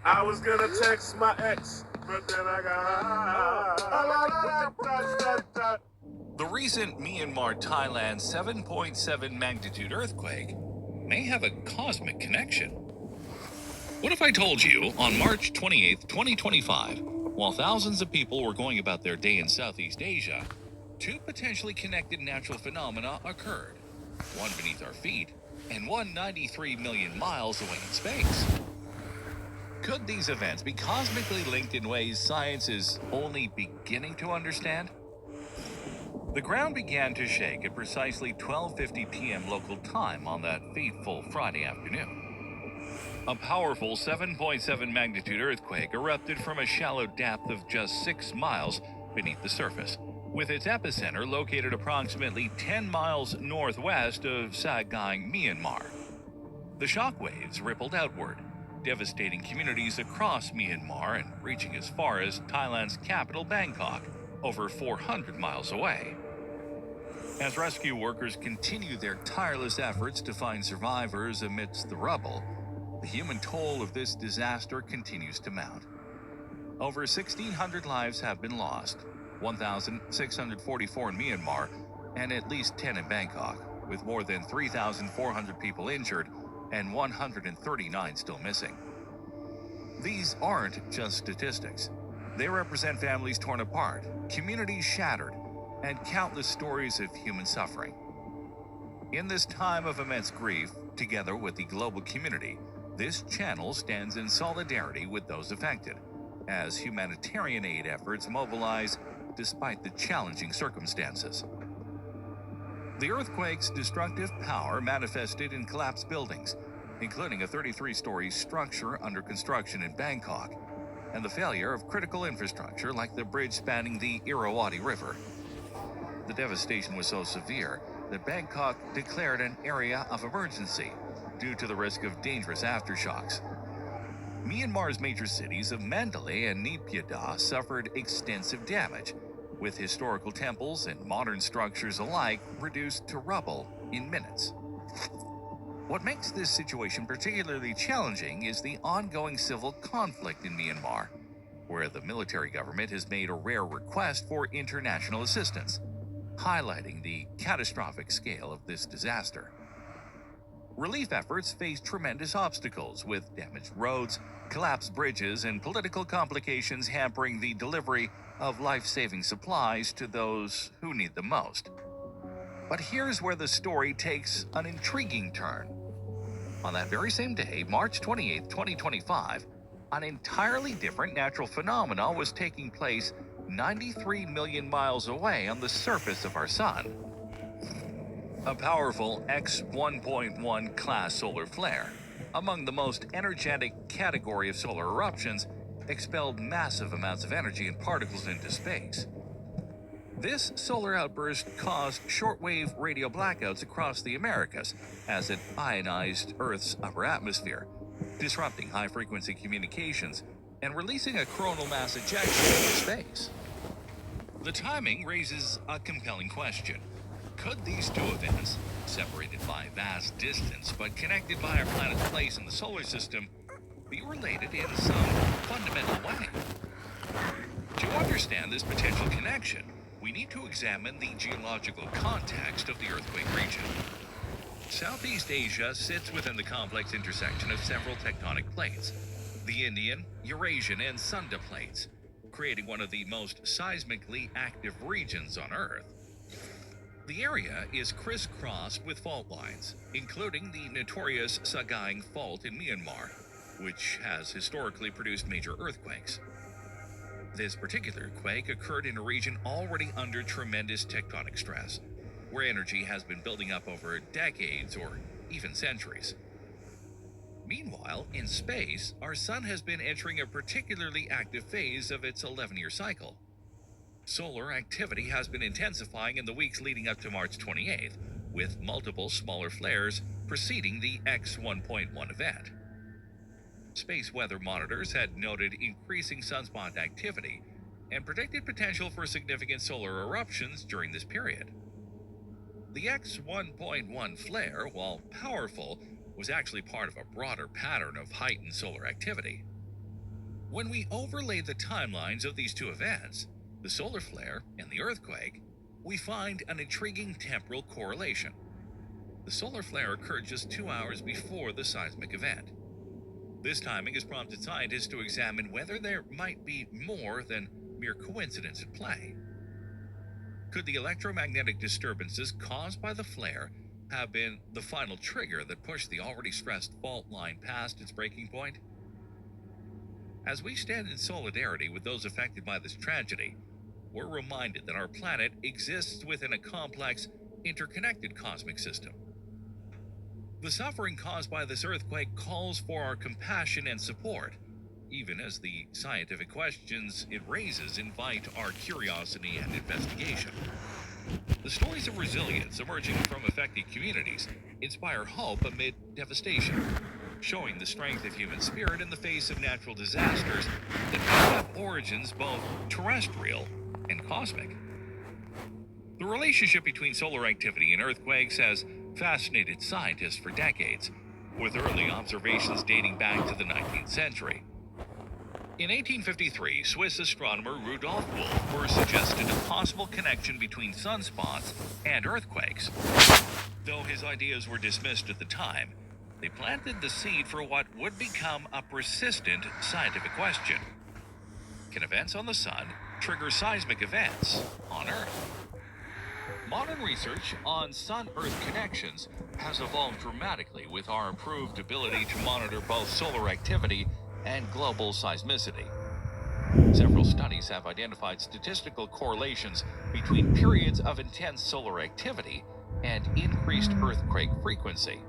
I was gonna text my ex, but then I got. The recent Myanmar, Thailand 7.7 magnitude earthquake may have a cosmic connection. What if I told you on March 28, 2025, while thousands of people were going about their day in Southeast Asia, two potentially connected natural phenomena occurred, one beneath our feet and one 93 million miles away in space? Could these events be cosmically linked in ways science is only beginning to understand? The ground began to shake at precisely 12:50 p.m. local time on that fateful Friday afternoon. A powerful 7.7 magnitude earthquake erupted from a shallow depth of just 6 miles beneath the surface, with its epicenter located approximately 10 miles northwest of Sagaing, Myanmar. The shockwaves rippled outward, devastating communities across Myanmar and reaching as far as Thailand's capital, Bangkok, over 400 miles away. As rescue workers continue their tireless efforts to find survivors amidst the rubble, the human toll of this disaster continues to mount. Over 1,600 lives have been lost, 1,644 in Myanmar, and at least 10 in Bangkok, with more than 3,400 people injured and 139 still missing. These aren't just statistics. They represent families torn apart, communities shattered, and countless stories of human suffering. In this time of immense grief, together with the global community, this channel stands in solidarity with those affected, as humanitarian aid efforts mobilize despite the challenging circumstances. The earthquake's destructive power manifested in collapsed buildings, including a 33-story structure under construction in Bangkok, and the failure of critical infrastructure like the bridge spanning the Irrawaddy River. The devastation was so severe that Bangkok declared an area of emergency due to the risk of dangerous aftershocks. Myanmar's major cities of Mandalay and Naypyidaw suffered extensive damage, with historical temples and modern structures alike reduced to rubble in minutes. What makes this situation particularly challenging is the ongoing civil conflict in Myanmar, where the military government has made a rare request for international assistance, highlighting the catastrophic scale of this disaster. Relief efforts face tremendous obstacles, with damaged roads, collapsed bridges, and political complications hampering the delivery of life-saving supplies to those who need them most. But here's where the story takes an intriguing turn. On that very same day, March 28, 2025, an entirely different natural phenomenon was taking place 93 million miles away on the surface of our sun. A powerful X1.1 class solar flare, among the most energetic category of solar eruptions, expelled massive amounts of energy and particles into space. This solar outburst caused shortwave radio blackouts across the Americas as it ionized Earth's upper atmosphere, disrupting high-frequency communications and releasing a coronal mass ejection into space. The timing raises a compelling question. Could these two events, separated by vast distance but connected by our planet's place in the solar system, be related in some fundamental way? To understand this potential connection, we need to examine the geological context of the earthquake region. Southeast Asia sits within the complex intersection of several tectonic plates, the Indian, Eurasian, and Sunda plates, creating one of the most seismically active regions on Earth. The area is crisscrossed with fault lines, including the notorious Sagaing Fault in Myanmar, which has historically produced major earthquakes. This particular quake occurred in a region already under tremendous tectonic stress, where energy has been building up over decades or even centuries. Meanwhile, in space, our sun has been entering a particularly active phase of its 11-year cycle. Solar activity has been intensifying in the weeks leading up to March 28th, with multiple smaller flares preceding the X1.1 event. Space weather monitors had noted increasing sunspot activity and predicted potential for significant solar eruptions during this period. The X1.1 flare, while powerful, was actually part of a broader pattern of heightened solar activity. When we overlay the timelines of these two events, the solar flare and the earthquake, we find an intriguing temporal correlation. The solar flare occurred just 2 hours before the seismic event. This timing has prompted scientists to examine whether there might be more than mere coincidence at play. Could the electromagnetic disturbances caused by the flare have been the final trigger that pushed the already stressed fault line past its breaking point? As we stand in solidarity with those affected by this tragedy, we're reminded that our planet exists within a complex, interconnected cosmic system. The suffering caused by this earthquake calls for our compassion and support, even as the scientific questions it raises invite our curiosity and investigation. The stories of resilience emerging from affected communities inspire hope amid devastation, showing the strength of human spirit in the face of natural disasters that may have origins both terrestrial and cosmic. The relationship between solar activity and earthquakes has fascinated scientists for decades, with early observations dating back to the 19th century. In 1853, Swiss astronomer Rudolf Wolf suggested a possible connection between sunspots and earthquakes. Though his ideas were dismissed at the time, they planted the seed for what would become a persistent scientific question. Can events on the sun trigger seismic events on Earth? Modern research on Sun-Earth connections has evolved dramatically with our improved ability to monitor both solar activity and global seismicity. Several studies have identified statistical correlations between periods of intense solar activity and increased earthquake frequency.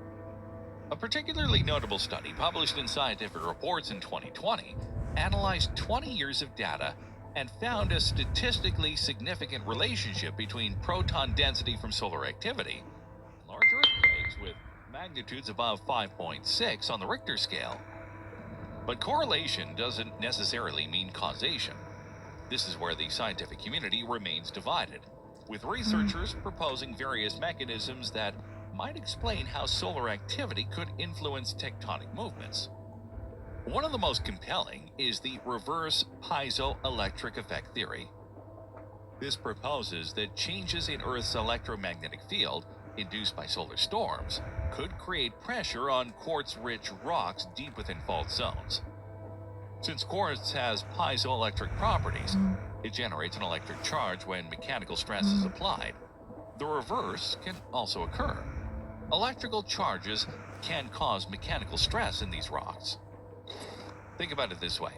A particularly notable study published in Scientific Reports in 2020 analyzed 20 years of data and found a statistically significant relationship between proton density from solar activity and large earthquakes with magnitudes above 5.6 on the Richter scale. But correlation doesn't necessarily mean causation. This is where the scientific community remains divided, with researchers proposing various mechanisms that might explain how solar activity could influence tectonic movements. One of the most compelling is the reverse piezoelectric effect theory. This proposes that changes in Earth's electromagnetic field, induced by solar storms, could create pressure on quartz-rich rocks deep within fault zones. Since quartz has piezoelectric properties, it generates an electric charge when mechanical stress is applied. The reverse can also occur. Electrical charges can cause mechanical stress in these rocks. Think about it this way.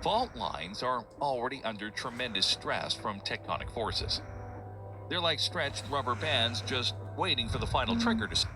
Fault lines are already under tremendous stress from tectonic forces. They're like stretched rubber bands just waiting for the final trigger to...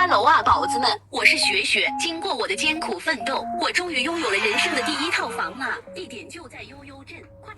哈喽啊，宝子们，我是雪雪。经过我的艰苦奋斗，我终于拥有了人生的第一套房啦！地点就在悠悠镇。快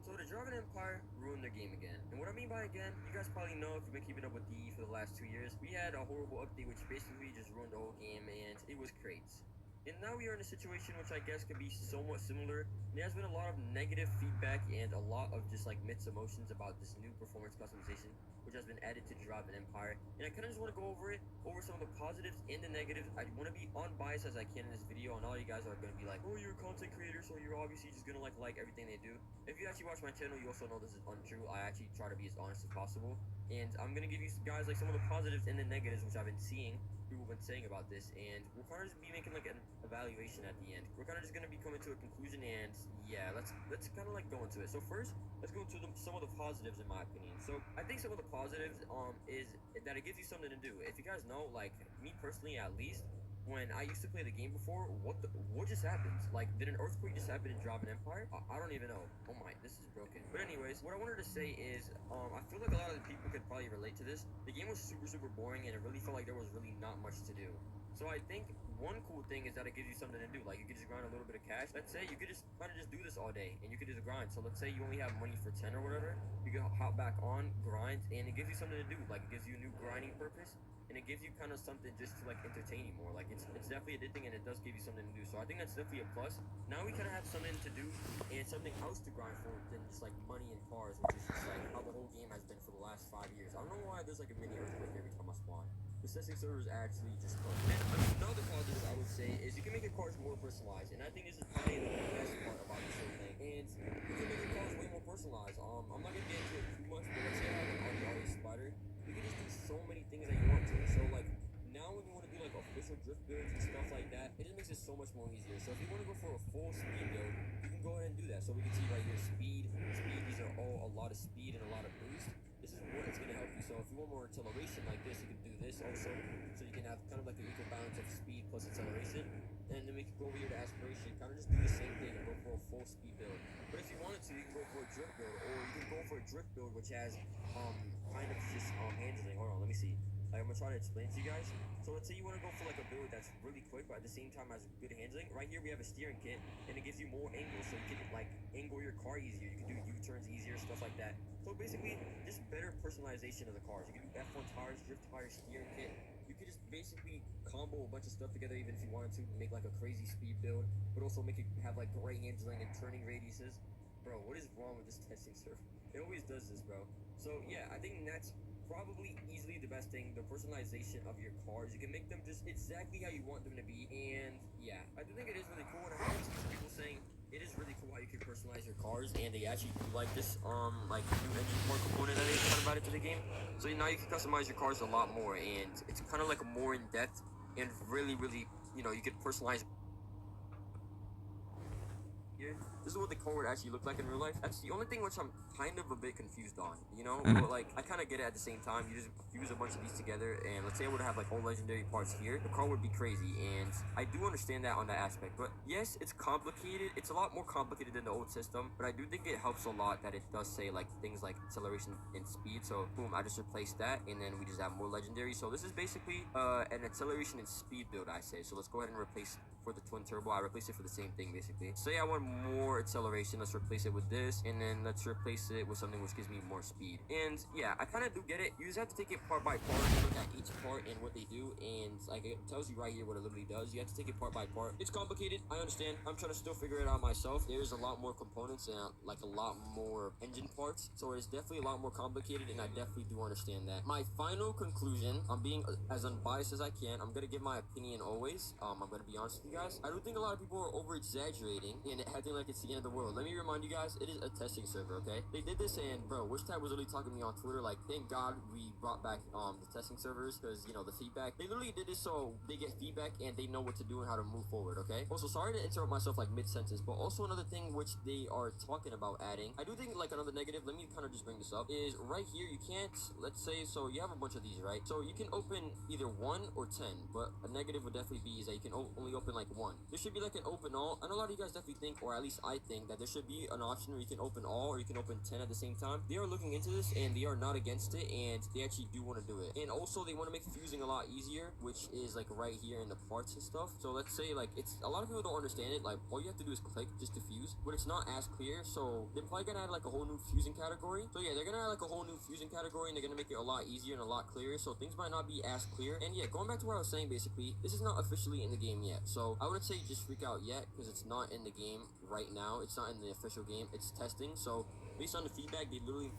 ！So the Dragon Empire ruined their game again. And what I mean by again, you guys probably know if you've been keeping up with DE for the last 2 years, we had a horrible update which basically just ruined the whole game, and it was crates. And now we are in a situation which I guess could be somewhat similar. There has been a lot of negative feedback and a lot of just like mixed emotions about this new performance customization, which has been added to Dragon Empire. And I kind of just want to go over it, over some of the positives and the negatives. I want to be unbiased as I can in this video, and all you guys are going to be like, oh, you're a content creator, so you're obviously just going to like everything they do. If you actually watch my channel, you also know this is untrue. I actually try to be as honest as possible. And I'm going to give you guys like some of the positives and the negatives which I've been seeing people have been saying about this, and we'll kind of just be making like an evaluation at the end. We're kind of just going to be coming to a conclusion, and yeah, let's kind of like go into it. So first, let's go into some of the positives in my opinion. So I think some of the positives is that it gives you something to do. If you guys know, like me personally at least, when I used to play the game before, what just happened? Like, did an earthquake just happen in Dragon Empire? I don't even know. Oh my, this is broken. But anyways, what I wanted to say is, I feel like a lot of the people could probably relate to this. The game was super boring, and it really felt like there was really not much to do. So I think one cool thing is that it gives you something to do. Like, you could just grind a little bit of cash. Let's say you could just kind of just do this all day, and you could just grind. So let's say you only have money for 10 or whatever. You can hop back on, grind, and it gives you something to do. Like, it gives you a new grinding purpose. And it gives you kind of something just to like entertain you more. Like it's definitely addicting, and it does give you something to do. So I think that's definitely a plus. Now we kind of have something to do and something else to grind for than just like money and cars, which is just like how the whole game has been for the last 5 years. I don't know why there's like a mini earthquake every time I spawn. The testing servers actually just closed. And another positive I would say is you can make your cars more personalized, and I think this is probably the best part about this whole thing. And you can make your cars way more personalized. I'm not gonna get into it too much, but let's say I have an Audi Spider. You can just do so many things that you want to. So like now when you want to do like official drift builds and stuff like that, it just makes it so much more easier. So if you want to go for a full speed build, you can go ahead and do that. So we can see right here, speed, these are all a lot of speed and a lot of boost. This is what it's going to help you. So if you want more acceleration like this, you can do this also. So you can have kind of like an equal balance of speed plus acceleration. And then we can go over here to aspiration, kind of just do the same thing and go for a full speed build. But if you wanted to, you can go for a drift build, or you can go for a drift build which has kind of just handling. Hold on, let me see. Like, I'm gonna try to explain to you guys. So let's say you want to go for like a build that's really quick, but at the same time has good handling. Right here we have a steering kit, and it gives you more angles, so you can like angle your car easier. You can do U-turns easier, stuff like that. So basically, just better personalization of the cars. You can do F1 tires, drift tires, steering kit. You could just basically combo a bunch of stuff together, even if you wanted to make like a crazy speed build, but also make it have like great handling and turning radiuses. Bro, what is wrong with this testing server? It always does this, bro. So yeah, I think that's probably easily the best thing, the personalization of your cars. You can make them just exactly how you want them to be, and yeah, I do think it is really cool. And I have seen some people saying it is really cool how you can personalize your cars, and they actually do like this like new engine core component that they kind of added to the game. So now you can customize your cars a lot more, and it's kind of like a more in depth and really, you know, you can personalize. This is what the car would actually look like in real life. That's the only thing which I'm kind of a bit confused on, you know? But like, I kind of get it at the same time. You just fuse a bunch of these together, and let's say I would have like all legendary parts here. The car would be crazy, and I do understand that on that aspect. But yes, it's complicated. It's a lot more complicated than the old system, but I do think it helps a lot that it does say like things like acceleration and speed. So boom, I just replaced that, and then we just have more legendary. So this is basically an acceleration and speed build, I say. So let's go ahead and replace for the twin turbo. I replaced it for the same thing basically. Say I want more more acceleration. Let's replace it with this, and then let's replace it with something which gives me more speed. And yeah, I kind of do get it. You just have to take it part by part and look at each part and what they do, and like it tells you right here what it literally does. You have to take it part by part. It's complicated, I understand. I'm trying to still figure it out myself. There's a lot more components and like a lot more engine parts, so it's definitely a lot more complicated, and I definitely do understand that. My final conclusion, I'm being as unbiased as I can. I'm gonna give my opinion always. I'm gonna be honest with you guys. I do think a lot of people are over exaggerating and acting like it's the end of the world. Let me remind you guys, it is a testing server, okay? They did this, and bro, WishTab was literally talking to me on Twitter like, thank God we brought back the testing servers, because you know the feedback. They literally did this so they get feedback and they know what to do and how to move forward, okay? Also, sorry to interrupt myself like mid-sentence, but also another thing which they are talking about adding, I do think like another negative, let me kind of just bring this up, is right here you can't, let's say, so you have a bunch of these, right? So you can open either 1 or 10, but a negative would definitely be is that you can only open like 1. There should be like an open all. I know a lot of you guys definitely think, or at least I think, that there should be an option where you can open all or you can open 10 at the same time. They are looking into this and they are not against it, and they actually do want to do it. And also they want to make fusing a lot easier, which is like right here in the parts and stuff. So let's say like it's a lot of people don't understand it, like all you have to do is click just to fuse, but it's not as clear. So they're probably gonna add like a whole new fusing category. So yeah, they're gonna add like a whole new fusing category, and they're gonna make it a lot easier and a lot clearer, so things might not be as clear. And yeah, going back to what I was saying, basically this is not officially in the game yet, so I wouldn't say just freak out yet, because it's not in the game right now. It's not in the official game, it's testing. So based on the feedback, they literally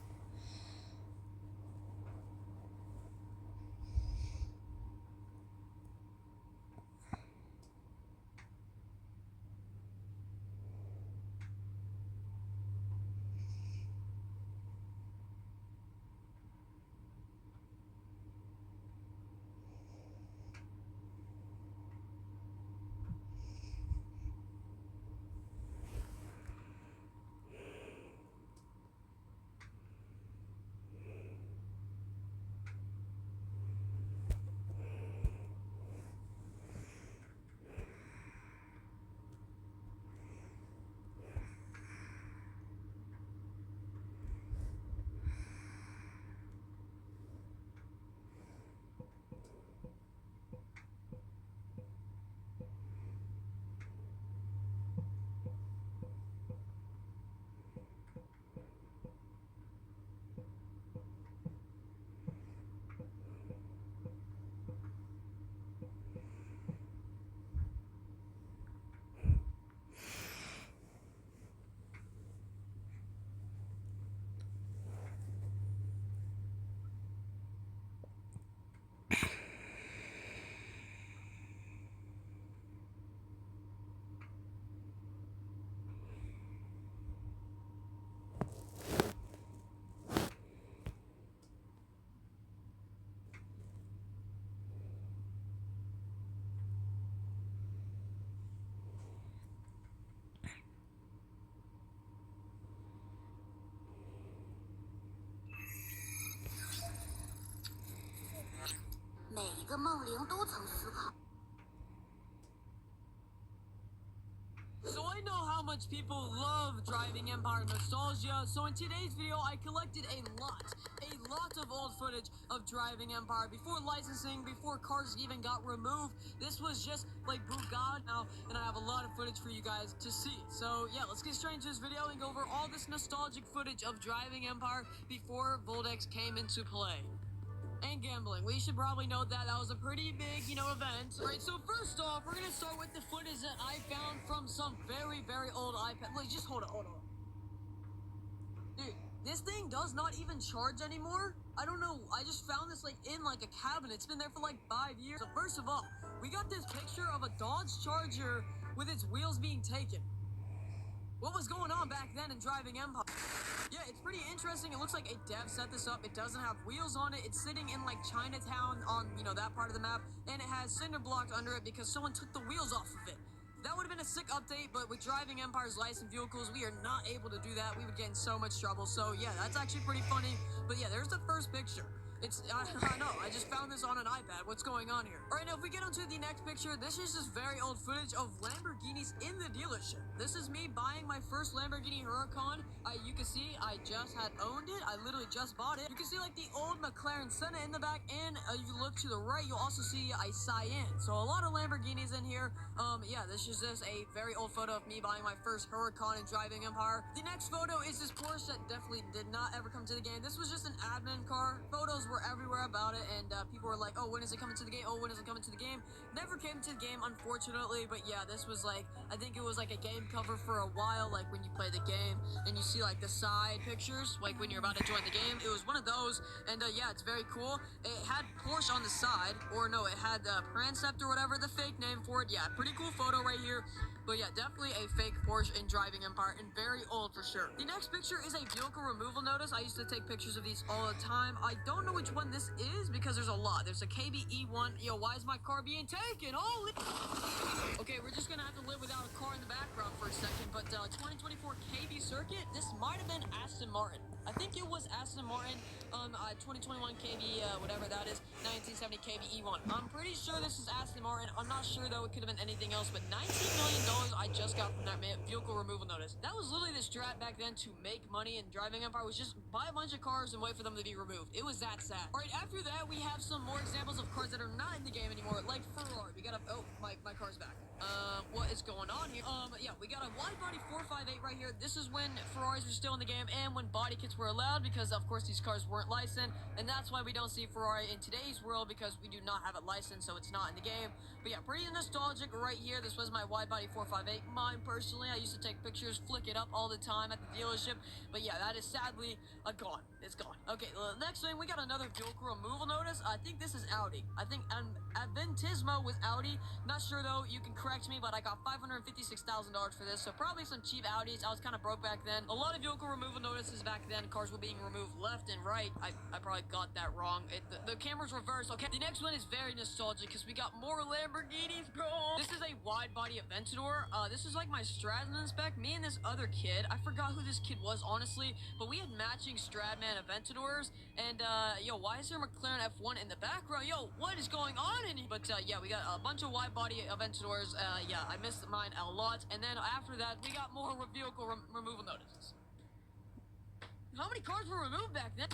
So I know how much people love Driving Empire nostalgia, so in today's video I collected a lot of old footage of Driving Empire before licensing, before cars even got removed. This was just like Bugatti now, and I have a lot of footage for you guys to see. So yeah, let's get straight into this video and go over all this nostalgic footage of Driving Empire before Voldex came into play. And gambling. We should probably note that that was a pretty big, event. Alright, so first off, we're gonna start with the footage that I found from some very, very old iPad. Wait, just hold on. Dude, this thing does not even charge anymore. I don't know, I just found this in a cabinet. It's been there for 5 years. So first of all, we got this picture of a Dodge Charger with its wheels being taken. What was going on back then in Driving Empire? Yeah, it's pretty interesting. It looks like a dev set this up. It doesn't have wheels on it. It's sitting in Chinatown on, that part of the map. And it has cinder blocks under it because someone took the wheels off of it. That would have been a sick update, but with Driving Empire's licensed vehicles, we are not able to do that. We would get in so much trouble. So yeah, that's actually pretty funny. But yeah, there's the first picture. I know, I just found this on an iPad. What's going on here? Alright, now if we get onto the next picture, this is just very old footage of Lamborghinis in the dealership. This is me buying my first Lamborghini Huracan. You can see I just had owned it. I literally just bought it. You can see like the old McLaren Senna in the back, and if you look to the right, you'll also see a Cayenne. So a lot of Lamborghinis in here. Yeah, this is just a very old photo of me buying my first Huracan and driving Empire. The next photo is this Porsche that definitely did not ever come to the game. This was just an admin car. Photos were everywhere about it, and people were like, oh, when is it coming to the game? Oh, when is it coming to the game? Never came to the game, unfortunately, but yeah, this was like, I think it was like a game cover for a while, like when you play the game, and you see like the side pictures, like when you're about to join the game. It was one of those, and yeah, it's very cool. It had Porsche on the side, or no, it had Prancept or whatever, the fake name for it. Yeah, pretty cool photo right here. But yeah, definitely a fake Porsche in driving Empire, and very old for sure. The next picture is a vehicle removal notice. I used to take pictures of these all the time. I don't know which one this is because there's a lot. There's a KBE1. Yo, why is my car being taken? Holy... Okay, we're just gonna have to live without a car in the background for a second, but 2024 KB Circuit, this might have been Aston Martin. I think it was Aston Martin, 2021 KB, whatever that is, 1970 KBE1. I'm pretty sure this is Aston Martin. I'm not sure though, it could have been anything else, but $19 million I just got from that vehicle removal notice. That was literally the strat back then to make money in driving Empire, was just buy a bunch of cars and wait for them to be removed. It was that sad. Alright, after that, we have some more examples of cars that are not in the game anymore, like Ferrari. We got a, oh, my car's back. What is going on here? Yeah, we got a wide body 458 right here. This is when Ferraris were still in the game and when body kits were allowed, because of course these cars weren't licensed, and that's why we don't see Ferrari in today's world, because we do not have it licensed, so it's not in the game. But yeah, pretty nostalgic right here. This was my wide body 458. Mine personally, I used to take pictures, flick it up all the time at the dealership. But yeah, that is sadly gone. It's gone. Okay, next thing, we got another vehicle removal notice. I think this is Audi. I think Aventismo was Audi. Not sure though, you can correct me, but I got $556,000 for this, so probably some cheap Audis. I was kind of broke back then. A lot of vehicle removal notices back then. Cars were being removed left and right. I probably got that wrong. The camera's reversed. Okay, the next one is very nostalgic because we got more Lamborghinis, bro. This is a wide body Aventador. This is like my Stradman spec. Me and this other kid, I forgot who this kid was, honestly, but we had matching Stradman Aventadors, and yo, why is there a McLaren F1 in the background? Yo, what is going on in here? But yeah, we got a bunch of wide body Aventadors. Yeah, I missed mine a lot, and then after that, we got more vehicle removal notices. How many cars were removed back then?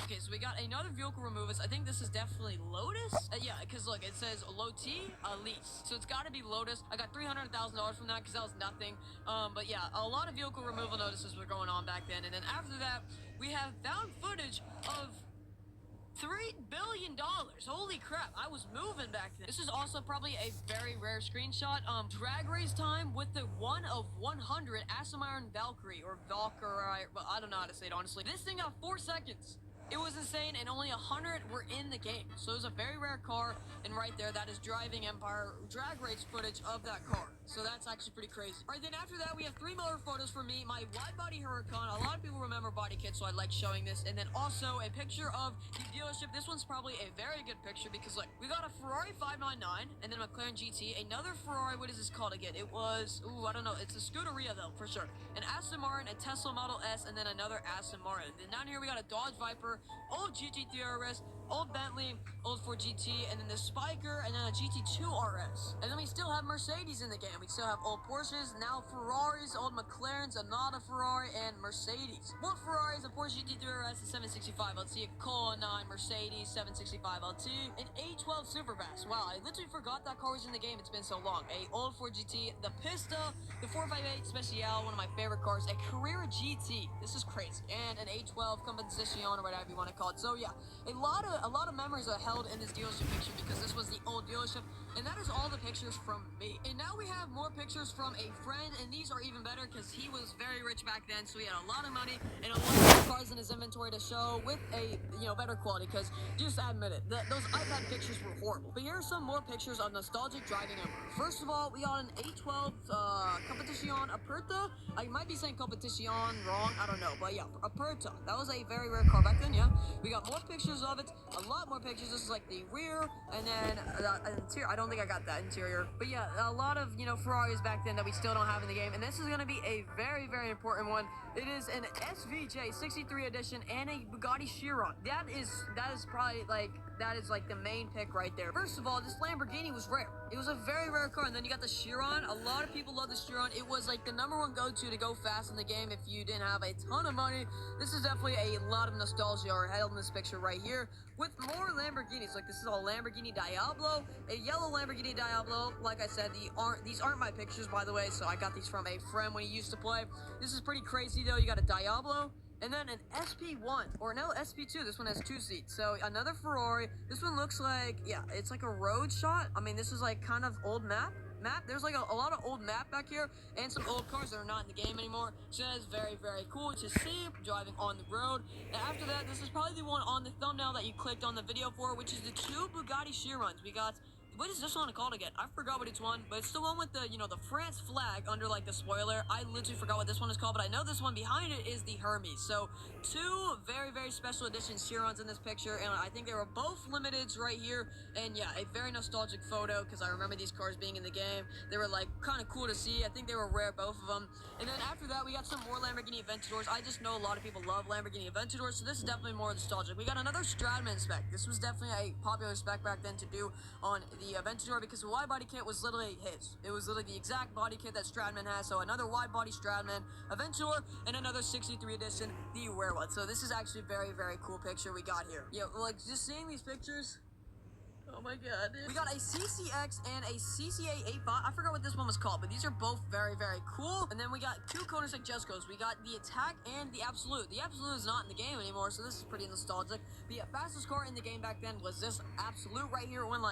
Okay, so we got another vehicle removals. I think this is definitely Lotus. Yeah, because look, it says Loti lease. So it's got to be Lotus. I got $300,000 from that because that was nothing. But yeah, a lot of vehicle removal notices were going on back then. And then after that, we have found footage of $3 billion. Holy crap, I was moving back then. This is also probably a very rare screenshot. Drag race time with the 1 of 100 Aston Martin Valkyrie, or Valkyrie, but I don't know how to say it honestly. This thing got 4 seconds. It was insane, and only 100 were in the game. So it was a very rare car, and right there, that is driving Empire drag race footage of that car. So that's actually pretty crazy. All right, then after that, we have 3 more photos for me. My wide body Huracan. A lot of people remember body kits, so I like showing this. And then also a picture of the dealership. This one's probably a very good picture because look, we got a Ferrari 599, and then a McLaren GT. Another Ferrari, what is this called again? It was, ooh, I don't know. It's a Scuderia though, for sure. An Aston Martin, a Tesla Model S, and then another Aston Martin. Then down here, we got a Dodge Viper, old GT3 RS, old Bentley, old Ford GT, and then the Spiker, and then a GT2 RS. And then we still have Mercedes in the game. We still have old Porsches, now Ferraris, old McLarens, another Ferrari, and Mercedes. More Ferraris, a Porsche GT3 RS, a 765 LT, a Cola 9 Mercedes 765 LT, an A12 Superfast. Wow, I literally forgot that car was in the game. It's been so long. A old Ford GT, the Pista, the 458 Special, one of my favorite cars, a Carrera GT. This is crazy. And an A12 Competition, or whatever you want to call it. So yeah, a lot of memories are held in this dealership picture because this was the old dealership, and that is all the pictures from me. And now we have more pictures from a friend, and these are even better because he was very rich back then, so he had a lot of money and a lot of cars in his inventory to show with a better quality. Because just admit it, those iPad pictures were horrible. But here are some more pictures of nostalgic driving Empire. First of all, we got an A12 Competition Aperta. I might be saying Competition wrong, I don't know, but yeah, Aperta. That was a very rare car back then. Yeah, we got more pictures of it, a lot more pictures. This is like the rear, and then interior. I don't think I got that interior. But yeah, a lot of, Ferraris back then that we still don't have in the game. And this is going to be a very, very important one. It is an SVJ 63 edition and a Bugatti Chiron. That is probably that is the main pick right there. First of all, this Lamborghini was rare. It was a very rare car. And then you got the Chiron. A lot of people love the Chiron. It was the #1 go-to to go fast in the game if you didn't have a ton of money. This is definitely a lot of nostalgia held in this picture right here with more Lamborghinis. This is a Lamborghini Diablo, a yellow Lamborghini Diablo. Like I said, these aren't my pictures, by the way, so I got these from a friend when he used to play. This is pretty crazy though. You got a Diablo, and then an SP1, or no, SP2. This one has 2 seats. So another Ferrari. This one looks it's like a road shot. I mean, this is kind of old map. There's a lot of old map back here and some old cars that are not in the game anymore. So that is very, very cool to see driving on the road. And after that, this is probably the one on the thumbnail that you clicked on the video for, which is the 2 Bugatti Chirons. We got, what is this one called again? I forgot what it's one, but it's the one with the, the France flag under the spoiler. I literally forgot what this one is called, but I know this one behind it is the Hermes. So 2 very, very special edition Chirons in this picture, and I think they were both limiteds right here. And yeah, a very nostalgic photo because I remember these cars being in the game. They were kind of cool to see. I think they were rare, both of them. And then after that, we got some more Lamborghini Aventadors. I just know a lot of people love Lamborghini Aventadors, so this is definitely more nostalgic. We got another Stradman spec. This was definitely a popular spec back then to do on the Aventador because the wide body kit was literally his. It was literally the exact body kit that Stradman has. So another wide body Stradman Aventador and another 63 edition, the rare one. So this is actually a very, very cool picture we got here. Yeah, just seeing these pictures. Oh my god. We got a CCX and a CCA 85. I forgot what this one was called, but these are both very, very cool. And then we got 2 Koenigsegg Jescos. We got the Attack and the Absolute. The Absolute is not in the game anymore, so this is pretty nostalgic. The fastest car in the game back then was this Absolute right here. It went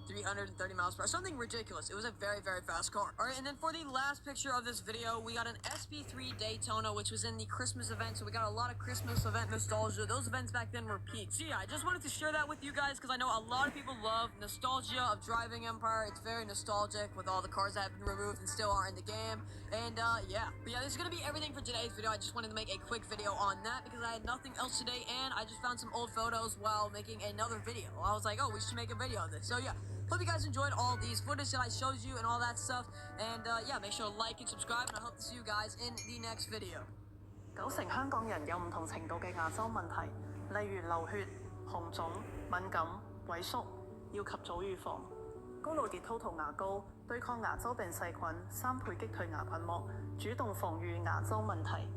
330 miles per hour, something ridiculous. It was a very, very fast car. All right, and then for the last picture of this video, we got an SP3 Daytona, which was in the Christmas event. So we got a lot of Christmas event nostalgia. Those events back then were peak. So yeah, I just wanted to share that with you guys because I know a lot of people love nostalgia of driving Empire. It's very nostalgic with all the cars that have been removed and still are in the game. And yeah, but yeah, this is gonna be everything for today's video. I just wanted to make a quick video on that because I had nothing else today, and I just found some old photos while making another video. I was like, oh, we should make a video on this. So yeah. Hope you guys enjoyed all these footage that I showed you and all that stuff. And yeah, make sure to like and subscribe, and I hope to see you guys in the next video. 90%香港人有唔同程度嘅牙周問題，例如流血、紅腫、敏感、萎縮，要及早預防。高露潔 Total 牙膏對抗牙周病細菌，3倍擊退牙菌膜，主動防禦牙周問題。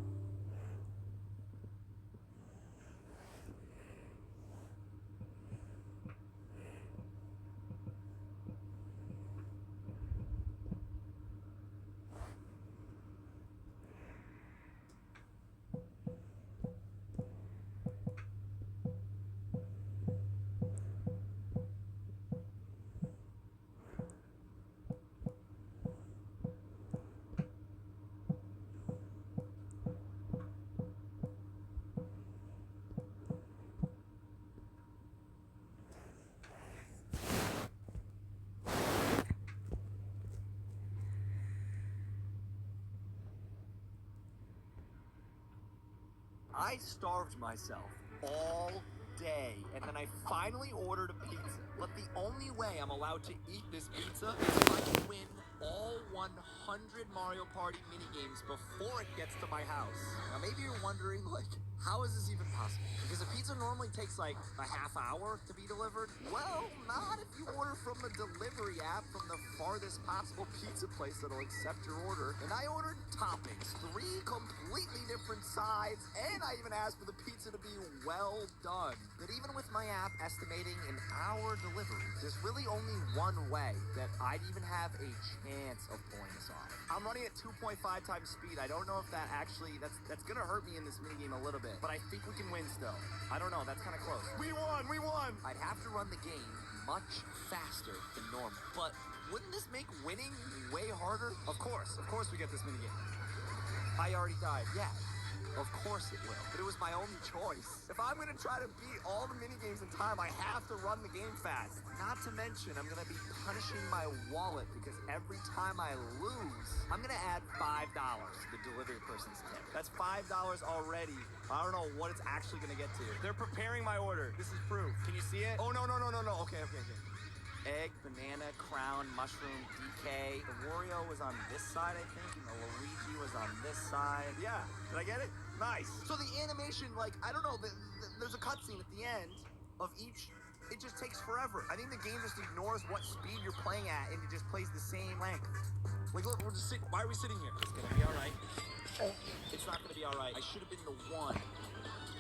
I starved myself all day, and then I finally ordered a pizza. But the only way I'm allowed to eat this pizza is if I can win all 100 Mario Party minigames before it gets to my house. Now maybe you're wondering, how is this even possible? Because a pizza normally takes a half hour to be delivered. Well, not if you order from the delivery app from the farthest possible pizza place that'll accept your order. And I ordered toppings, 3 completely different sides, and I even asked for the pizza to be well done. But even with my app estimating an hour delivery, there's really only one way that I'd even have a chance of pulling this off. I'm running at 2.5 times speed. I don't know if that actually, that's gonna hurt me in this minigame a little bit, but I think we can win still. I don't know, that's kind of close. We won! We won! I'd have to run the game much faster than normal, but wouldn't this make winning way harder? Of course we get this minigame. I already died, yeah. Of course it will, but it was my only choice. If I'm gonna try to beat all the minigames in time, I have to run the game fast. Not to mention, I'm gonna be punishing my wallet because every time I lose, I'm gonna add $5 to the delivery person's tip. That's $5 already. I don't know what it's actually gonna get to. They're preparing my order. This is proof. Can you see it? Oh, no. Okay. egg, banana, crown, mushroom, DK. The Wario was on this side, I think, and the Luigi was on this side. Yeah, did I get it? Nice. So the animation, like, I don't know, there's a cutscene at the end of each. It just takes forever. I think the game just ignores what speed you're playing at, and it just plays the same length. Like, look, we're just sitting. Why are we sitting here? It's gonna be all right. It's not gonna be all right. I should have been the one.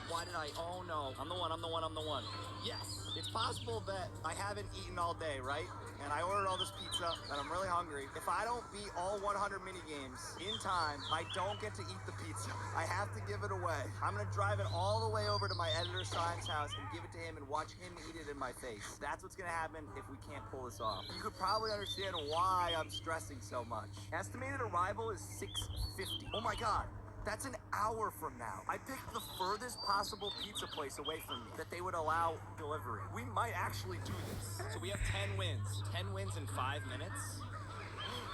Why did I? Oh no, I'm the one. Yes, it's possible that I haven't eaten all day, right? And I ordered all this pizza, and I'm really hungry. If I don't beat all 100 minigames in time, I don't get to eat the pizza. I have to give it away. I'm gonna drive it all the way over to my editor Simon's house and give it to him and watch him eat it in my face. That's what's gonna happen if we can't pull this off. You could probably understand why I'm stressing so much. Estimated arrival is 6:50. Oh my god. That's an hour from now. I picked the furthest possible pizza place away from me that they would allow delivery. We might actually do this. So we have 10 wins. 10 wins in 5 minutes.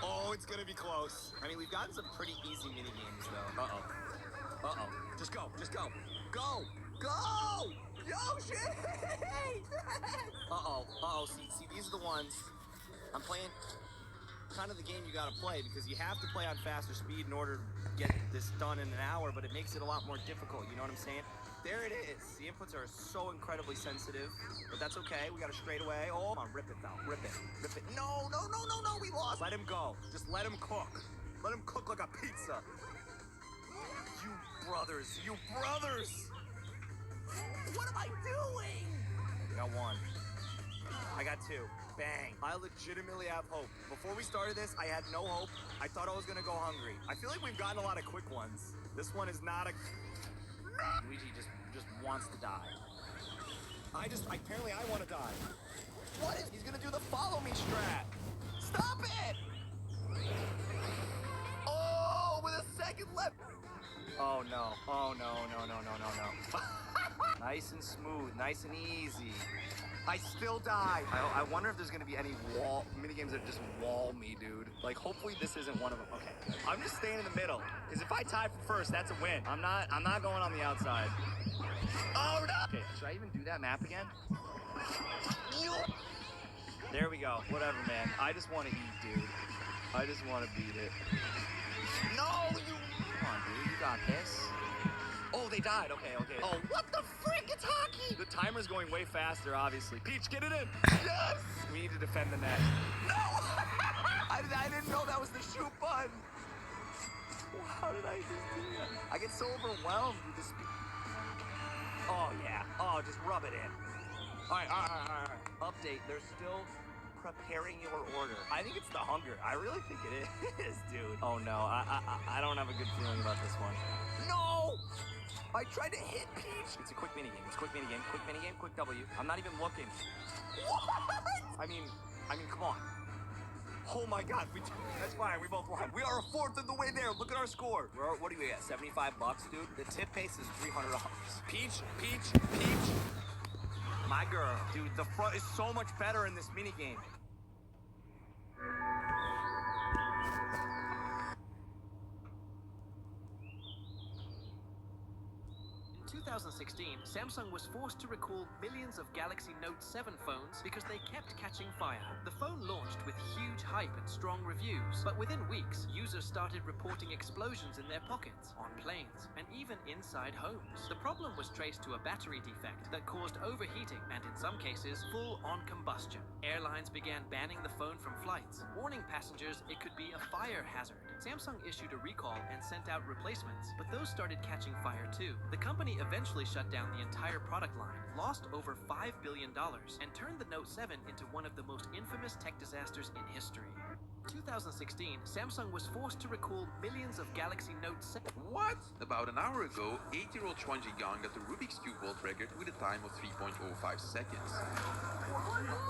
Oh, it's gonna be close. I mean, we've gotten some pretty easy mini games though. Uh-oh. Just go. Go! Yo, shit! Uh-oh. See, these are the ones. I'm playing kind of the game you gotta play because you have to play on faster speed in order to get this done in an hour, but it makes it a lot more difficult, you know what I'm saying? There it is. The inputs are so incredibly sensitive, but that's okay. We got a straightaway. Oh, come on, rip it though. Rip it. No, we lost. Let him go. Just let him cook. Let him cook like a pizza. You brothers. What am I doing? I got 1. I got 2. Bang. I legitimately have hope. Before we started this, I had no hope. I thought I was gonna go hungry. I feel like we've gotten a lot of quick ones. This one is not a... Luigi just wants to die. Apparently I want to die. What is... He's gonna do the follow me strat. Stop it! Oh, with a second left. Oh no. Nice and smooth, nice and easy. I still die. I wonder if there's gonna be any minigames that just wall me, dude. Like, hopefully this isn't one of them. Okay, I'm just staying in the middle. Because if I tie for first, that's a win. I'm not going on the outside. Oh no! Okay, should I even do that map again? There we go. Whatever, man. I just want to eat, dude. I just want to beat it. No, you... Come on, dude. You got this. Oh, they died. Okay. Oh, what the frick? It's hockey! The timer's going way faster, obviously. Peach, get it in! Yes! We need to defend the net. No! I didn't know that was the shoot button. How did I just do that? I get so overwhelmed with this. Oh, yeah. Oh, just rub it in. All right. Update. They're still preparing your order. I think it's the hunger. I really think it is, dude. Oh, no. I don't have a good feeling about this one. No! I tried to hit Peach. It's a quick minigame. Quick W. I'm not even looking. What? I mean, come on. Oh my God, that's fine. We both won. We are a fourth of the way there. Look at our score. What do we get? $75, dude. The tip pace is $300. Peach. My girl, dude. The front is so much better in this minigame. In 2016, Samsung was forced to recall millions of Galaxy Note 7 phones because they kept catching fire. The phone launched with huge hype and strong reviews, but within weeks, users started reporting explosions in their pockets, on planes, and even inside homes. The problem was traced to a battery defect that caused overheating and, in some cases, full-on combustion. Airlines began banning the phone from flights, warning passengers it could be a fire hazard. Samsung issued a recall and sent out replacements, but those started catching fire too. The company eventually shut down the entire product line, lost over $5 billion, and turned the Note 7 into one of the most infamous tech disasters in history. 2016, Samsung was forced to recall millions of Galaxy Note 7. What? About an hour ago, 8-year-old Chuan Jigang got the Rubik's Cube world record with a time of 3.05 seconds.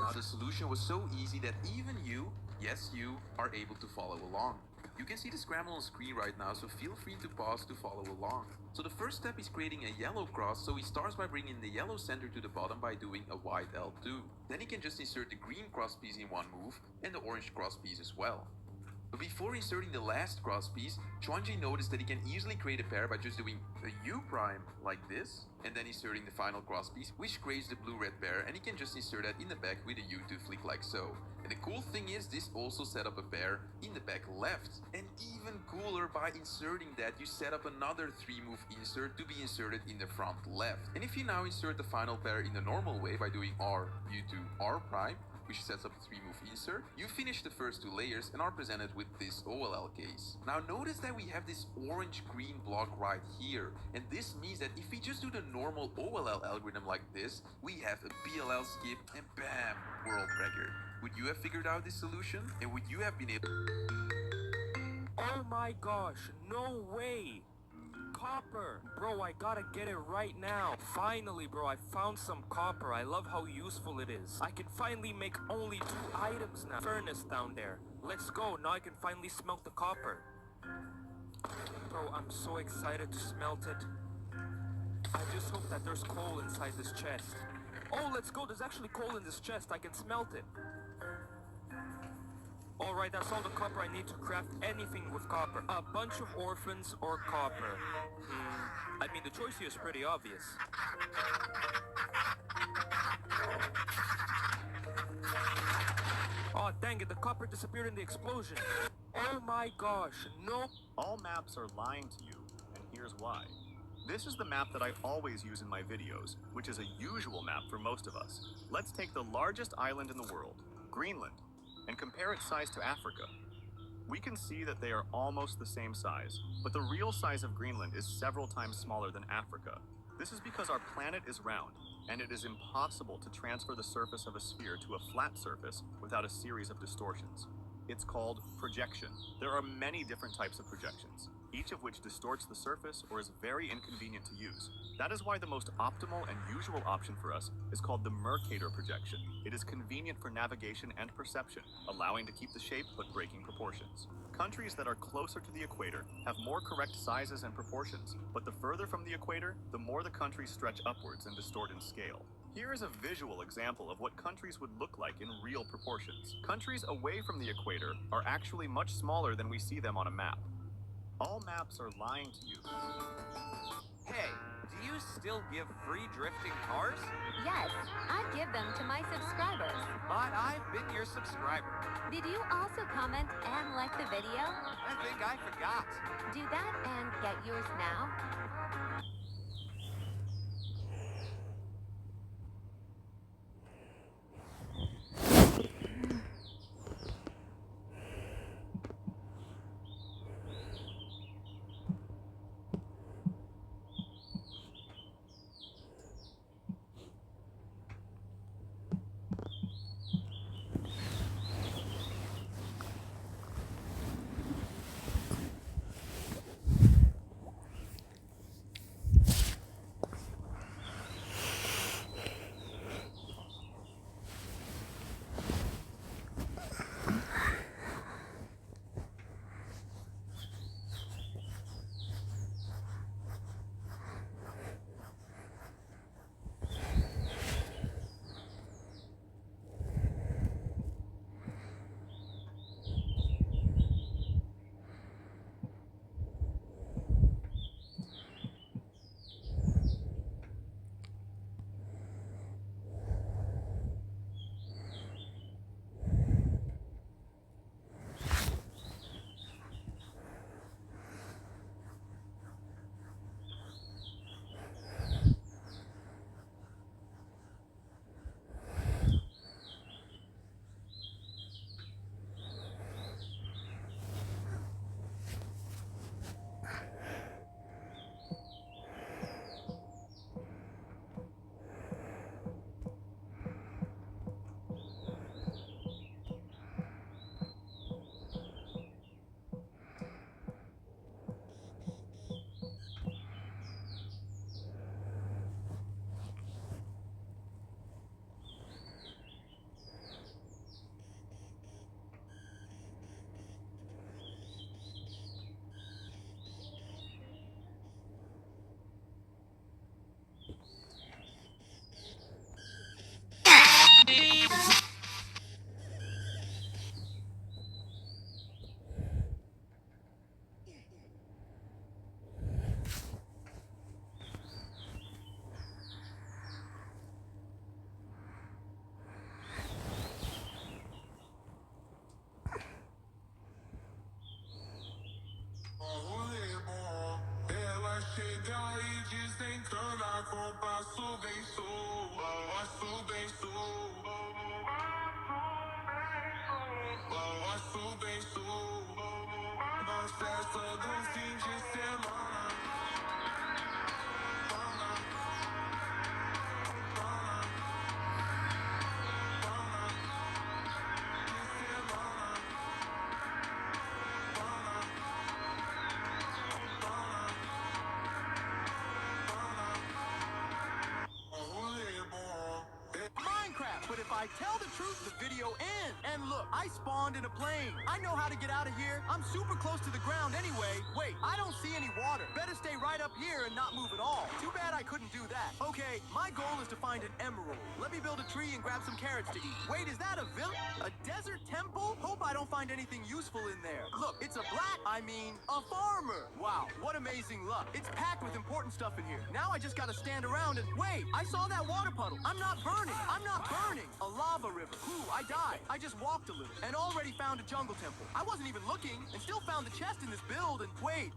Now the solution was so easy that even you, yes you, are able to follow along. You can see the scramble on screen right now, so feel free to pause to follow along. So the first step is creating a yellow cross, so he starts by bringing the yellow center to the bottom by doing a white L2. Then he can just insert the green cross piece in one move, and the orange cross piece as well. But before inserting the last cross piece, Chuanji noticed that he can easily create a pair by just doing a U prime like this, and then inserting the final cross piece, which creates the blue-red pair, and he can just insert that in the back with a U2 flick like so. And the cool thing is, this also set up a pair in the back left. And even cooler, by inserting that, you set up another 3-move insert to be inserted in the front left. And if you now insert the final pair in the normal way by doing R, U2, R prime, which sets up a 3-move insert, you finish the first 2 layers and are presented with this OLL case. Now notice that we have this orange-green block right here, and this means that if we just do the normal OLL algorithm like this, we have a BLL skip and bam, world record. Would you have figured out this solution? And would you have been able... Oh my gosh, no way! Copper! Bro, I gotta get it right now. Finally, bro, I found some copper. I love how useful it is. I can finally make only 2 items now. Furnace down there. Let's go. Now I can finally smelt the copper. Bro, I'm so excited to smelt it. I just hope that there's coal inside this chest. Oh, let's go. There's actually coal in this chest. I can smelt it. Alright, that's all the copper I need to craft anything with copper. A bunch of orphans or copper. I mean, the choice here is pretty obvious. Oh, dang it, the copper disappeared in the explosion. Oh my gosh, no. All maps are lying to you, and here's why. This is the map that I always use in my videos, which is a usual map for most of us. Let's take the largest island in the world, Greenland, and compare its size to Africa. We can see that they are almost the same size, but the real size of Greenland is several times smaller than Africa. This is because our planet is round, and it is impossible to transfer the surface of a sphere to a flat surface without a series of distortions. It's called projection. There are many different types of projections, each of which distorts the surface or is very inconvenient to use. That is why the most optimal and usual option for us is called the Mercator projection. It is convenient for navigation and perception, allowing to keep the shape but breaking proportions. Countries that are closer to the equator have more correct sizes and proportions, but the further from the equator, the more the countries stretch upwards and distort in scale. Here is a visual example of what countries would look like in real proportions. Countries away from the equator are actually much smaller than we see them on a map. All maps are lying to you. Hey, do you still give free drifting cars? Yes, I give them to my subscribers. But I've been your subscriber. Did you also comment and like the video? I think I forgot. Do that and get yours now. I tell the truth, the video ends. And look, I spawned in a plane. I know how to get out of here. I'm super close to the ground anyway. Wait, I don't see any water. Better stay right up here and not move at all. Too bad I couldn't do that. Okay, my goal is to find an emerald. Let me build a tree and grab some carrots to eat. Wait, is that a village? A desert temple? Hope I don't find anything useful in there. Look, it's a a farmer. Wow, what amazing luck. It's packed with important stuff in here. Now I just gotta stand around and wait. I saw that water puddle. I'm not burning. I'm not burning. A lava river. Ooh, I died. I just walked a little and already found a jungle temple. I wasn't even looking and still found the chest in this build and wait.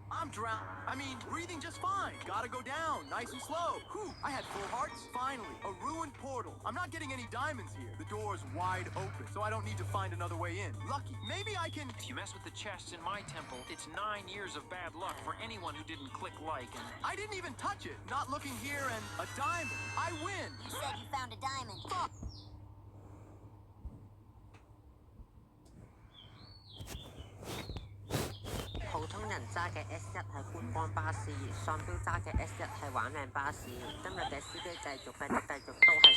I'm drowned. I mean, breathing just fine. Gotta go down, nice and slow. Whew, I had full hearts. Finally, a ruined portal. I'm not getting any diamonds here. The door's wide open, so I don't need to find another way in. Lucky. Maybe I can... If you mess with the chests in my temple, it's 9 years of bad luck for anyone who didn't click like and... I didn't even touch it. Not looking here and a diamond. I win. You said you found a diamond. Fuck. 普通人揸嘅 S1 係觀光巴士，喪標揸嘅 S1係玩命巴士。今日嘅司機繼續都係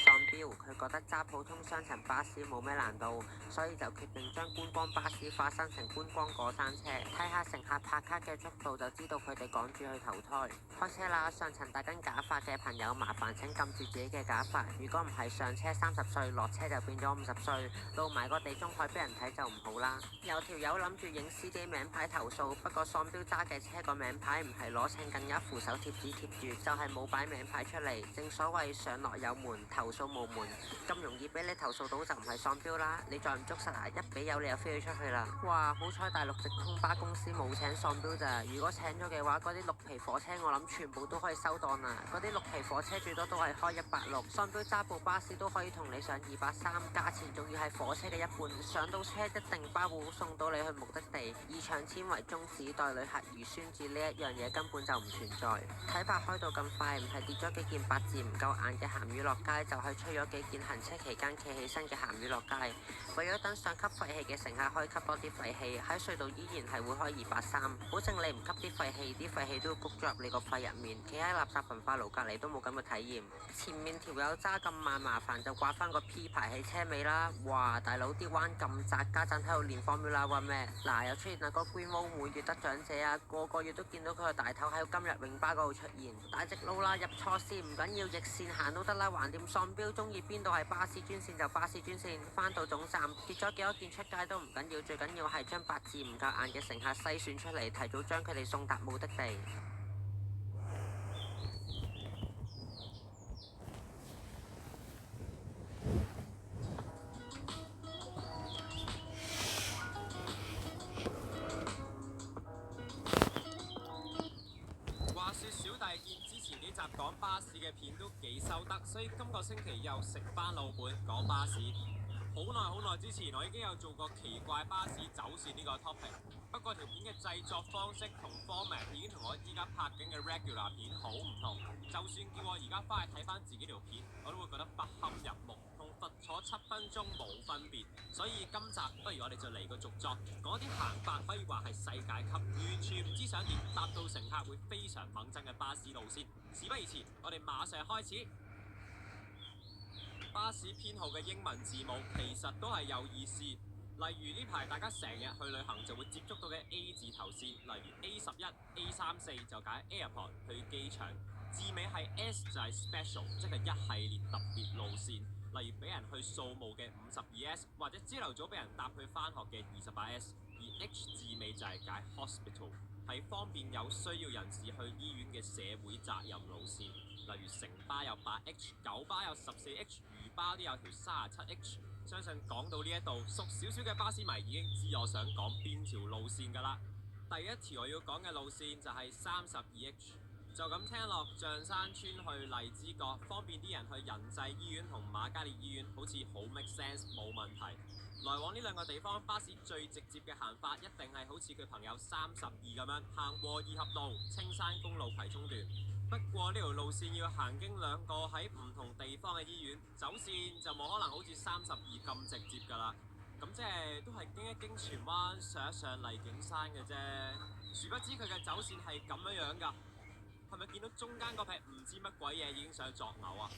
喪標，佢覺得揸普通雙層巴士冇咩難度，所以就決定將觀光巴士化身成觀光過山車。睇下乘客拍卡嘅速度就知道佢哋趕住去投胎。開車啦！上層戴緊假髮嘅朋友，麻煩請撳住自己嘅假髮。如果唔係上車30歲，落車就變咗50歲，露埋個地中海俾人睇就唔好啦。有條友諗住影司機名牌投訴。不過喪標揸嘅車個名牌唔係攞稱更加扶手貼紙貼住，就係冇擺名牌出嚟。正所謂上落有門，投訴無門，咁容易俾你投訴到就唔係喪標啦。你再唔捉實啊，一俾油你就飛咗出去啦。哇！好彩大陸直通巴公司冇請喪標咋，如果請咗嘅話，嗰啲綠皮火車我諗全部都可以收檔啦。嗰啲綠皮火車最多都係開160，喪標揸部巴士都可以同你上230，價錢仲要係火車嘅一半。上到車一定包保送到你去目的地，以搶錢為宗旨。只待旅客如宣紙呢一樣嘢根本就唔存在。睇白開到咁快，唔係跌咗幾件八字唔夠硬嘅鹹魚落街，就係吹咗幾件行車期間企起身嘅鹹魚落街。為咗等上吸廢氣嘅乘客可以吸多啲廢氣，喺隧道依然係會開230，保證你唔吸啲廢氣，啲廢氣都會谷咗入你個肺入面。企喺垃圾焚化爐隔離都冇咁嘅體驗。前面條友揸咁慢，麻煩就掛翻個 P 牌喺車尾啦。哇！大佬啲彎咁窄，家陣喺度練 Formula One咩？嗱，又出現個 Green Wall 每月得獎者啊，個月都見到佢個大頭喺今日永巴嗰度出現。大直路啦，入錯線唔緊要，逆線行都得啦，橫掂喪標，中意邊度係巴士專線就巴士專線。翻到總站跌咗幾多件出街都唔緊要，最緊要係將八字唔夠硬嘅乘客篩選出嚟，提早將佢哋送達目的地。講巴士嘅片都幾收得，所以今個星期又食翻老本講巴士。好耐之前我已經有做過奇怪巴士走線呢個 topic， 不過條片嘅製作方式同 format 已經同我依家拍緊嘅 regular 片好唔同。就算叫我而家翻去睇翻自己條片，我都會覺得不堪入目，同罰坐7分鐘冇分別。所以今集不如我哋就嚟個續作，講啲行法可以話係世界級，完全唔知想點搭到乘客會非常猛憎嘅巴士路線。事不宜遲，我哋馬上開始。巴士編號嘅英文字母其實都係有意思，例如呢排大家成日去旅行就會接觸到嘅 A 字頭線，例如 A11、A34就解 Airport 去機場，字尾係 S 就係 Special， 即係一系列特別路線，例如俾人去掃墓嘅52S， 或者朝頭早俾人搭去返學嘅28S， 而 H 字尾就係解 Hospital， 係方便有需要人士去醫院嘅社會責任路線，例如城巴有8H， 九巴有14H， 魚巴都有條37H。相信講到呢一度，熟少少嘅巴士迷已經知我想講邊條路線㗎啦。第一條我要講嘅路線就係32H， 就咁聽落，象山村去荔枝角，方便啲人去仁濟醫院同瑪嘉烈醫院，好似好 make sense， 冇問題。來往呢兩個地方，巴士最直接嘅行法一定係好似佢朋友32咁樣行和宜合路、青山公路葵涌段。不過呢條路線要行經兩個喺唔同地方嘅醫院，走線就冇可能好似32咁直接㗎啦。咁即係都係經一經荃灣，上一上麗景山嘅啫。殊不知佢嘅走線係咁樣㗎。係咪見到中間嗰撇唔知乜鬼嘢已經想作嘔啊？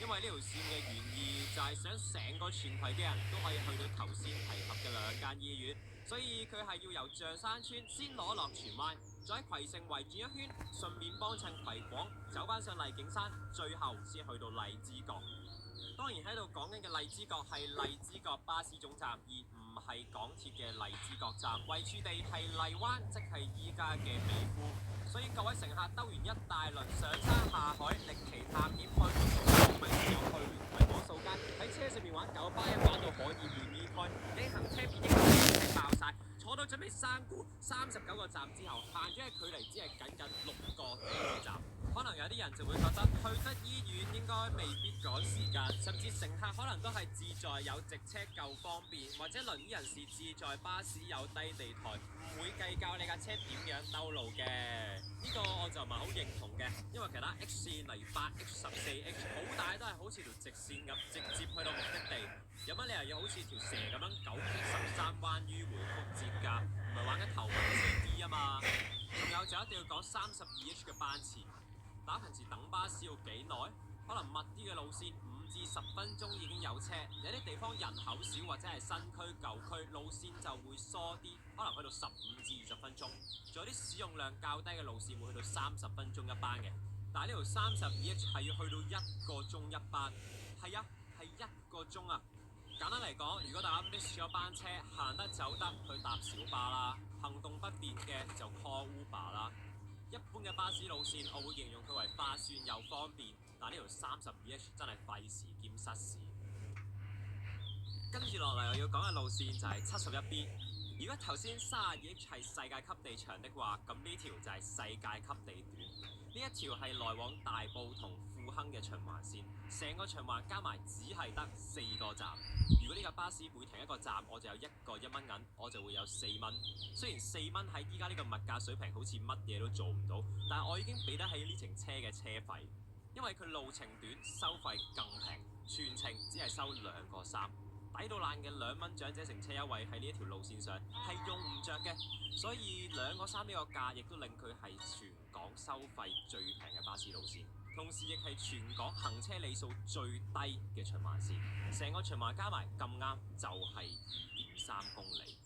因為呢條線嘅原意就係想成個全葵嘅人都可以去到頭先提及嘅2間醫院，所以佢係要由象山村先攞落荃灣，再喺葵盛圍轉一圈，順便幫襯葵廣，走翻上荔景山，最後先去到荔枝角。當然喺度講緊嘅荔枝角係荔枝角巴士總站，而唔係港鐵嘅荔枝角站，位處地係荔灣，即係依家嘅美孚。所以各位乘客兜完一大輪上山下海，歷奇探險，去到唔係又去唔係講掃街，喺車上面玩九巴一玩到可以亂依開，你行車片已經係爆晒，坐到準備生估39個站之後，行咗嘅距離只係僅6個地鐵站。可能有啲人就會覺得去得醫院應該未必趕時間，甚至乘客可能都係志在有直車夠方便，或者輪椅人士志在巴士有低地台，唔會計較你架車點樣兜路嘅。呢個我就唔係好認同嘅，因為其他 H 線例如8H、14H 好大都係好似條直線咁直接去到目的地，有乜理由要好似條蛇咁樣9K13彎迂迴曲折㗎？唔係玩緊頭文字 D 啊嘛。仲有就一定要講32H 嘅班次。打平時等巴士要幾耐？可能密啲嘅路線5至10分鐘已經有車，有啲地方人口少或者係新區舊區，路線就會疏啲，可能去到15至20分鐘。仲有啲使用量較低嘅路線會去到30分鐘一班嘅。但係呢條32H 係要去到1個鐘一班，係啊，係1個鐘啊！簡單嚟講，如果大家 miss 咗班車，行得走得去搭小巴啦，行動不便嘅就 call Uber 啦。一般嘅巴士路線，我會形容佢為化算又方便，但呢條32H 真係費時兼失事。跟住落嚟我要講嘅路線就係71B。如果頭先32H 係世界級地長的話，咁呢條就係世界級地短。呢一條係來往大埔同富亨嘅循環線，成個循環加埋只係得4個站。如果呢架巴士每停一個站，我就有1個1蚊銀，我就會有4蚊。雖然4蚊喺依家呢個物價水平好似乜嘢都做唔到，但係我已經俾得起呢程車嘅車費，因為佢路程短，收費更平，全程只係收2個3。抵到爛嘅2蚊長者乘車優惠喺呢一條路線上係用唔着嘅，所以2個3呢個價亦都令佢係全港收費最平嘅巴士路線，同時亦係全港行車里數最低嘅循環線。成個循環加埋咁啱就係2.3公里。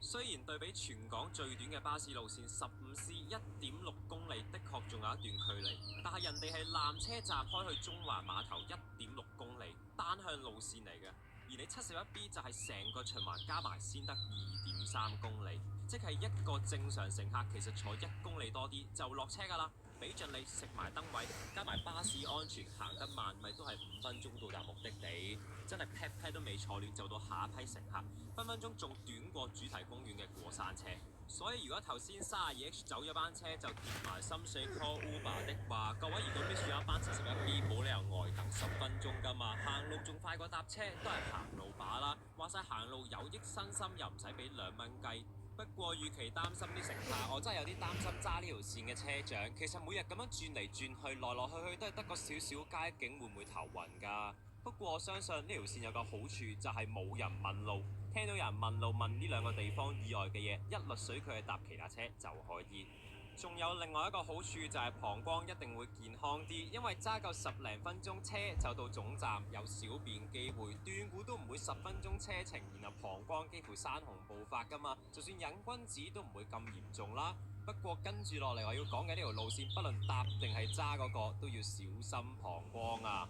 雖然對比全港最短嘅巴士路線15C 1.6公里，的確仲有一段距離，但係人哋係纜車站開去中環碼頭1.6公里，單向路線嚟嘅。而你71B 就係成個循環加埋先得2.3公里，即係一個正常乘客其實坐1公里多啲就落車㗎啦，俾盡你食埋燈位，加埋巴士安全，行得慢咪都係5分鐘到達目的地，真係 pat 都未坐暖就到下一批乘客，分分鐘仲短過主題公園嘅過山車。所以如果頭先32H 走咗班車就跌埋深水 call Uber 的話，各位如果 miss 咗一班71B，冇理由呆等10分鐘㗎嘛，行路仲快過搭車，都係行路把啦。話晒行路有益身心，又唔使俾2蚊雞。不過與其擔心啲乘客，我真係有啲擔心揸呢條線嘅車長。其實每日咁樣轉嚟轉去，來來去去都係得個少少街景，會唔會頭暈㗎？不過我相信呢條線有個好處就係冇人問路，聽到有人問路問呢2個地方以外嘅嘢，一律水佢去搭其他車就可以。仲有另外一個好處就係膀胱一定會健康啲，因為揸夠10零分鐘車就到總站，有小便機會，斷估都唔會10分鐘車程，然後膀胱幾乎山洪暴發㗎嘛，就算癮君子都唔會咁嚴重啦。不過跟住落嚟我要講嘅呢條路線，不論搭定係揸嗰個都要小心膀胱啊！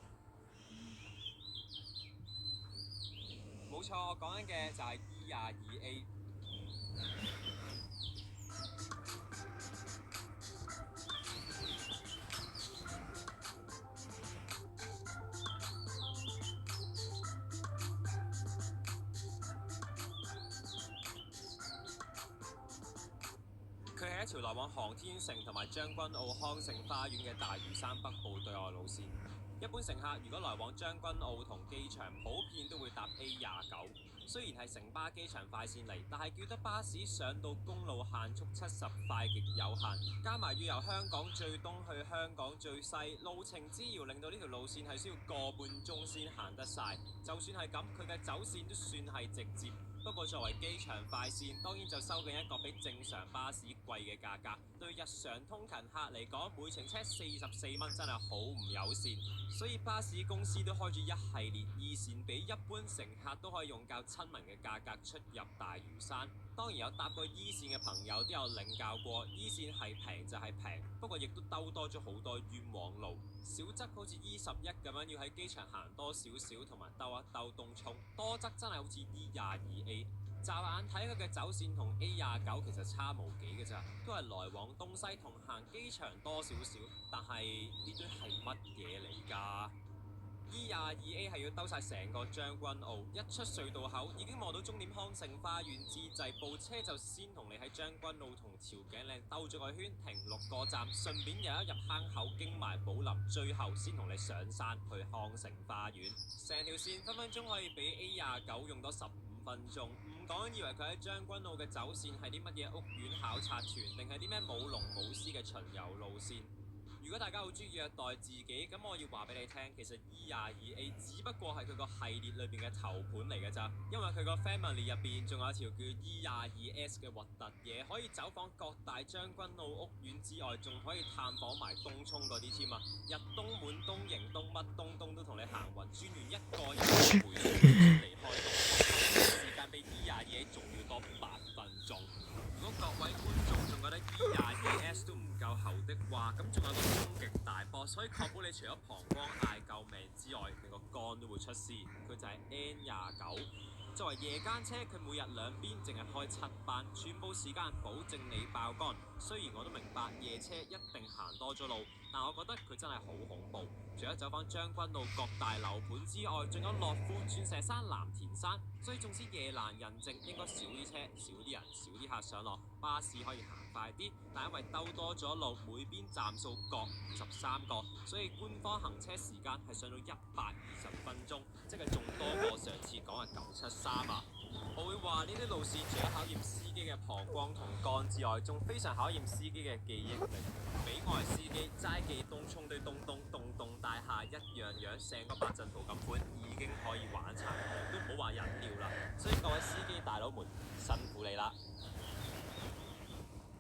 冇錯，我講緊嘅就係 E22A。佢係一條來往航天城同埋將軍澳康盛花園嘅大嶼山北部對外路線。一般乘客如果來往將軍澳同機場，普遍都會搭 A29。雖然係城巴機場快線嚟，但係叫得巴士上到公路限速70，快極有限，加埋要由香港最東去香港最西，路程之遙令到呢條路線係需要個半鐘先行得晒。就算係咁，佢嘅走線都算係直接。不過作為機場快線，當然就收緊一個比正常巴士貴嘅價格，對日常通勤客嚟講，每程車44蚊真係好唔友善，所以巴士公司都開咗一系列E線，俾一般乘客都可以用較親民嘅價格出入大嶼山。當然有搭過 E 線嘅朋友都有領教過，E 線係平就係平，不過亦都兜多咗好多冤枉路。少則好似 E11咁樣要喺機場行多少少，同埋兜一兜東涌；多則真係好似 E22A。乍眼睇佢嘅走線同 A29其實差無幾嘅咋，都係來往東西同行機場多少少，但係呢堆係乜嘢嚟㗎？E22A 係要兜晒成個將軍澳，一出隧道口已經望到終點康盛花園之際，部車就先同你喺將軍澳同潮頸嶺兜咗個圈，停6個站，順便又一入坑口經埋寶林，最後先同你上山去康盛花園。成條線分分鐘可以比 A29用多15分鐘，唔講以為佢喺將軍澳嘅走線係啲乜嘢屋苑考察團，定係啲咩舞龍舞獅嘅巡遊路線。如果大家好中意虐待自己，咁我要話俾你聽，其實 E22A 只不過係佢個系列裏邊嘅頭盤嚟嘅咋，因為佢個 family 入邊仲有條叫 E22S 嘅核突嘢，可以走訪各大將軍澳屋苑之外，仲可以探訪埋東涌嗰啲添啊！日東、滿東、迎東、乜東東都同你行勻，轉完一個人回到離開東，時間比 E22A 仲要多8分鐘。如果各位觀眾仲覺得 E22S 都唔夠喉的話，咁仲有個終極大 boss， 可以確保你除咗膀胱嗌救命之外，你個肝都會出事。佢就係 N29。作為夜間車，佢每日兩邊淨係開7班，全部時間保證你爆肝。雖然我都明白夜車一定行多咗路，但我覺得佢真係好恐怖。除咗走訪將軍澳各大樓盤之外，仲有樂富、鑽石山、藍田山，所以縱使夜闌人靜，應該少啲車、少啲人、少啲客上落，巴士可以行快啲。但因為兜多咗路，每邊站數各53個，所以官方行車時間係上到120分鐘，即係仲多過上次講嘅973啊！我會話呢啲路線除咗考驗司機嘅膀胱同肝之外，仲非常考驗司機嘅記憶力。俾我係司機，齋記東涌對東棟大廈一樣樣，成個八陣圖咁款已經可以玩殘，都唔好話人料啦。所以各位司機大佬們，辛苦你啦！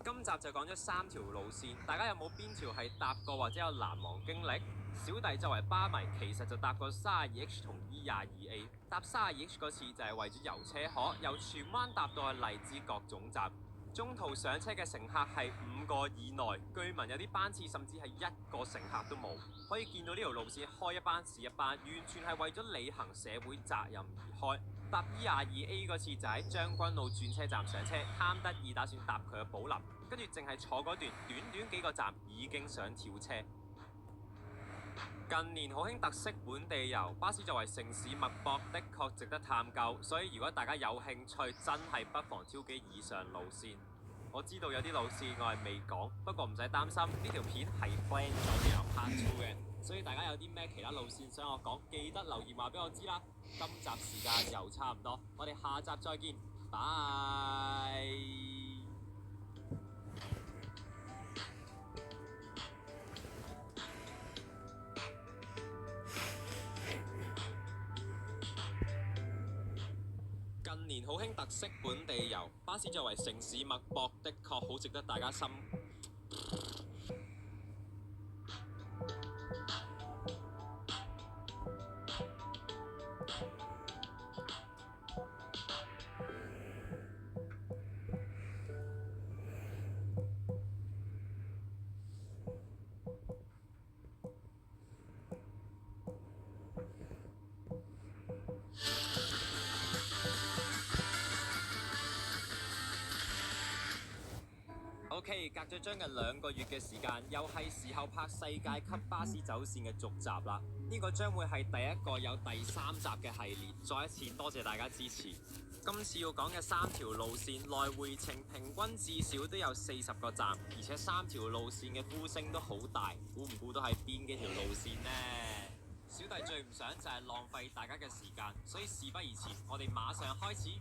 今集就講咗3條路線，大家有冇邊條係搭過或者有難忘經歷？小弟作為巴迷，其實就搭過 32H 同 E22A。搭 32H 嗰次就係為咗遊車河，由荃灣搭到去荔枝角總站。中途上車嘅乘客係5個以內，據聞有啲班次甚至係1個乘客都冇。可以見到呢條路線開一班是一班，完全係為咗履行社會責任而開。搭 E22A 嗰次就喺將軍澳轉車站上車，貪得意打算搭佢嘅寶林，跟住淨係坐嗰段短幾個站已經想跳車。近年好興特色本地遊，巴士作為城市脈搏，的確值得探究。所以如果大家有興趣，真係不妨挑機以上路線。我知道有啲路線我係未講，不過唔使擔心，呢條片係 plan 咗有 part 2嘅。所以大家有啲咩其他路線想我講，記得留言話俾我知啦。今集時間又差唔多，我哋下集再見，拜。近年好興特色本地遊，巴士作為城市脈搏，的確好值得大家深。OK， 隔咗將近2個月嘅時間，又係時候拍世界級巴士走線嘅續集啦。呢個將會係第一個有第3集嘅系列，再一次多謝大家支持。今次要講嘅3條路線，來回程平均至少都有40個站，而且3條路線嘅呼聲都好大，估唔估到係邊幾條路線呢？小弟最唔想就係浪費大家嘅時間，所以事不宜遲，我哋馬上開始。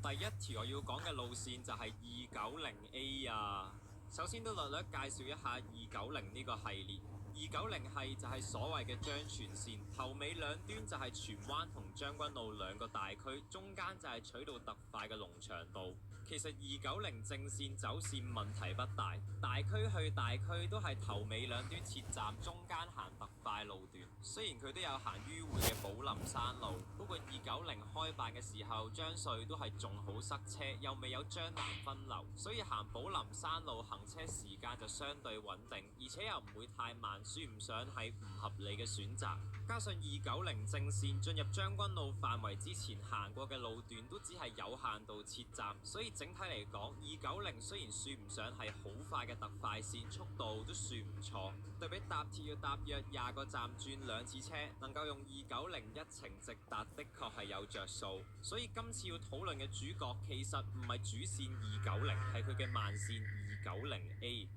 第一條我要講嘅路線就係 290A 啊。首先都略介紹一下290呢個系列。290系就係所謂嘅張全線，頭尾兩端就係荃灣同將軍澳2個大區，中間就係取道特快嘅龍翔道。其實290正線走線問題不大，大區去大區都係頭尾兩端設站，中間行特快路段。雖然佢都有行迂迴嘅寶林山路，不過290開辦嘅時候，張穗都係仲好塞車，又未有張南分流，所以行寶林山路行車時間就相對穩定，而且又唔會太慢，算唔上係唔合理嘅選擇。加上290正線進入將軍澳範圍之前行過嘅路段都只係有限度設站，所以整體嚟講，290雖然算唔上係好快嘅特快線，速度都算唔錯。對比搭鐵要搭約20個站轉2次車，能夠用290一程直達的確係有着數。所以今次要討論嘅主角其實唔係主線290，係佢嘅慢線290A。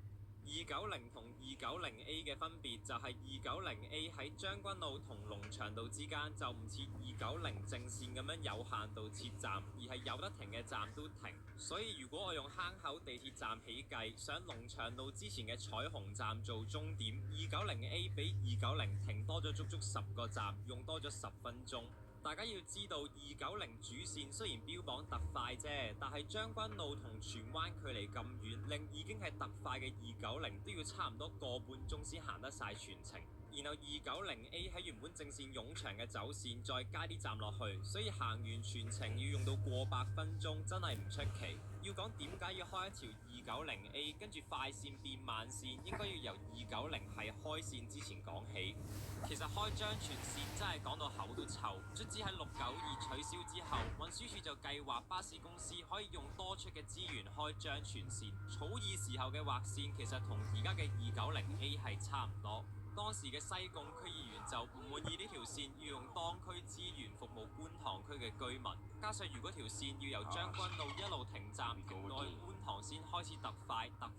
290同290A 嘅分別就係290A 喺將軍澳同龍翔道之間就唔似290正線咁樣有限度設站，而係有得停嘅站都停。所以如果我用坑口地鐵站起計，上龍翔道之前嘅彩虹站做終點，290A 比290停多咗足足10個站，用多咗10分鐘。大家要知道290主線雖然標榜特快啫，但係將軍澳同荃灣距離咁遠，令已經係特快嘅290都要差唔多個半鐘先行得晒全程。然後290A 喺原本正線冗長嘅走線再加啲站落去，所以行完全程要用到過百分鐘，真係唔出奇。要講點解要開一條290A，跟住快線變慢線，應該要由290係開線之前講起。其實開張全線真係講到口都臭，卒之喺692取消之後，運輸署就計劃巴士公司可以用多出嘅資源開張全線。草擬時候嘅劃線其實同而家嘅290A 係差唔多。當時嘅西貢區議員就唔滿意呢條線要用當區資源服務觀塘區嘅居民，加上如果條線要由將軍澳一路停站停到去觀塘先開始特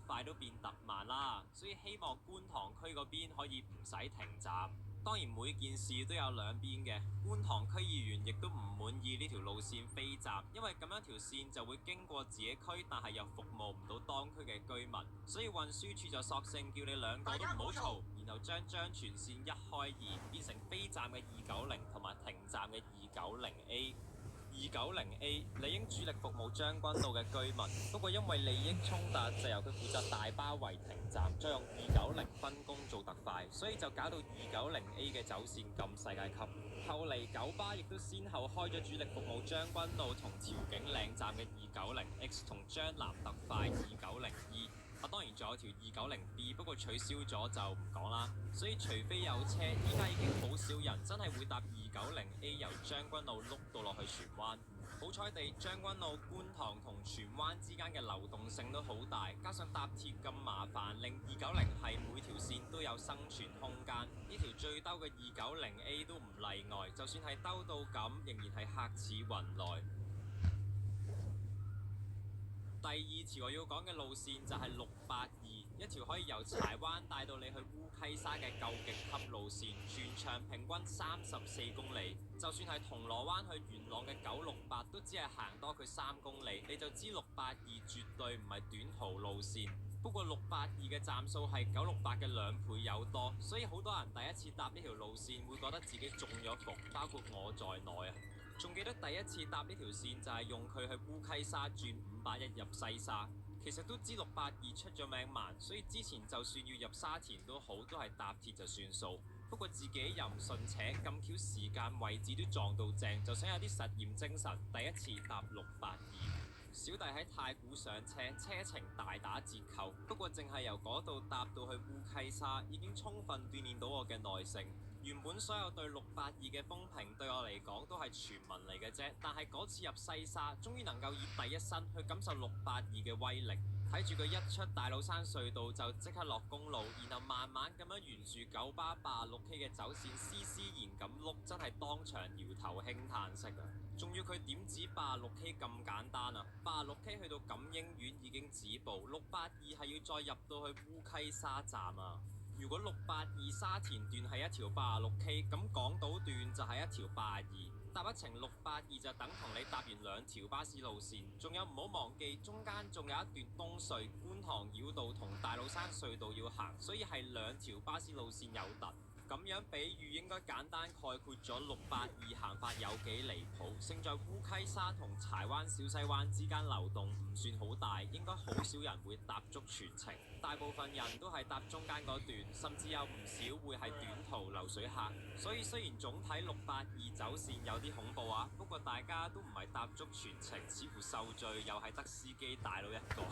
快都變特慢啦，所以希望觀塘區嗰邊可以唔使停站。當然每件事都有兩邊嘅，觀塘區議員亦都唔滿意呢條路線飛站，因為咁樣條線就會經過自己區，但係又服務唔到當區嘅居民，所以運輸署就索性叫你兩個都唔好嘈，然後將全線一開二變成飛站嘅290同埋停站嘅290A。290A 理應主力服務將軍澳嘅居民，不過因為利益衝突，就由佢負責大包圍停站，再用290分工做特快，所以就搞到290A 嘅走線咁世界級。後嚟九巴亦都先後開咗主力服務將軍澳同調景嶺站嘅290X 同將南特快290E。當然仲有條290B，不過取消咗就唔講啦。所以除非有車，依家已經好少人真係會搭290A 由將軍澳碌到落去荃灣。好彩地，將軍澳、觀塘同荃灣之間嘅流動性都好大，加上搭鐵咁麻煩，令290係每條線都有生存空間。呢條最兜嘅290A 都唔例外，就算係兜到咁，仍然係客似雲來。第二條我要講嘅路線就係682，一條可以由柴灣帶到你去烏溪沙嘅夠極級路線，全長平均34公里。就算係銅鑼灣去元朗嘅968，都只係行多佢3公里，你就知682絕對唔係短途路線。不過682嘅站數係968嘅2倍有多，所以好多人第一次搭呢條路線會覺得自己中咗伏，包括我在內啊。仲記得第一次搭呢條線就係用佢去烏溪沙轉581入西沙，其實都知682出咗名慢，所以之前就算要入沙田都好，都係搭鐵就算數。不過自己又唔順且，咁巧時間位置都撞到正，就想有啲實驗精神，第一次搭682。小弟喺太古上車，車程大打折扣，不過淨係由嗰度搭到去烏溪沙，已經充分鍛鍊到我嘅耐性。原本所有對682嘅風評對我嚟講都係傳聞嚟嘅啫，但係嗰次入西沙，終於能夠以第一身去感受682嘅威力。睇住佢一出大老山隧道就即刻落公路，然後慢慢咁樣沿住九巴86K 嘅走線斯斯然咁碌，真係當場搖頭輕嘆息啊！仲要佢點止86K 咁簡單啊？86K 去到錦英苑已經止步，682係要再入到去烏溪沙站啊！如果682沙田段係一條86K， 咁港島段就係一條82，搭一程682就等同你搭完2條巴士路線。仲有唔好忘記，中間仲有一段東隧、觀塘繞道同大老山隧道要行，所以係2條巴士路線有突。咁樣比喻應該簡單概括咗682行法有幾離譜。勝在烏溪沙同柴灣小西灣之間流動唔算好大，應該好少人會踏足全程。大部分人都係搭中間嗰段，甚至有唔少會係短途流水客。所以雖然總體682走線有啲恐怖啊，不過大家都唔係搭足全程，似乎受罪又係得司機大佬一個。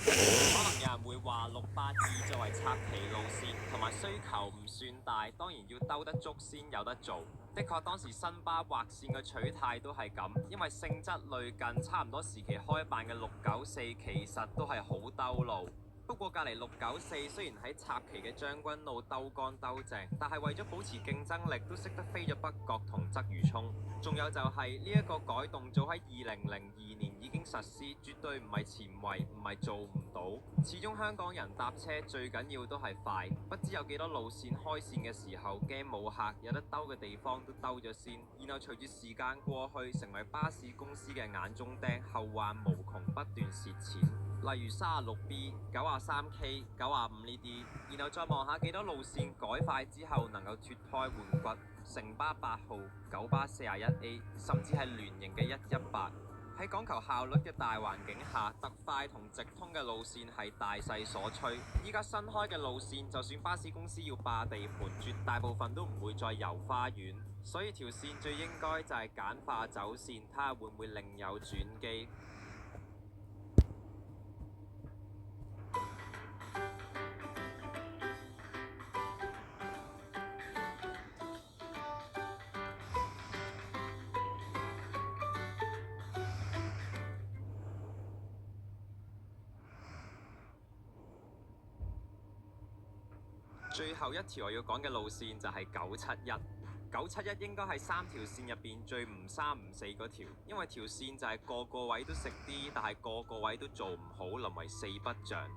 可能有人會話682作為插旗路線同埋需求唔算大，當然要兜得足先有得做。的確當時新巴劃線嘅取態都係咁，因為性質類近，差唔多時期開辦嘅694其實都係好兜路。不過隔離694雖然喺插旗嘅將軍澳兜乾兜正，但係為咗保持競爭力，都識得飛咗北角同鰂魚涌。仲有就係呢一個改動早喺2002年已經實施，絕對唔係前衞，唔係做唔到。始終香港人搭車最緊要都係快，不知有幾多路線開線嘅時候驚冇客，有得兜嘅地方都兜咗先，然後隨住時間過去，成為巴士公司嘅眼中釘，後患無窮，不斷蝕錢。例如 36B、93K、95呢啲，然後再望下幾多路線改快之後能夠脫胎換骨，城巴8號、九巴41A， 甚至係聯營嘅118。喺講求效率嘅大環境下，特快同直通嘅路線係大勢所趨。依家新開嘅路線，就算巴士公司要霸地盤，絕大部分都唔會再遊花園。所以條線最應該就係簡化走線，睇下會唔會另有轉機。最後一條我要講嘅路線就係971。971應該係3條線入邊最唔3唔4嗰條，因為條線就係個個位都食啲，但係個個位都做唔好，淪為4不像。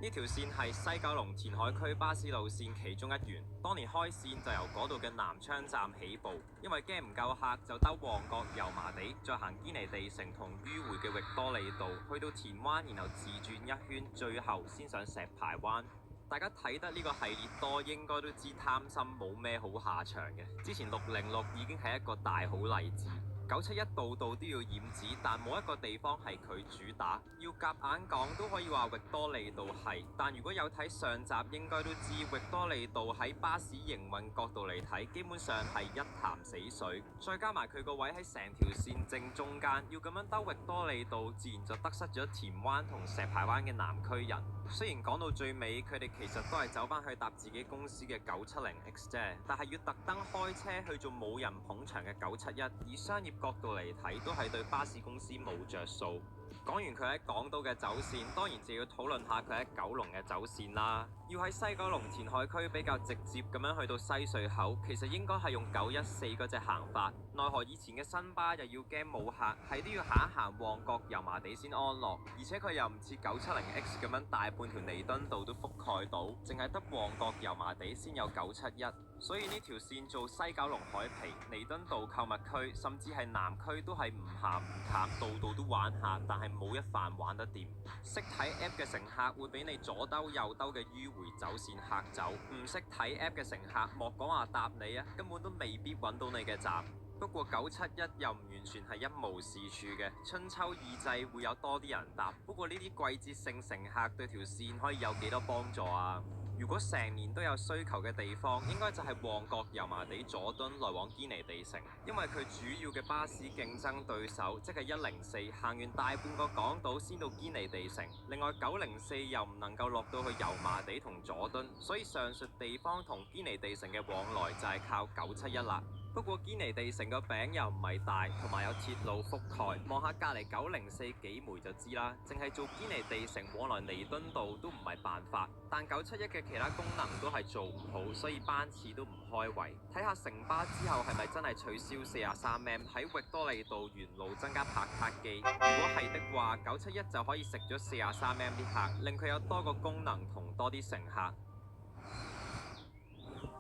呢條線係西九龍填海區巴士路線其中一員。當年開線就由嗰度嘅南昌站起步，因為驚唔夠客，就兜旺角油麻地，再行堅尼地城同迂迴嘅域多利道，去到田灣，然後自轉一圈，最後先上石排灣。大家睇得呢個系列多，應該都知貪心冇咩好下場嘅。之前606已經係一個大好例子。971度度都要染指，但冇一個地方係佢主打。要夾硬講都可以話域多利道係，但如果有睇上集應該都知域多利道喺巴士營運角度嚟睇，基本上係一潭死水。再加埋佢個位喺成條線正中間，要咁樣兜域多利道，自然就得失咗田灣同石排灣嘅南區人。雖然講到最尾，佢哋其實都係走返去搭自己公司嘅970X 啫，但係要特登開車去做冇人捧場嘅971，以商業角度嚟睇，都係對巴士公司冇着數。講完佢喺港島嘅走線，當然就要討論下佢喺九龍嘅走線啦。要喺西九龍填海區比較直接咁樣去到西隧口，其實應該係用914嗰隻行法。奈何以前嘅新巴又要驚冇客，係都要行一行旺角油麻地先安樂，而且佢又唔似970X 咁樣大半條彌敦道都覆蓋到，淨係得旺角油麻地先有971。所以呢條線做西九龍海皮、彌敦道購物區，甚至係南區都係唔鹹唔淡，度度都玩下，但係冇一範玩得掂。識睇 app 嘅乘客會俾你左兜右兜嘅迂迴走線嚇走，唔識睇 app 嘅乘客莫講話搭你啊，根本都未必揾到你嘅站。不過971又唔完全係一無是處嘅，春秋二季會有多啲人搭。不過呢啲季節性乘客對條線可以有幾多幫助啊？如果成年都有需求嘅地方，應該就係旺角油麻地佐敦來往堅尼地城，因為佢主要嘅巴士競爭對手即係104，行完大半個港島先到堅尼地城。另外904又唔能夠落到去油麻地同佐敦，所以上述地方同堅尼地城嘅往來就係靠971啦。不過堅尼地城個餅又唔係大，同埋有鐵路覆蓋，望下隔離904幾枚就知啦。淨係做堅尼地城往來彌敦道都唔係辦法，但971嘅其他功能都係做唔好，所以班次都唔開胃。睇下城巴之後係咪真係取消43M，喺域多利道沿路增加拍卡機。如果係的話，971就可以食咗43M 啲客，令佢有多個功能同多啲乘客。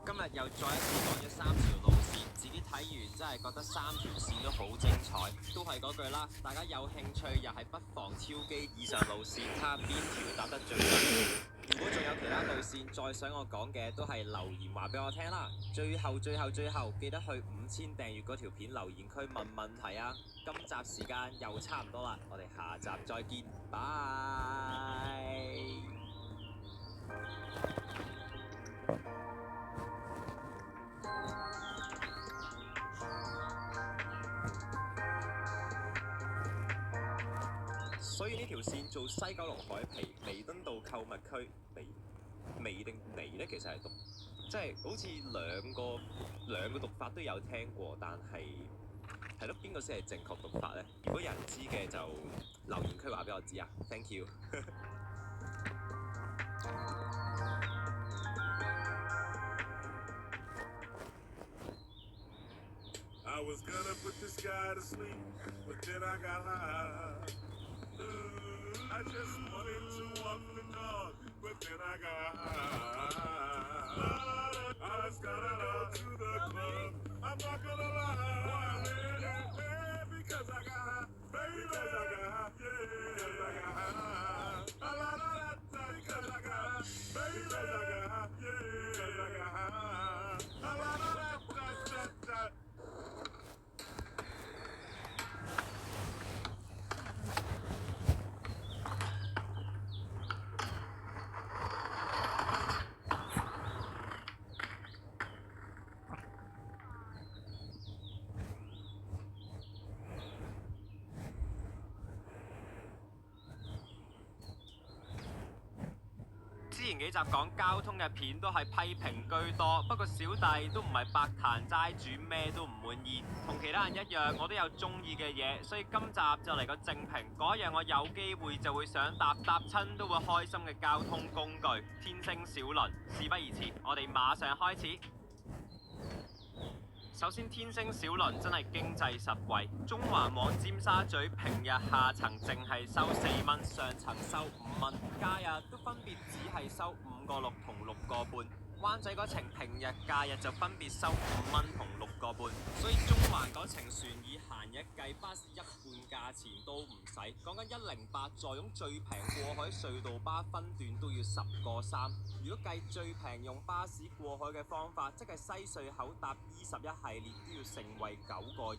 今日又再一次講咗3條路線，自己睇完真係覺得3條線都好精彩。都係嗰句啦，大家有興趣又係不妨挑機以上路線，睇下邊條搭得最緊。如果仲有其他路線再想我講嘅，都係留言話俾我聽啦。最後，記得去5000訂閱嗰條片留言區問問題啊！今集時間又差唔多啦，我哋下集再見，拜。所以呢條線做西九龍海皮彌敦道購物區，微定微咧，其實係讀，即係好似兩個讀法都有聽過，但係咯，邊個先係正確讀法咧？如果有人知嘅就留言區話俾我知啊 ，thank you 。I was gonna put this guy to sleep, but then I got high. I just wanted to walk the dog, but then I got high. I just got out to the club. I'm not gonna lie, because I got high, baby, because I got high, yeah, because I got high. Because I got high, baby, because I got high, yeah, because I got high. 之前幾集講交通嘅片都係批評居多，不過小弟都唔係百壇齋主，咩都唔滿意。同其他人一樣，我都有中意嘅嘢，所以今集就嚟個正評，嗰樣我有機會就會想搭親都會開心嘅交通工具——天星小輪。事不宜遲，我哋馬上開始。首先，天星小輪真係經濟實惠，中環往尖沙咀平日下層淨係收4蚊，上層收5蚊，假日都分別只係收5個6同6個半。灣仔嗰程平日假日就分別收5蚊同6個半，所以中環嗰程船以閒日計，巴士一半價錢都唔使。講緊108座擁最平過海隧道巴分段都要10個3。如果計最平用巴士過海嘅方法，即係西隧口搭21系列都要成為9個2。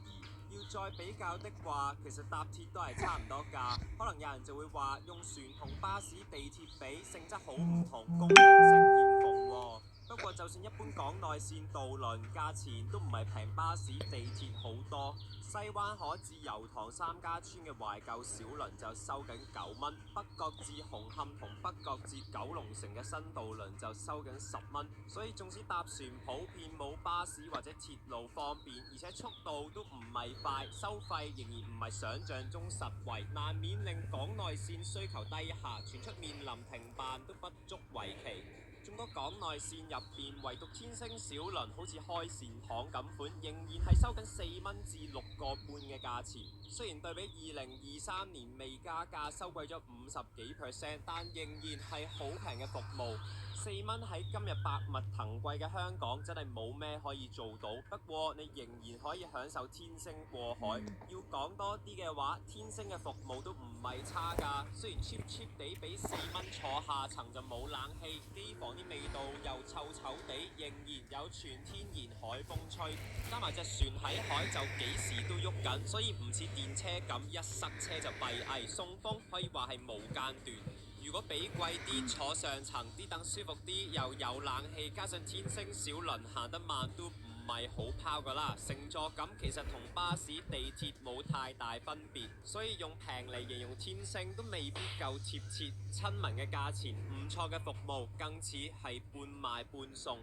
要再比較的話，其實搭鐵都係差唔多價。可能有人就會話用船同巴士、地鐵比性質好唔同，公平性欠奉喎。不過就算一般港內線渡輪，價錢都唔係平巴士、地鐵好多。西灣河至油塘3家村嘅懷舊小輪就收緊9蚊，北角至紅磡同北角至九龍城嘅新渡輪就收緊10蚊。所以縱使搭船普遍冇巴士或者鐵路方便，而且速度都唔係快，收費仍然唔係想像中實惠，難免令港內線需求低下，傳出面臨停辦都不足為奇。眾多港內線入邊，唯獨天星小輪好似開善堂咁款，仍然係收緊4蚊至6個半嘅價錢。雖然對比2023年未加價收貴咗50幾%，但仍然係好平嘅服務。4蚊喺今日百物騰貴嘅香港真係冇咩可以做到。不過你仍然可以享受天星過海。要講多啲嘅話，天星嘅服務都唔係差㗎。雖然 cheap 地俾4蚊坐下層就冇冷氣，機房啲味道又臭地，仍然有全天然海風吹。加埋隻船喺海就幾時都喐緊，所以唔似電車咁一塞車就閉翳，送風可以話係無間斷。如果比貴啲，坐上層啲凳舒服啲，又有冷氣，加上天星小輪行得慢都唔係好拋㗎啦。乘坐感其實同巴士、地鐵冇太大分別，所以用平嚟形容天星都未必夠貼切。親民嘅價錢，唔錯嘅服務，更似係半賣半送。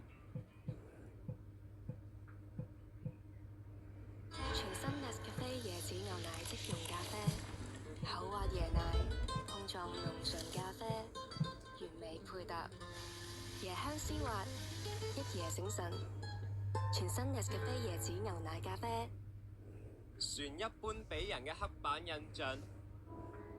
全新 Nescafe 椰子牛奶即溶咖啡，厚滑椰奶碰撞濃醇咖啡，完美配搭，椰香絲滑，一夜醒神。全新 Nescafe 椰子牛奶咖啡。船一般俾人嘅刻板印象，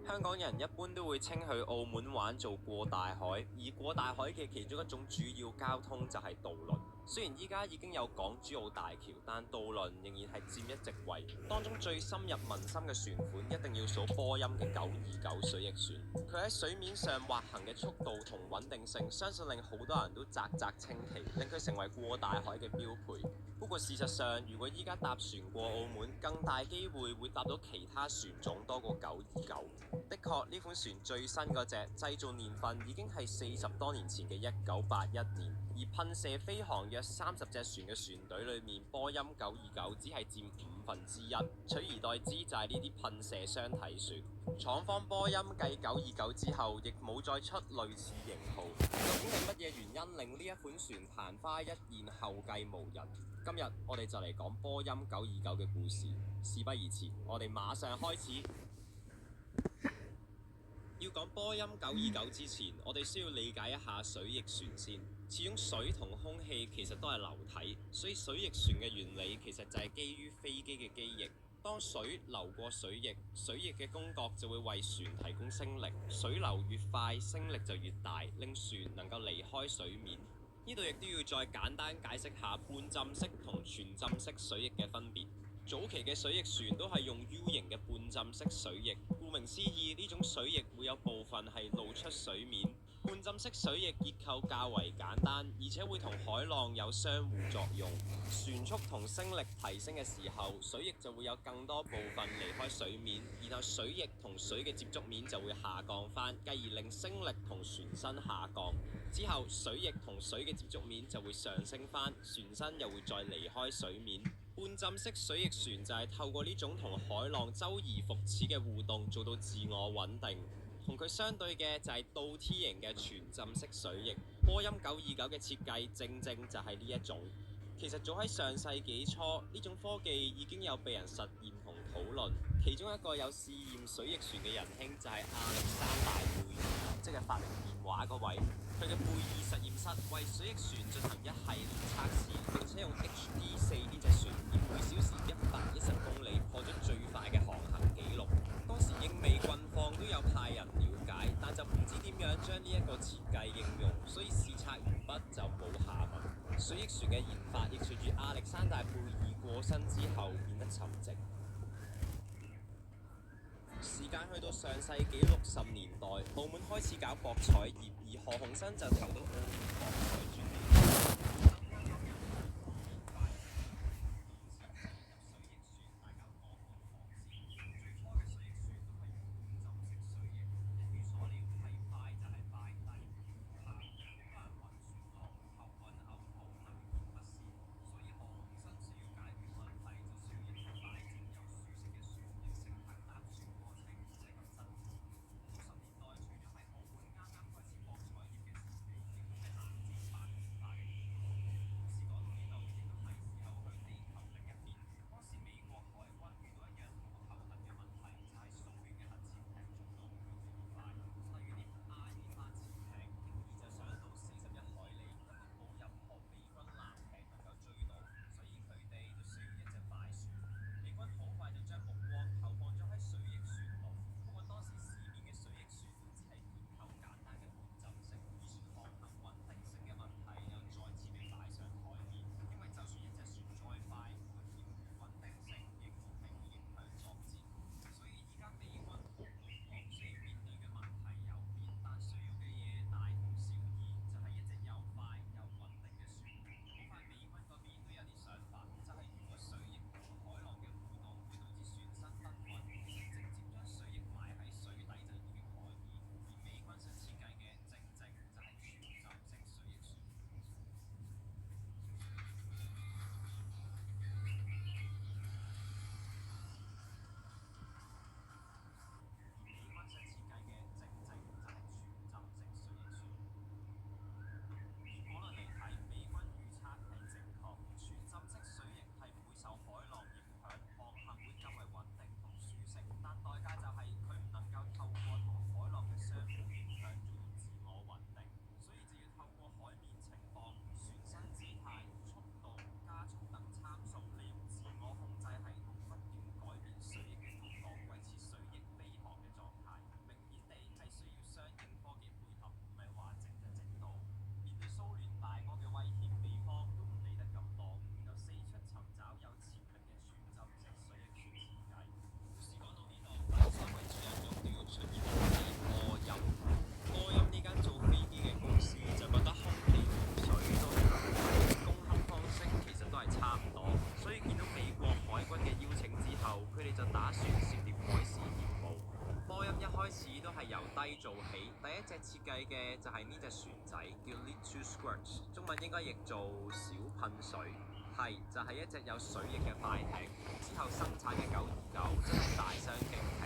香港人一般都會稱去澳門玩做過大海，而過大海嘅其中一種主要交通就係渡輪。雖然依家已經有港珠澳大橋，但渡輪仍然係佔一席位。當中最深入民心嘅船款一定要數波音嘅929水翼船。佢喺水面上滑行嘅速度同穩定性，相信令好多人都嘖嘖稱奇，令佢成為過大海嘅標配。不過事實上，如果依家搭船過澳門，更大機會會搭到其他船種多過929。的確，呢款船最新嗰隻製造年份已經係40多年前嘅1981年，而噴射飛航約30隻船嘅船隊裏面，波音929只係佔1/5，取而代之就係呢啲噴射雙體船。廠方波音繼929之後，亦冇再出類似型號。究竟係乜嘢原因令呢一款船曇花一現後繼無人？今日我哋就嚟講波音929嘅故事。事不宜遲，我哋馬上開始。要講波音929之前，我哋需要理解一下水翼船先。始終水同空氣其實都係流體，所以水翼船嘅原理其實就係基於飛機嘅機翼。當水流過水翼，水翼嘅工作就會為船提供升力。水流越快，升力就越大，令船能夠離開水面。呢度亦都要再簡單解釋下半浸式同全浸式水翼嘅分別。早期嘅水翼船都係用 U 型嘅半浸式水翼，顧名思義，呢種水翼會有部分係露出水面。半浸式水翼結構較為簡單，而且會同海浪有相互作用。船速同升力提升嘅時候，水翼就會有更多部分離開水面，然後水翼同水嘅接觸面就會下降返，繼而令升力同船身下降。之後水翼同水嘅接觸面就會上升返，船身又會再離開水面。半浸式水翼船就係透過呢種同海浪周而復始嘅互動做到自我穩定。同佢相對嘅就係倒 T 型嘅全浸式水翼。波音929嘅設計正就係呢一種。其實早喺上世紀初，呢種科技已經有被人實驗同討論。其中一個有試驗水翼船嘅仁兄就係亞歷山大貝爾，即係發明電話嗰位。佢嘅貝爾實驗室為水翼船進行一系列測試，並且用 HD4 呢隻船以每小時110公里破咗最快嘅航行紀錄。當時英美軍方都有派人了解，但就唔知點樣將呢一個設計應用，所以試測完畢就冇下文。水翼船嘅研發亦隨住亞歷山大貝爾過身之後變得沉寂。時間去到上世紀60年代，澳門開始搞博彩業，而何鴻燊就投到澳門博彩專業。低做起。第一隻設計嘅就係呢隻船仔，叫 Little Squirt， 中文應該譯做小噴水。係，就係一隻有水翼嘅快艇。之後生產嘅929真係大相徑庭。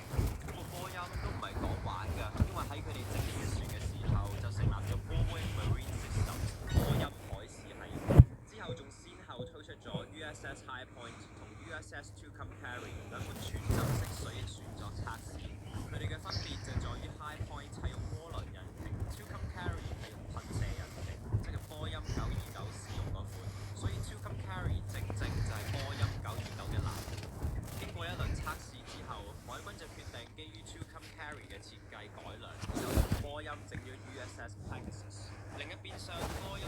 嗰個波音都唔係講玩㗎，因為喺佢哋整呢隻船嘅時候就成立咗 Boeing Marine Systems 波音海事系統。之後仲先後推出咗 USS High Point 同 USS Tucumcari 兩款全浸式水翼船作測試。佢哋嘅分別就在於 High Point 係用渦輪引擎 ，Tucumcari 係用噴射引擎，即係波音929使用嗰款。所以 Tucumcari 正正就係波音929嘅藍圖。經過一輪測試之後，海軍就決定基於 Tucumcari 嘅設計改良，就同波音整咗 USS Pegasus。另一邊廂，波音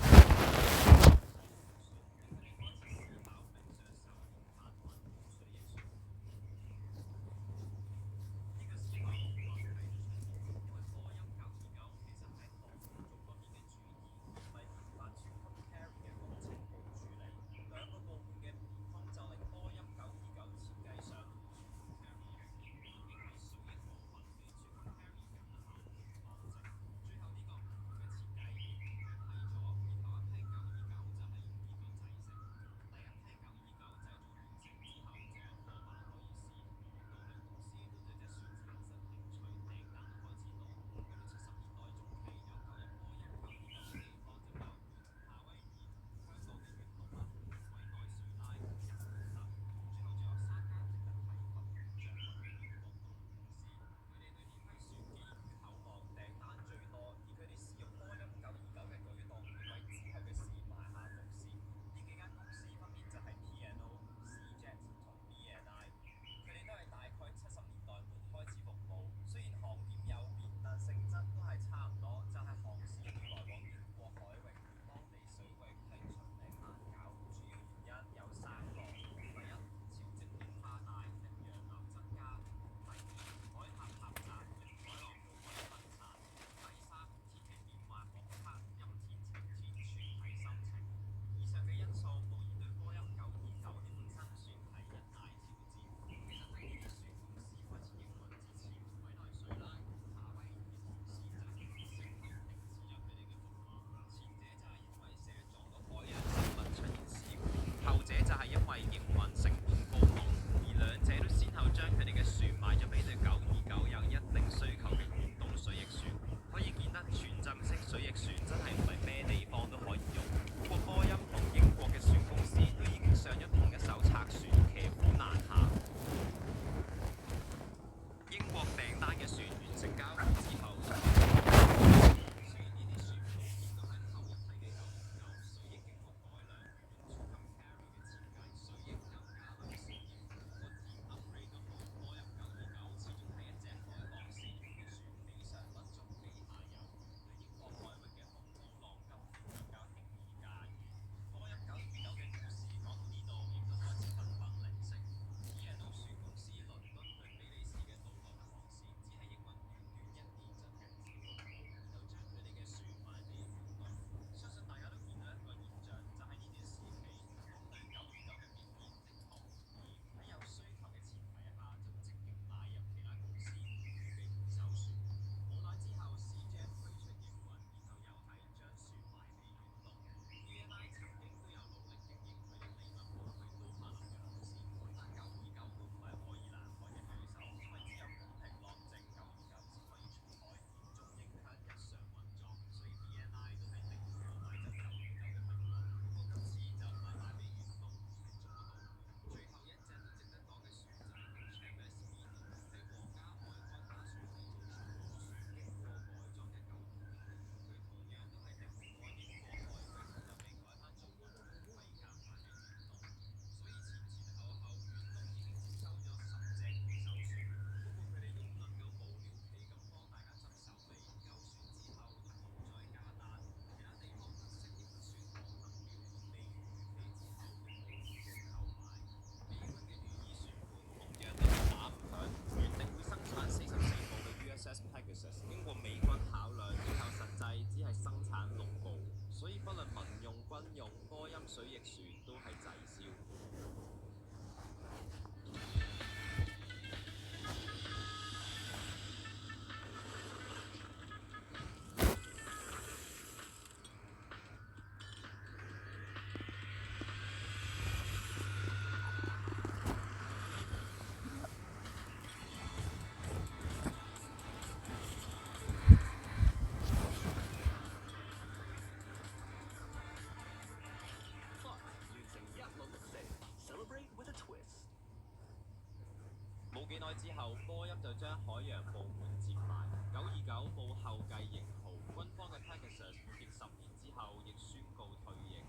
幾耐之後，波音就將海洋部門接埋。929冇後繼型號，軍方嘅 Pegasus 服役10年之後，亦宣告退役。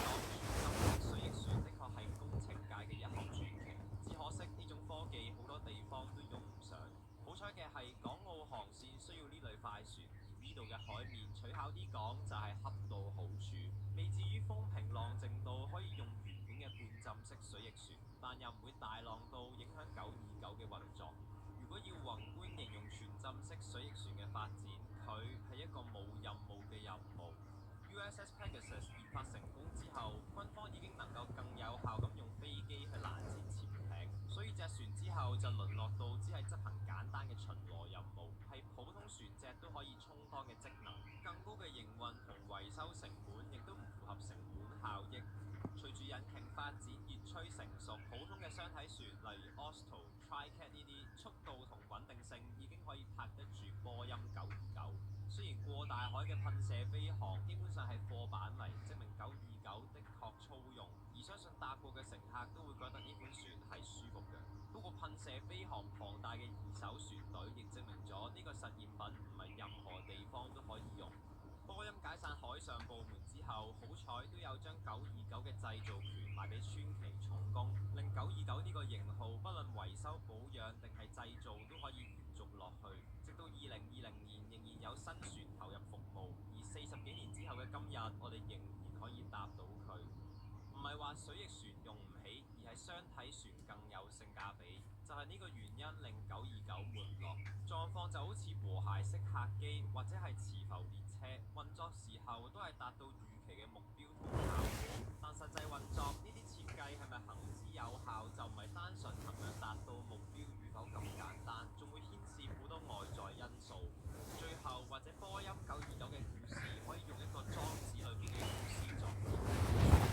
當全心式水翼船的確係工程界嘅一項傳奇，只可惜呢種科技好多地方都用唔上。好彩嘅係港澳航線需要呢類快船，而呢度嘅海面取巧啲講就係恰到好處，未至於風平浪靜到可以用原本嘅半浸式水翼船，但又唔會大浪到影響929嘅運作。如果要宏觀形容全浸式水翼船嘅發展，佢係一個冇任務嘅任務。USS Pegasus 研發成功之後，軍方已經能夠更有效咁用飛機去攔截潛艇，所以隻船之後就淪落到只係執行簡單嘅巡邏任務，係普通船隻都可以充當嘅職能。更高嘅營運同維修成本亦都唔符合成本效益。隨住引擎發展越趨成熟，普通嘅雙體船例如 Austral、Tricat 呢啲速度同穩定性已經可以拍得住波音929。雖然過大海嘅噴射飛航基本上係貨板嚟，證明929的確粗用，而相信搭過嘅乘客都會覺得呢款船係舒服嘅。不過噴射飛航龐大嘅二手船隊亦證明咗呢個實驗品唔係任何地方都可以用。波音解散海上部門之後，好彩都有將929嘅製造權賣俾川崎重工，令929呢個型號不論維修保養定係製造都可以延續落去，直到2020年仍然有新船投入服務，而40幾年之後嘅今日，我哋仍然可以搭到佢。唔係話水翼船用唔起，而係雙體船更有性價比，就係呢個原因令929沒落。狀況就好似和諧式客機或者係磁浮列車，運作時候都係達到預期嘅目標同效果，但實際運作呢啲設計係咪行之有效，就唔係單純衡量達到目標與否咁簡單，仲會牽涉好多外在因素。最後或者波音929嘅故事可以用一個莊子裏邊嘅故事作結，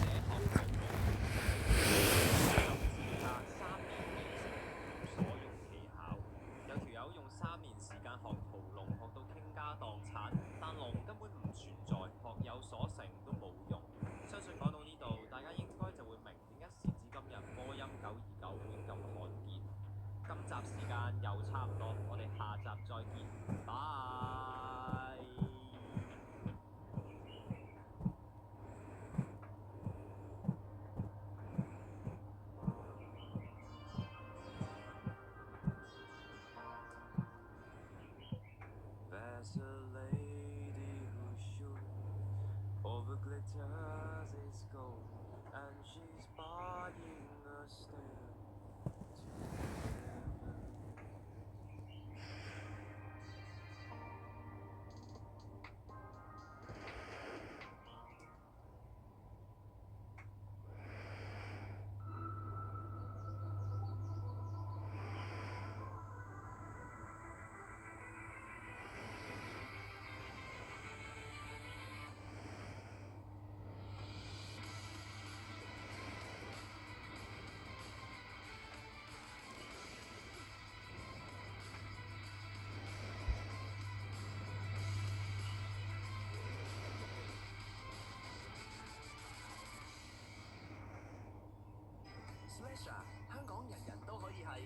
者學徒步，3年未成，所用技巧。有條友用3年時間學屠龍，學到傾家蕩產，但龍根本唔存在，學有所成都冇用。相信講到呢度，大家應該就會明點解時至今日波音929會咁罕見。今集時間又差唔多，我哋下集再見，拜。There's a lady who should over glitters is gold, and she's buying a stair to heaven. Slasher 香港人人都可以係，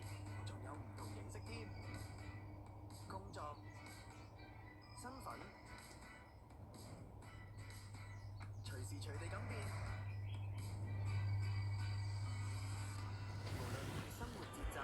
仲有唔同形式添。工作、身份，隨時隨地咁變。無論係生活節奏，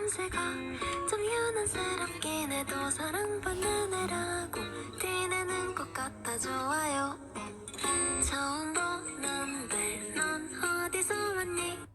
냄새가 좀 유난스럽긴 해도 사랑받는 애라고 티내는 것 같아 좋아요. 처음 보는데 넌 어디서 왔니?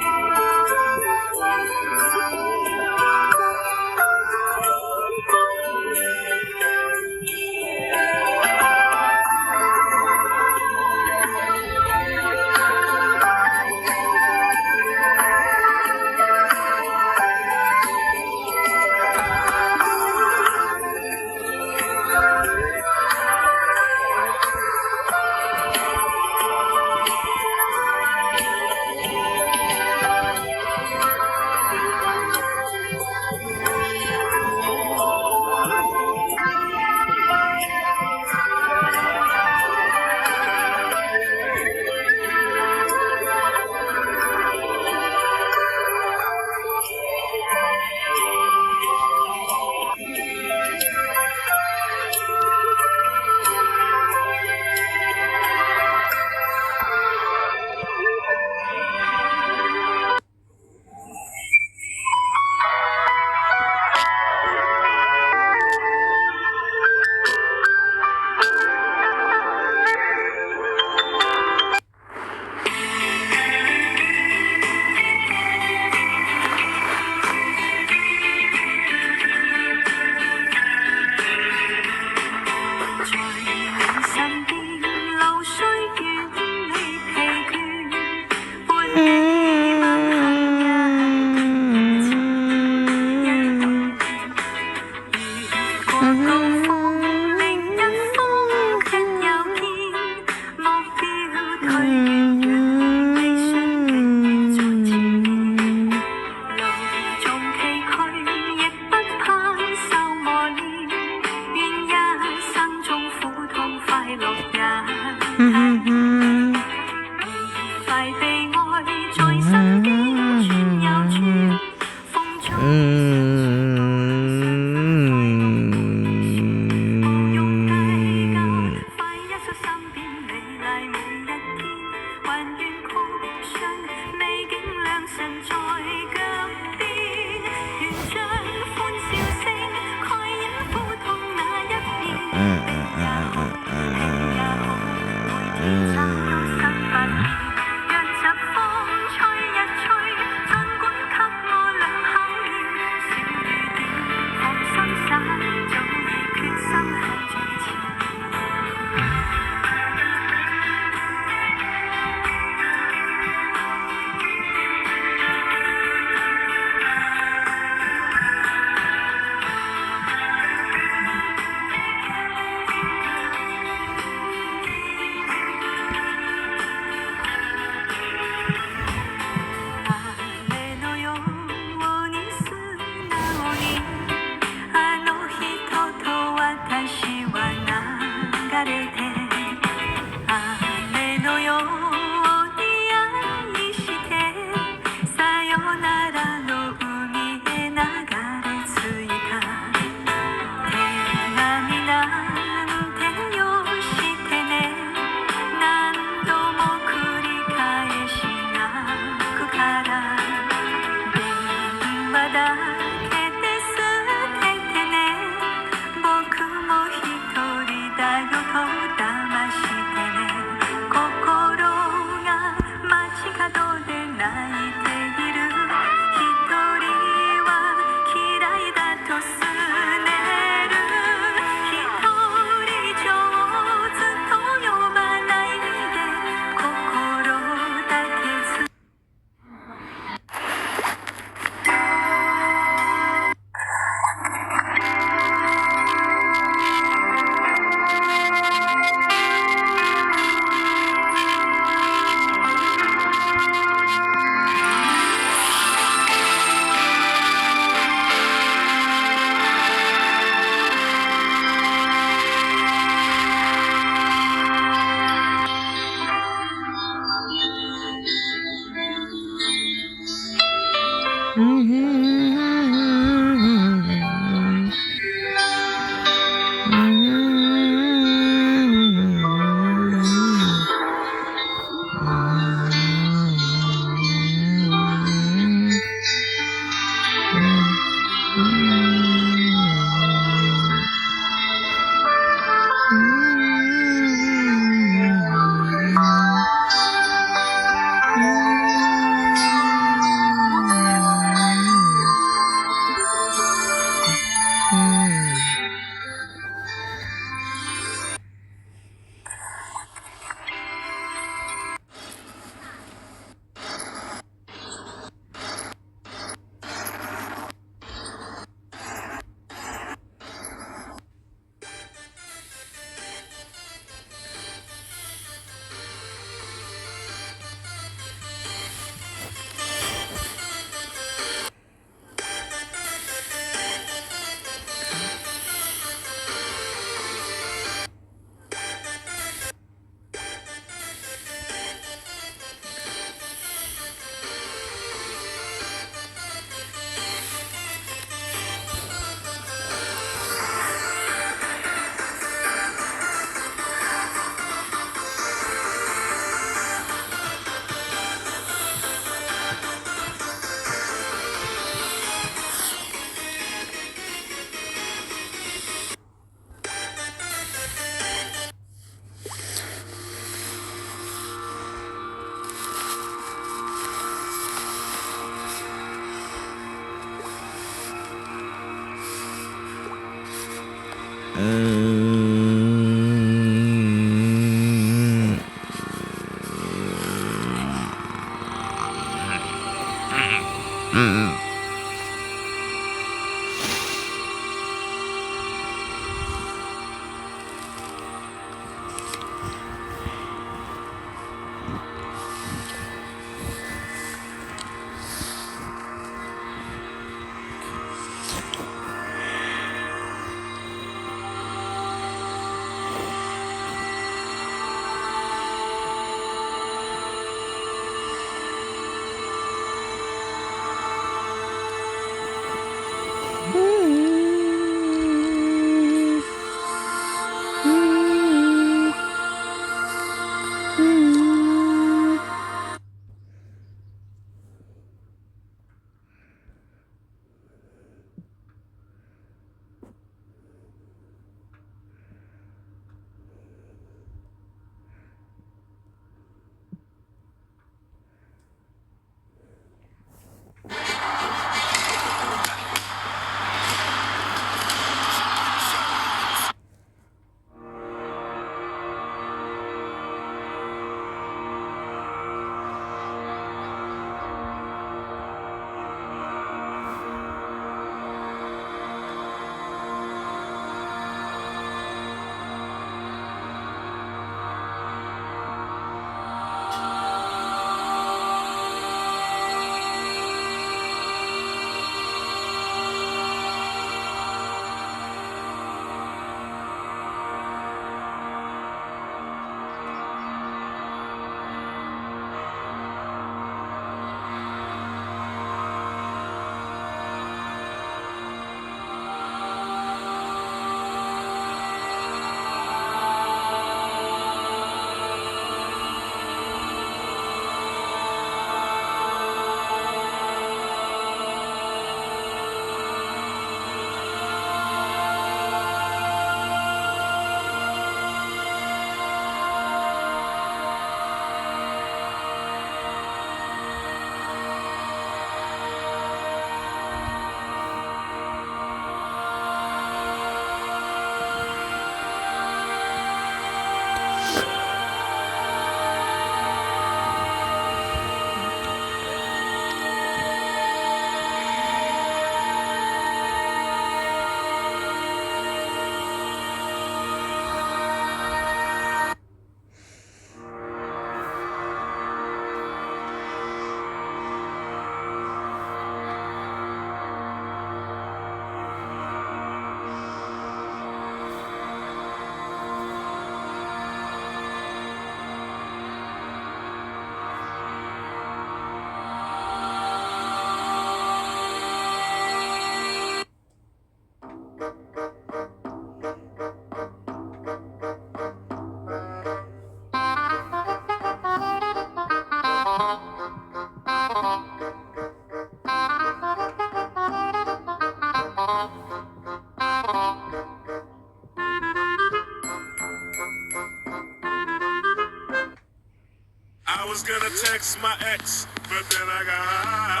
was gonna text my ex, but then I got high.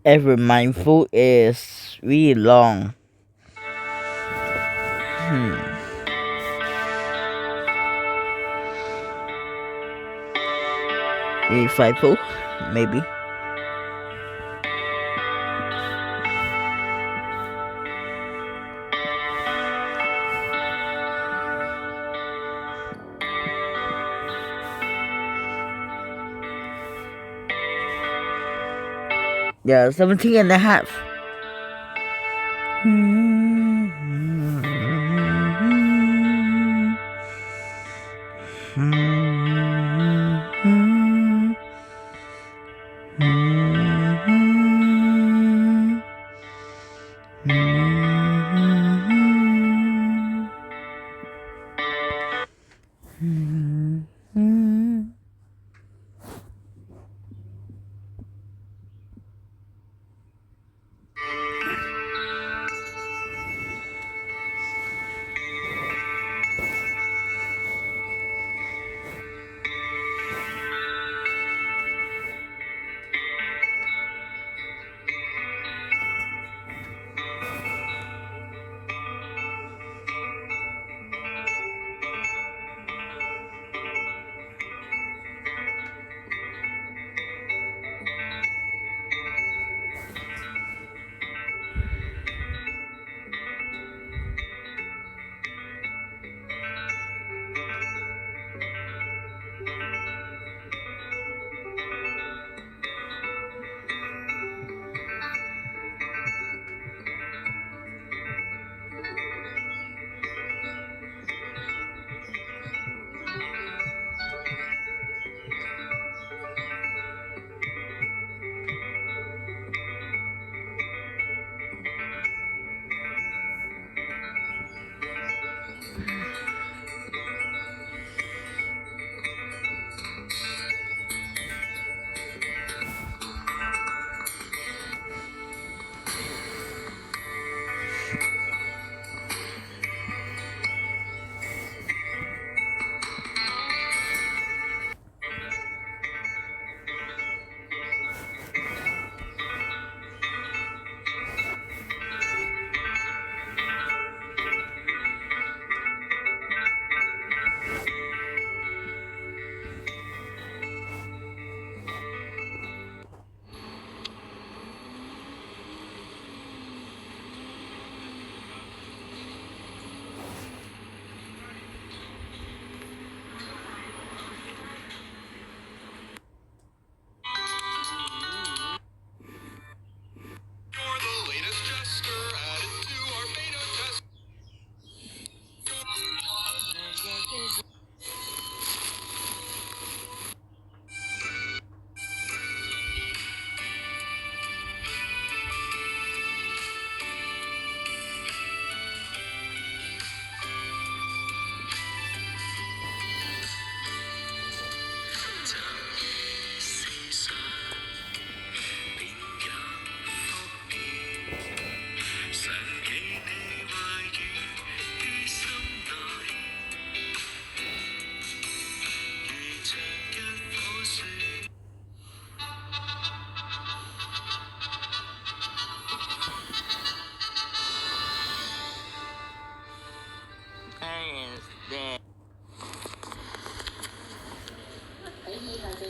Every mindful is really long. Fightful, maybe. Yeah, 17 and a half.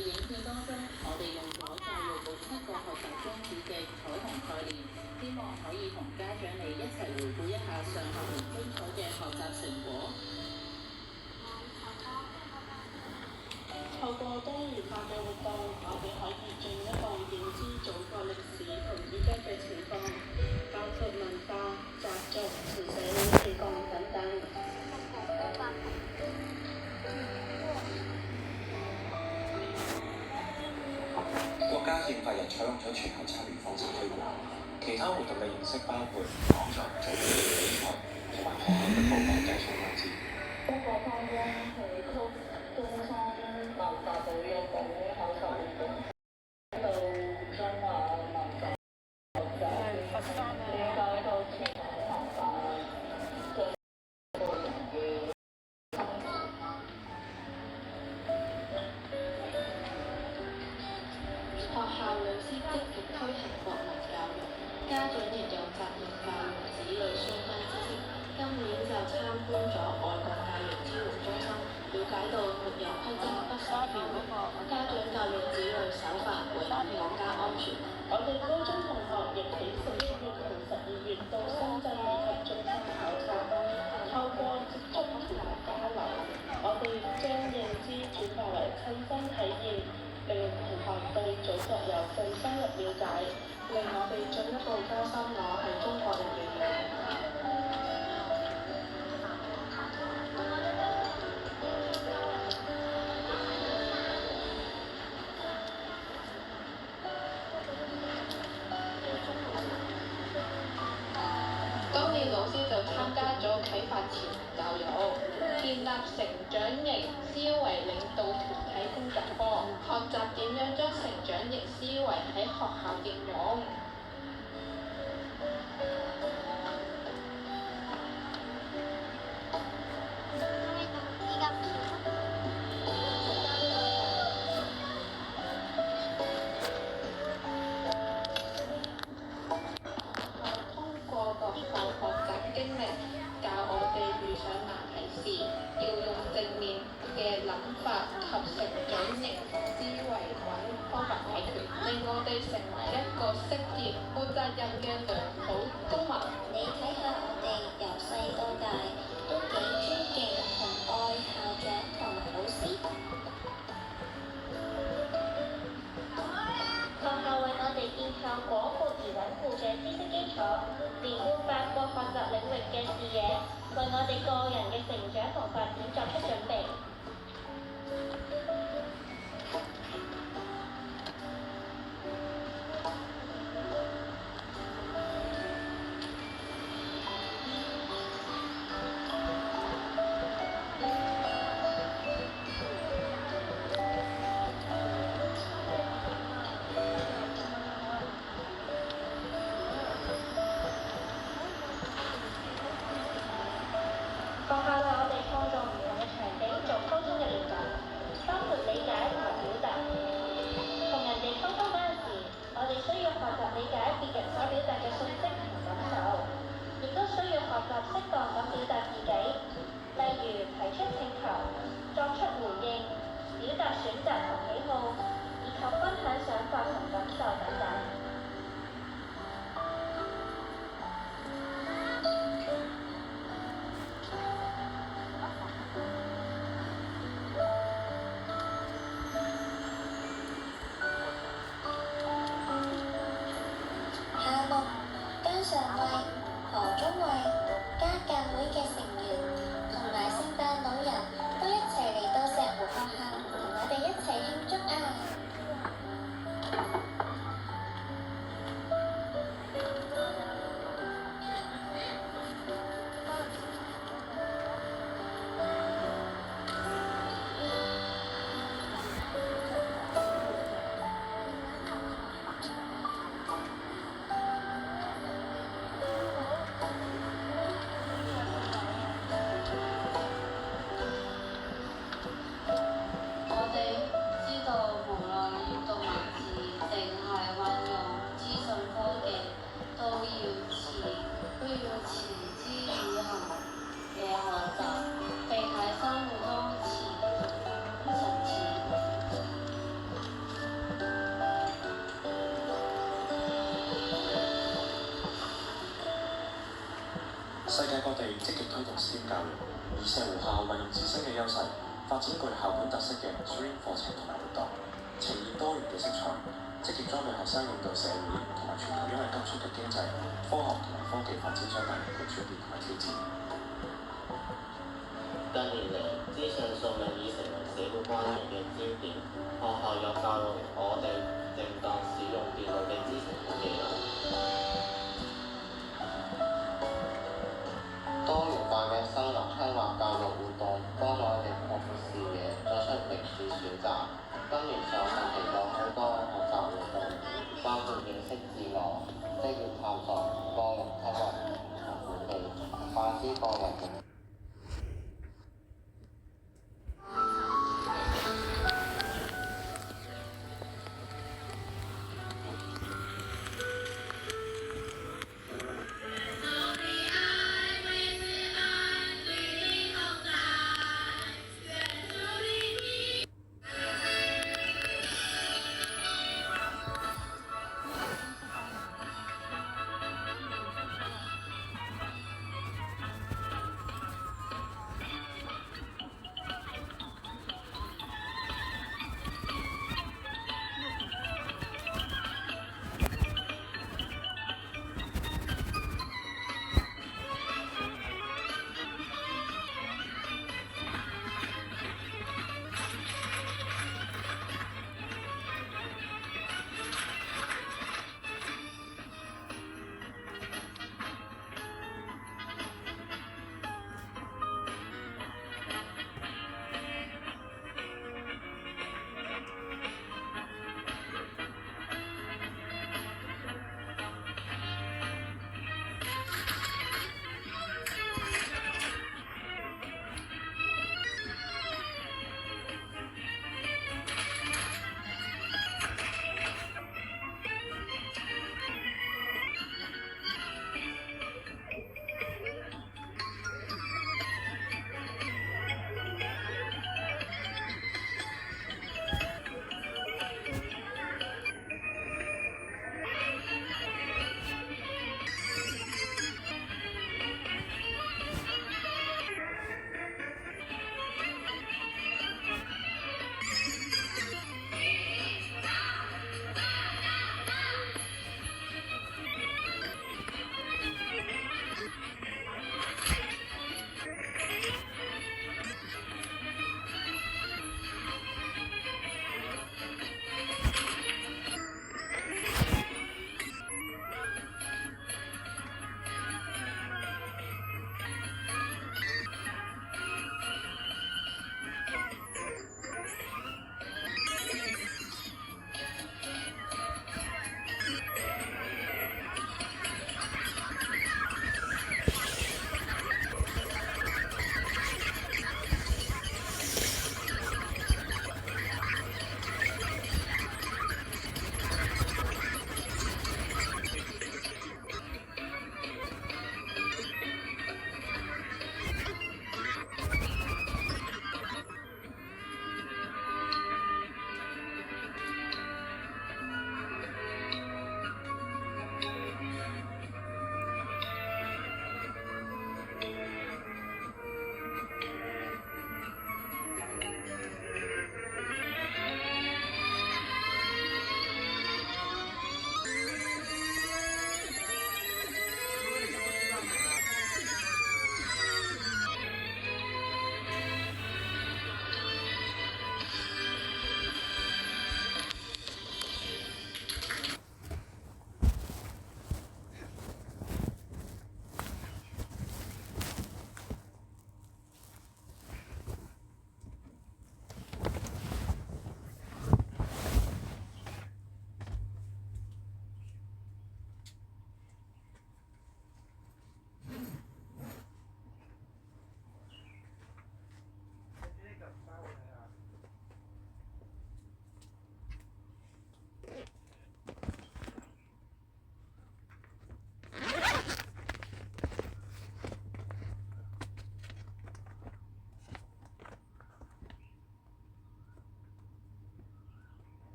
影片當中，我哋用咗教育部7個學習宗旨嘅彩虹概念，希望可以同家長你一齊回顧一下上學年精彩嘅學習成果。透過多元化嘅活動，我哋可以進一步認知祖國歷史同依家嘅情況，包括文化、習俗同社會情況等等。國家憲法日採用咗全球參與方式推廣，其他活動嘅形式包括講座、組織比賽同埋學校嘅報告介紹環節。中國方面係中山文化部有個考察活動，到中華文化學習，了解到前文化嘅個人嘅。學校老師積極推行國民教育，家長亦有責任教育子女相關知識。今年就參觀咗外國教育支援中心，了解到沒有規則不成方，家長教育子女守法維護國家安全。我哋高中同學亦喺11月同12月到深圳以及中山考察，透過接觸同埋交流，我哋將認知轉化為親身體驗。令同學對祖國有更深入了解，令我哋進一步加深我係中國人嘅認同。今年老師就參加咗啟發潛能教育，建立成長型思維領導團體工作坊，學習點樣將成長型思維喺學校應用。通過各項學習經歷，教我哋遇上難題時，要用正面嘅諗法及成長型思維揾方法解決，令我哋成為一個適業、負責任嘅良好公民。你睇下我哋由細到大都幾尊敬同愛校長同埋老師。學校為我哋建構廣闊而穩固嘅知識基礎，連貫8個學習領域嘅視野，為我哋個人嘅成長同發展作出準備。學校為我哋創造唔同嘅場景，世界各地積極推動 STEM 教育，而石湖校運用自身嘅優勢，發展具校本特色嘅 STEAM 課程同埋活動，呈現多元嘅色彩，積極裝備學生應對社會同埋全球因為急速嘅經濟、科學同埋科技發展所帶來嘅轉變同埋挑戰。近年嚟，資訊素養已成為社會關注嘅焦點，學校有教育我哋正當使用電腦嘅知識同技能。多元化嘅生物規劃教育活動幫我哋擴闊視野，作出明智選擇。今年上學期有好多學習活動，包括認識自我、職業探索、個人規劃同管理、發展個人嘅。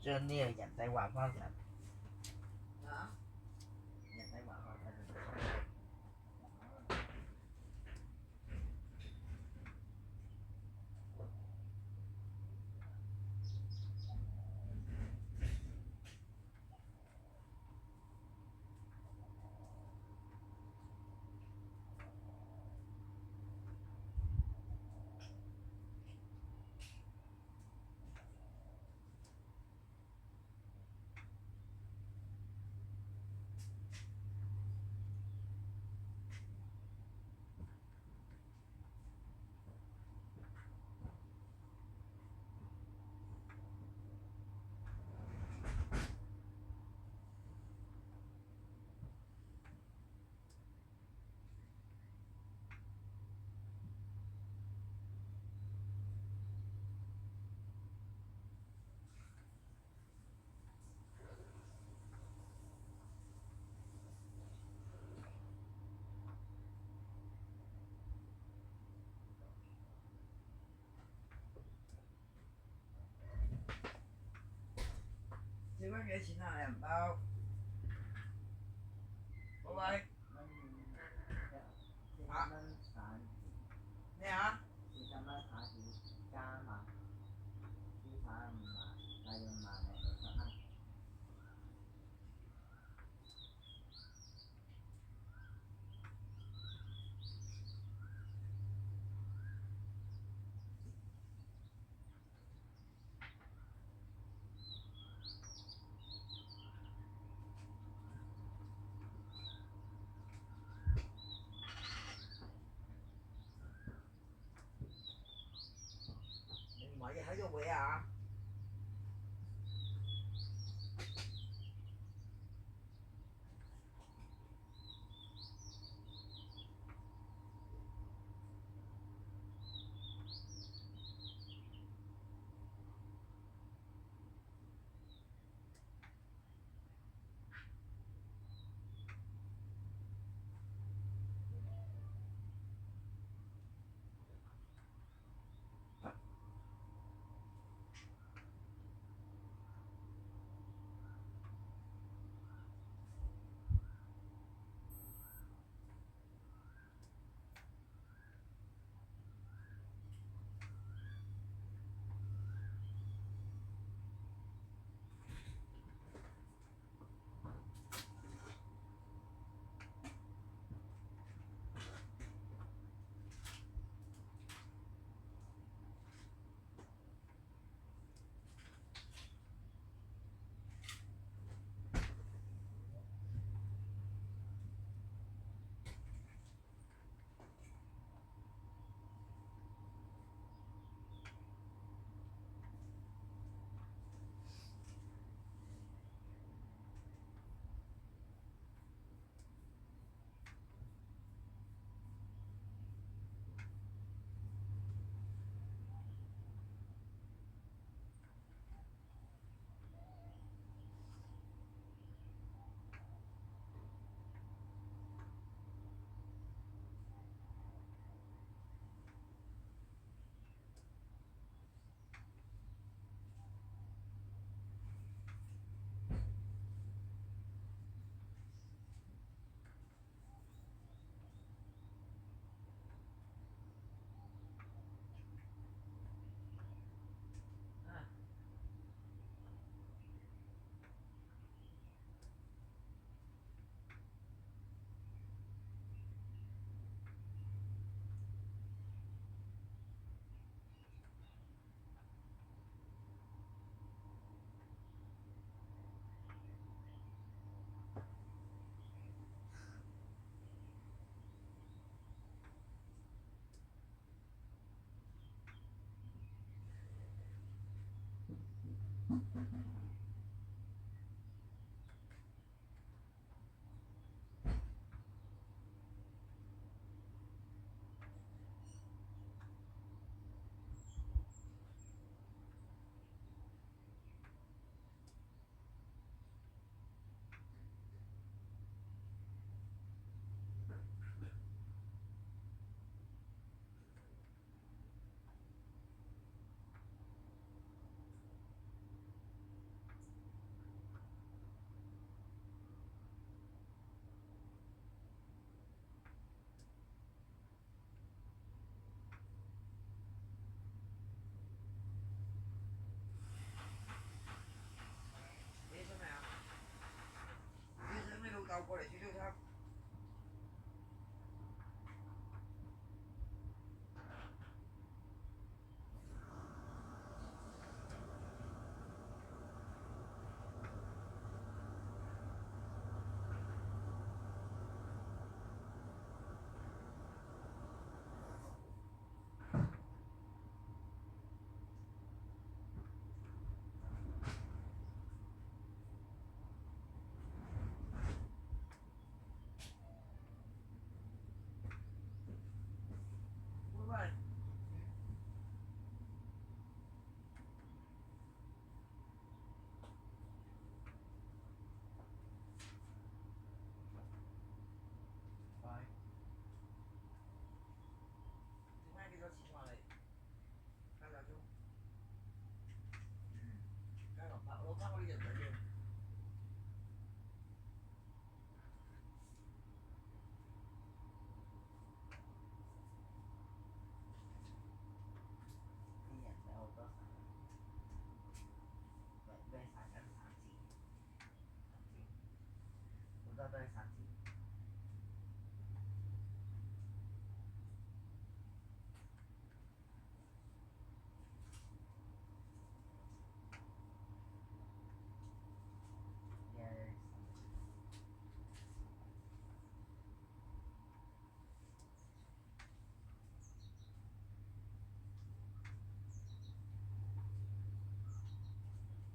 將呢個人仔畫翻成人仔畫翻成。小蚊幾錢啊？你銀包？各位，咩啊？40蚊下次加碼，資產5萬，大約5萬零60蚊。唔係喺度會啊！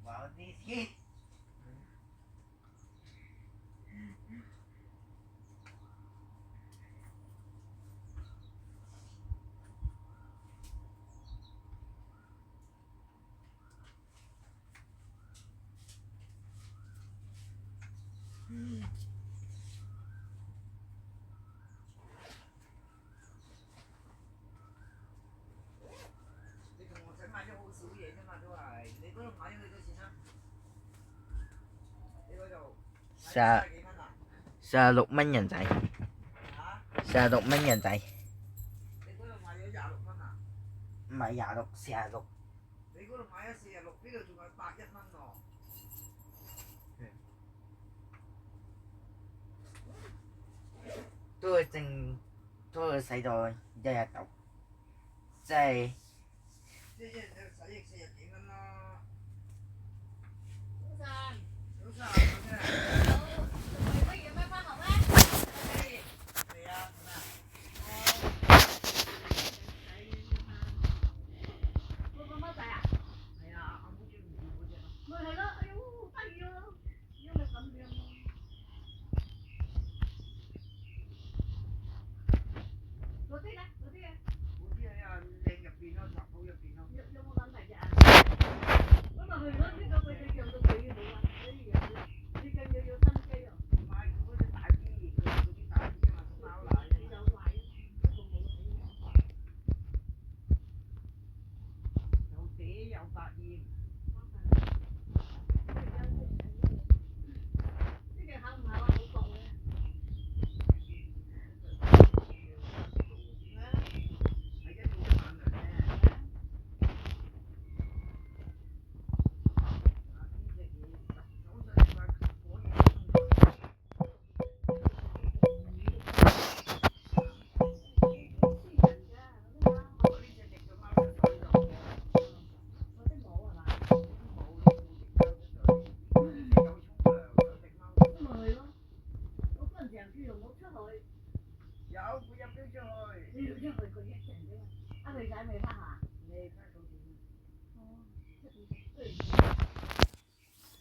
話啲先。你同我仔買咗好少嘢啫嘛，都係。你嗰度買咗幾多錢啊？你嗰度買咗幾蚊啊？46蚊人仔。46蚊人仔。你嗰度買咗26蚊啊？唔係26，46。你嗰度買咗46，呢度仲有81蚊喎。都會使到1日度，即係。即係一日使益40幾蚊咯。早晨。早晨，早晨。好，乜嘢咩返學咩？係啊，咩啊？嗰個乜仔啊？係啊，我冇轉唔住嗰隻。咪係咯，哎呦，好得意啊！因為咁樣。嗰啲咧，嗰啲啊，靚入邊咯，雜好入邊咯。有冇問題啫？咁咪係咯，呢個佢哋養到幾好啊？所以養你更要有心機啊！唔係嗰隻大啲，嗰啲大啲啊嘛，貓奶。有奶啊，不過冇睇。有嗲有百厭。呢個厚唔厚啊？好薄嘅。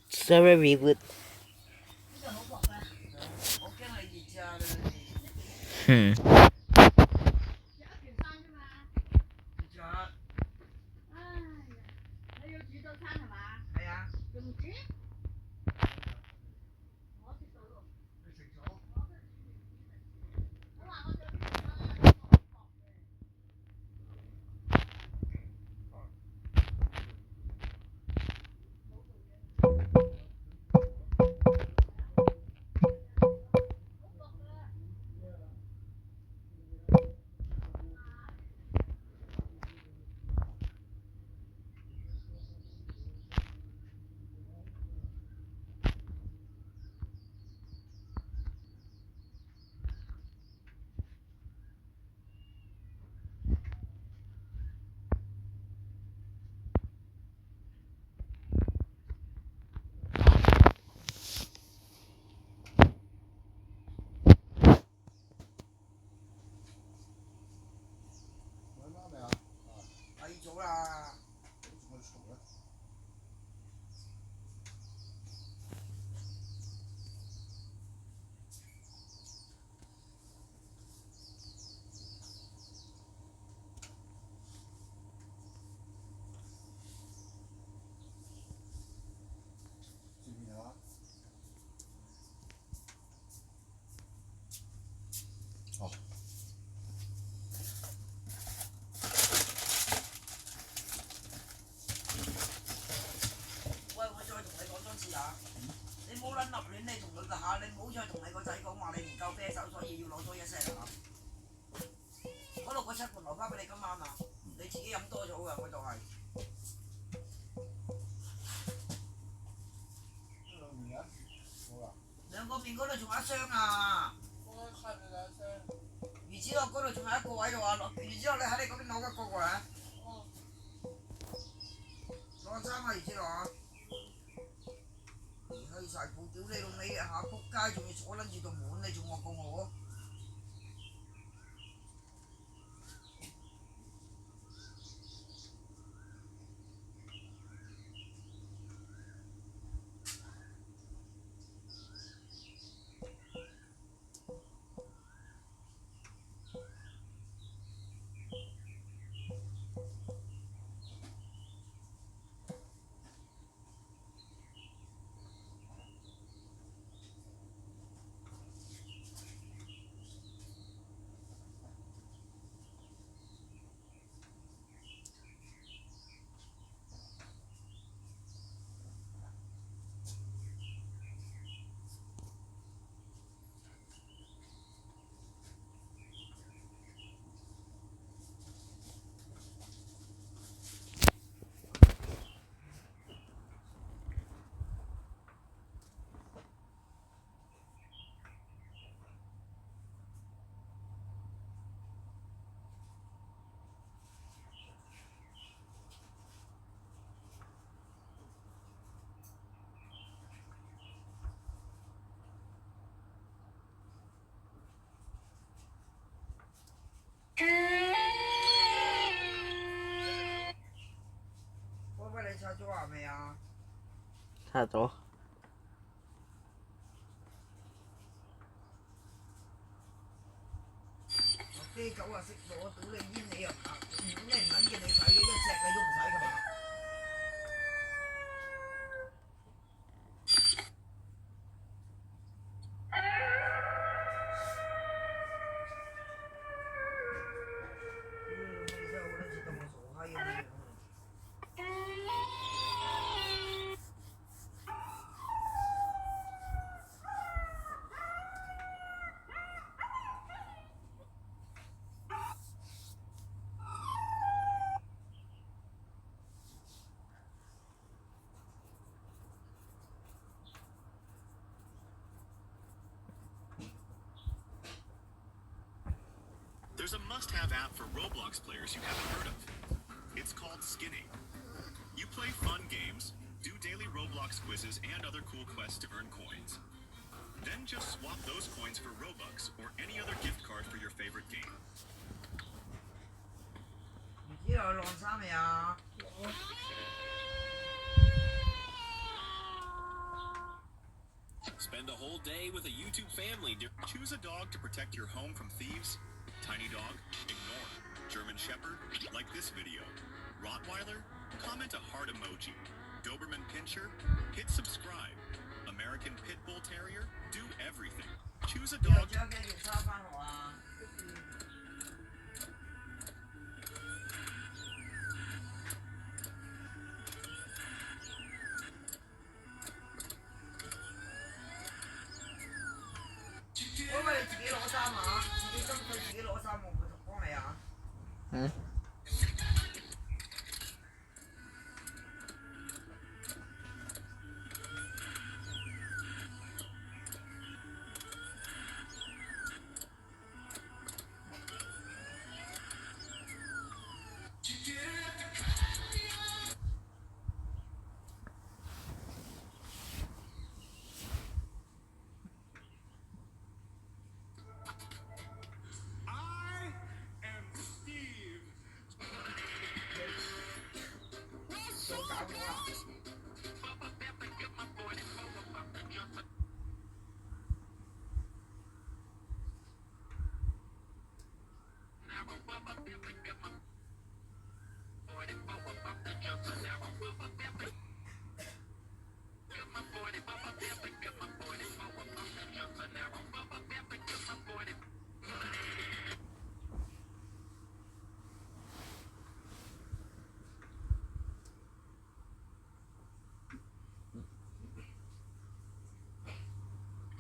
Sorry, reboot. 早啦，仲去嘈咧？見面啊？哦。你冇撚立亂，你同佢下，你唔好再同你個仔講話你唔夠啤手，所以要攞多一聲啊！嗰度嗰7盤留翻俾你今晚啊！你自己飲多咗㗎，嗰度係。兩個面嗰度仲有一箱啊！魚子樂嗰度仲有一個位度啊！魚子樂你喺你嗰邊攞一個過嚟。攞3啊，魚子樂啊！去晒鋪屌你老味啊！仆街仲要坐撚住度門，你仲惡過我？嗰位你刷咗牙未啊？刷咗。啲狗啊識攞到你煙你又唔肯，如果你唔肯嘅你使嘅，一隻你都唔使㗎嘛。There's a must-have app for Roblox players you haven't heard of. It's called Skinny. You play fun games, do daily Roblox quizzes and other cool quests to earn coins. Then just swap those coins for Robux or any other gift card for your favorite game. 唔知我晾衫未啊？Spend a whole day with a YouTube family. Choose a dog to protect your home from thieves. Tiny dog, ignore. German Shepherd, like this video. Rottweiler, comment a heart emoji. Doberman Pinscher, hit subscribe. American Pit Bull Terrier, do everything. Choose a dog.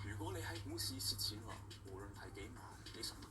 如果你喺股市蝕錢啦，無論係幾萬幾十萬。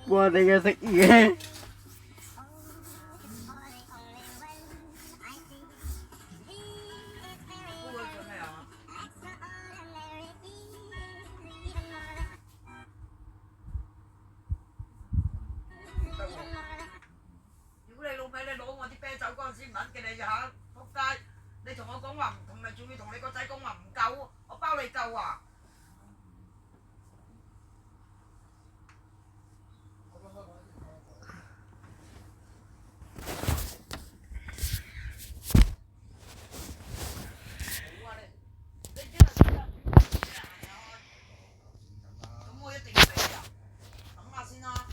我哋嘅食嘢。你同我講話唔同，咪仲要同你個仔講話唔夠，我包你夠啊！咁我一定要俾啊！等下先啦。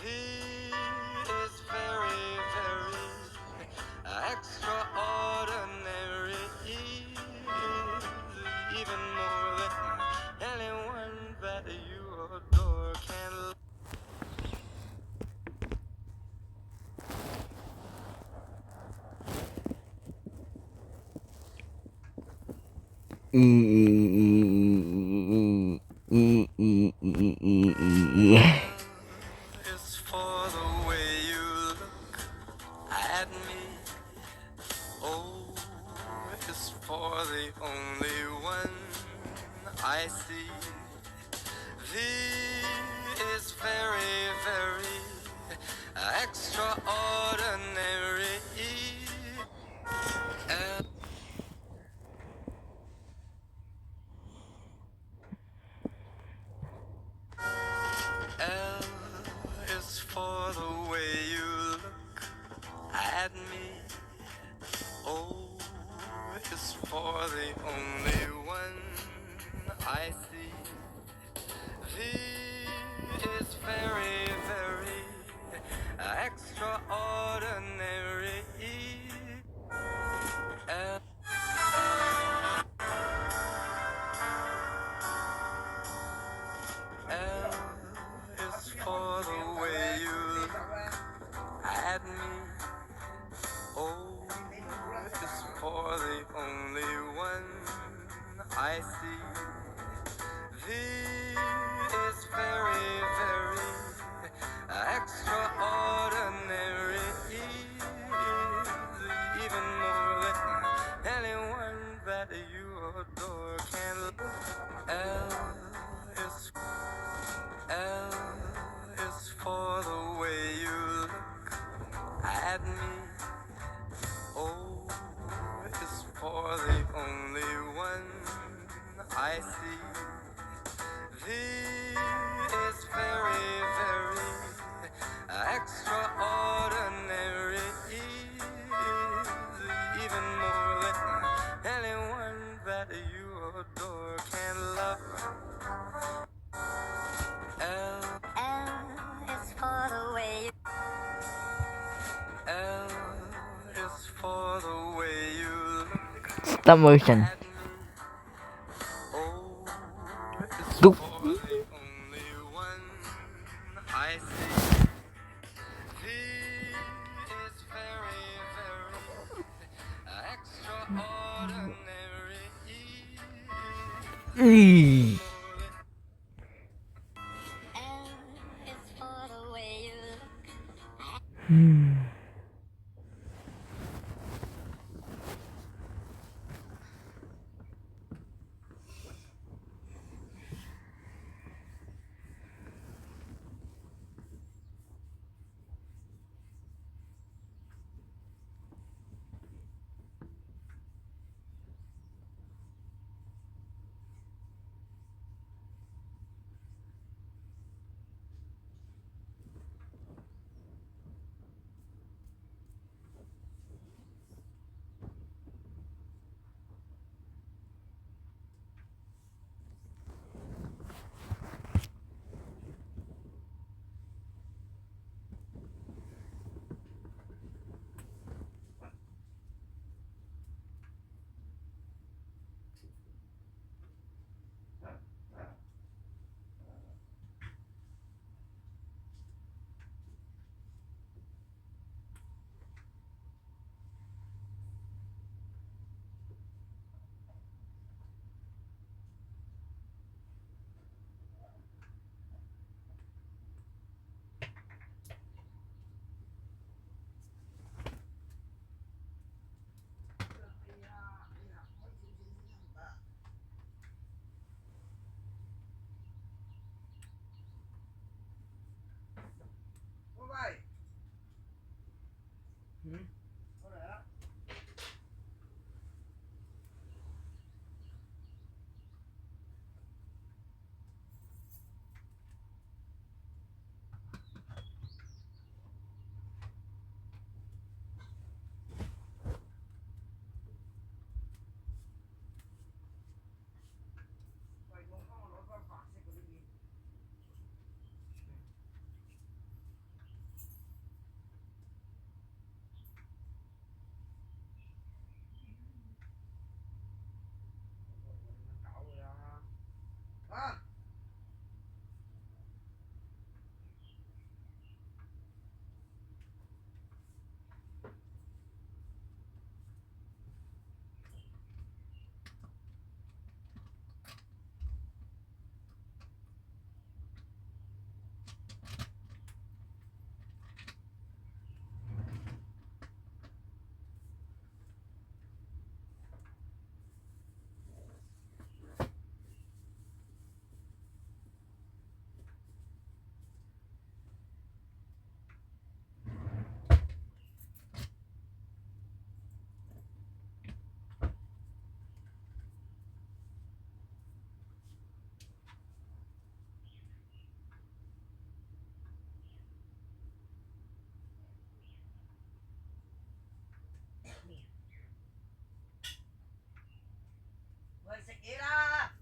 V is very, very extraordinary. Even more than anyone that you adore can love. It's for the way you look at me. Oh, it's for the only one I see. V is very, very extraordinary. L is for the way you look at me. Oh, it's for the only one I see. V is very, very extraordinary. L is for the way you look at me. Oh, it's for the only one I see. V is very, very extraordinary. Even more than anyone that you adore can love. L is for the way you look at me. Oh, it's for the only one I see. V is very, very extraordinary. Even more than anyone that you adore can love. L is for the way you. L is for the way you look. Stop motion. Stop. I see. V is very, very extraordinary. Is for the way you look. 嘢啦！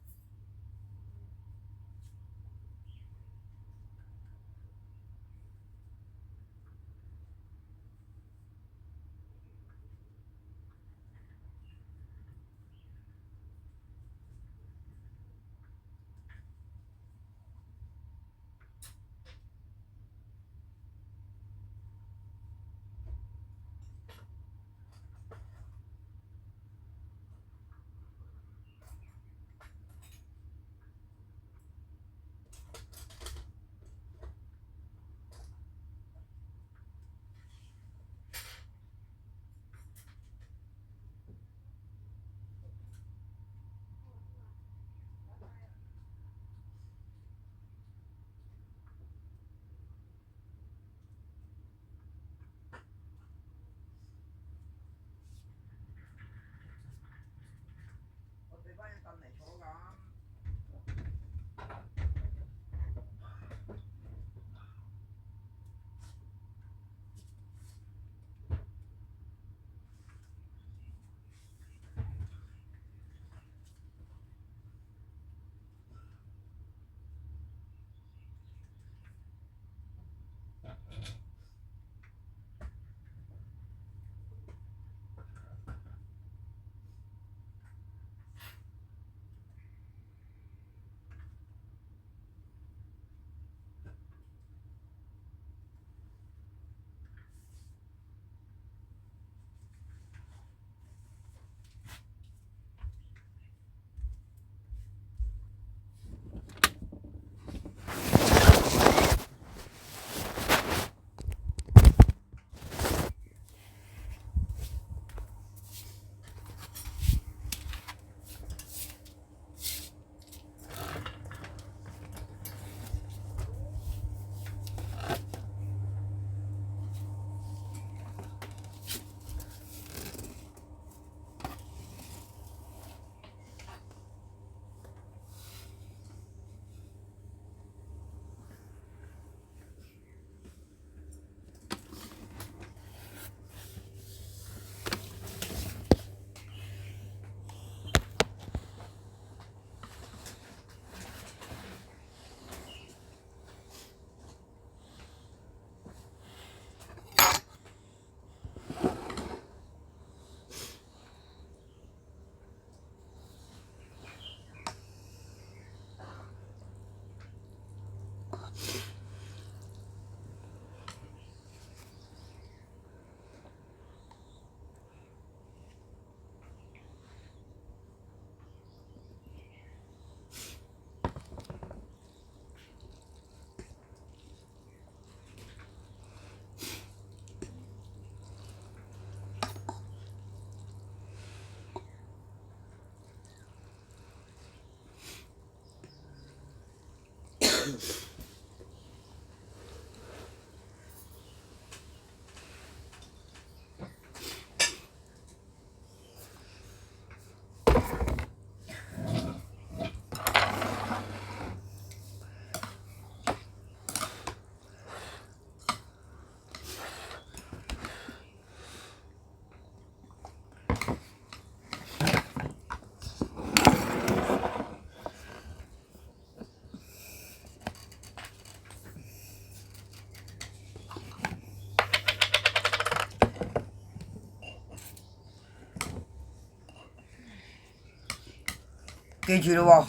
記住咯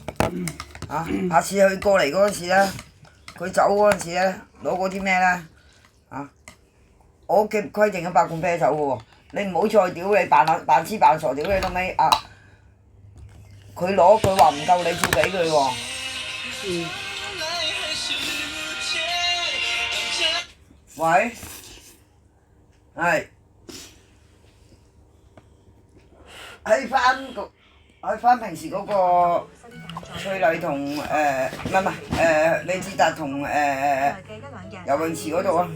喎，下次佢過嚟嗰陣時咧，佢走嗰陣時咧，攞嗰啲咩咧，我嘅規定咗8罐啤酒嘅喎，你唔好再屌你扮痴扮傻屌你老尾佢攞佢話唔夠你照俾佢喎。喂，係喺翻平時嗰個翠麗同唔係李志達同游泳池嗰度啊。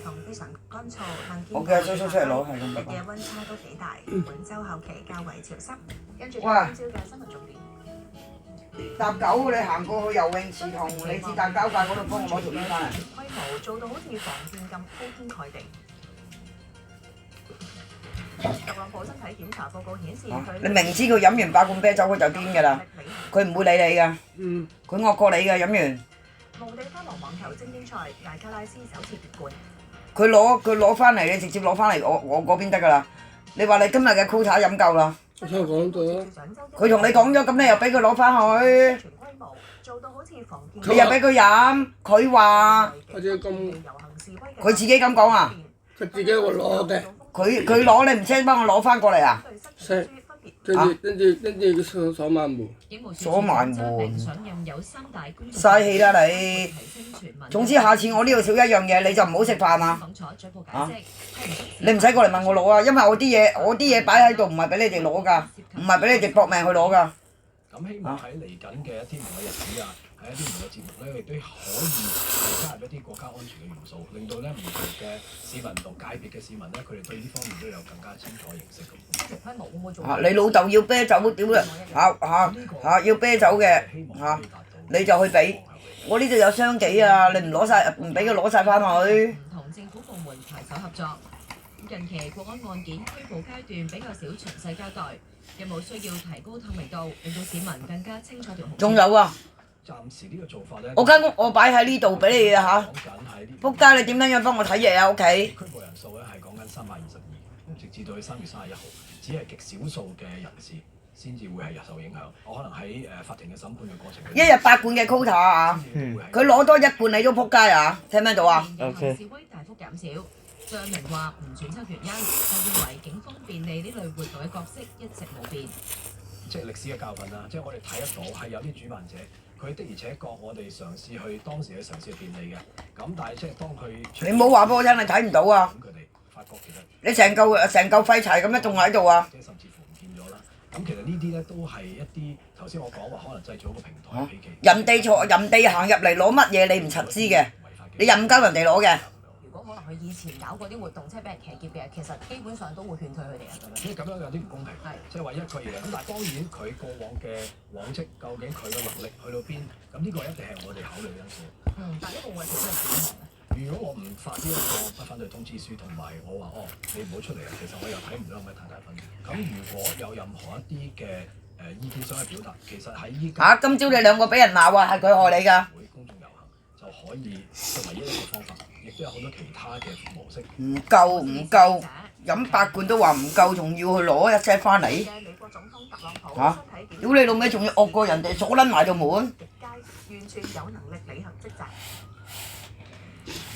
我叫阿蘇蘇出嚟攞係咁嘅。溫差都幾大，本週後期較為潮濕。跟住今朝嘅新聞重點。搭9你行過去游泳池同李志達交界嗰度幫我攞條煙翻嚟。規模做到好似防騙咁鋪天蓋地。特朗普身體檢查報告顯示佢你明知佢飲完8罐啤酒佢就癲㗎啦，佢唔會理你㗎，佢惡過你㗎飲完。無地花羅網球精英賽，艾卡拉斯首次奪冠。佢攞翻嚟，你直接攞翻嚟我嗰邊得㗎啦。你話你今日嘅 quota 飲夠啦。我聽講咗。佢同你講咗，咁你又俾佢攞翻去。你又俾佢飲，佢話。佢自己咁講啊？佢自己會攞嘅。佢攞你唔識幫我攞翻過嚟啊？識。跟住鎖埋門。鎖埋門。嘥氣啦你！總之下次我呢度少一樣嘢，你就唔好食飯啊！啊！你唔使過嚟問我攞啊，因為我啲嘢擺喺度，唔係俾你哋攞㗎，唔係俾你哋搏命去攞㗎。咁希望喺嚟緊嘅一啲唔同嘅日子啊，喺一啲唔同嘅節目咧，亦都可以加入一啲國家安全嘅元素，令到咧唔同嘅市民同界別嘅市民咧，佢哋對呢方面都有更加清楚認識咁。你老豆要啤酒屌啦要啤酒嘅你就去俾。我呢度有雙幾啊，你唔攞晒，唔俾佢攞晒翻去。唔同政府部門攜手合作。近期國安案件拘捕階段比較少詳細交代，有冇需要提高透明度，令到市民更加清楚條紅線？仲有啊！暫時呢個做法咧，我間屋我擺喺呢度俾你啊嚇！仆街，你點樣幫我睇嘢啊屋企？拘捕人數咧係講緊322，直至到去3月31號，只係極少數嘅人士先至會係受影響。我可能喺法庭嘅審判嘅過程，一日8罐嘅 quota 啊！佢攞多1罐你都仆街啊！聽唔聽到啊？示威大幅減少。張明話唔揣測原因，就認為警方便利呢類活動嘅角色一直冇變。即係歷史嘅教訓啦，即係我哋睇得到係有啲主辦者，佢的而且確我哋嘗試去當時去嘗試去便利嘅，咁但係即係當佢你唔好話俾我聽，你睇唔到啊！佢哋發覺其實你成嚿廢柴咁樣仲喺度啊！甚至乎唔見咗啦。咁其實呢啲咧都係一啲頭先我講話可能製造一個平台俾其人哋行入嚟攞乜嘢你唔柒知嘅，你任鳩人哋攞嘅。可能佢以前搞過啲活動，即係俾人騎劫嘅，其實基本上都會勸退佢哋啊。所以咁樣有啲唔公平，即係話一個嘢。咁但係當然佢過往嘅往績，究竟佢嘅能力去到邊？咁呢個一定係我哋考慮嘅因素。但係呢個會係點樣？如果我唔發呢一個不反對通知書，同埋我話你唔好出嚟啊，其實我又睇唔到有咩太大分別。咁如果有任何一啲嘅意見想去表達，其實喺依家今朝你兩個俾人鬧啊，係佢害你㗎。會公眾遊行就可以作為一個方法。亦都有好多其他嘅模式。唔夠，飲8罐都話唔夠，仲要去攞一隻翻嚟。嚇！屌你老味，仲要惡過人哋，鎖撚埋道門。完全有能力履行職責。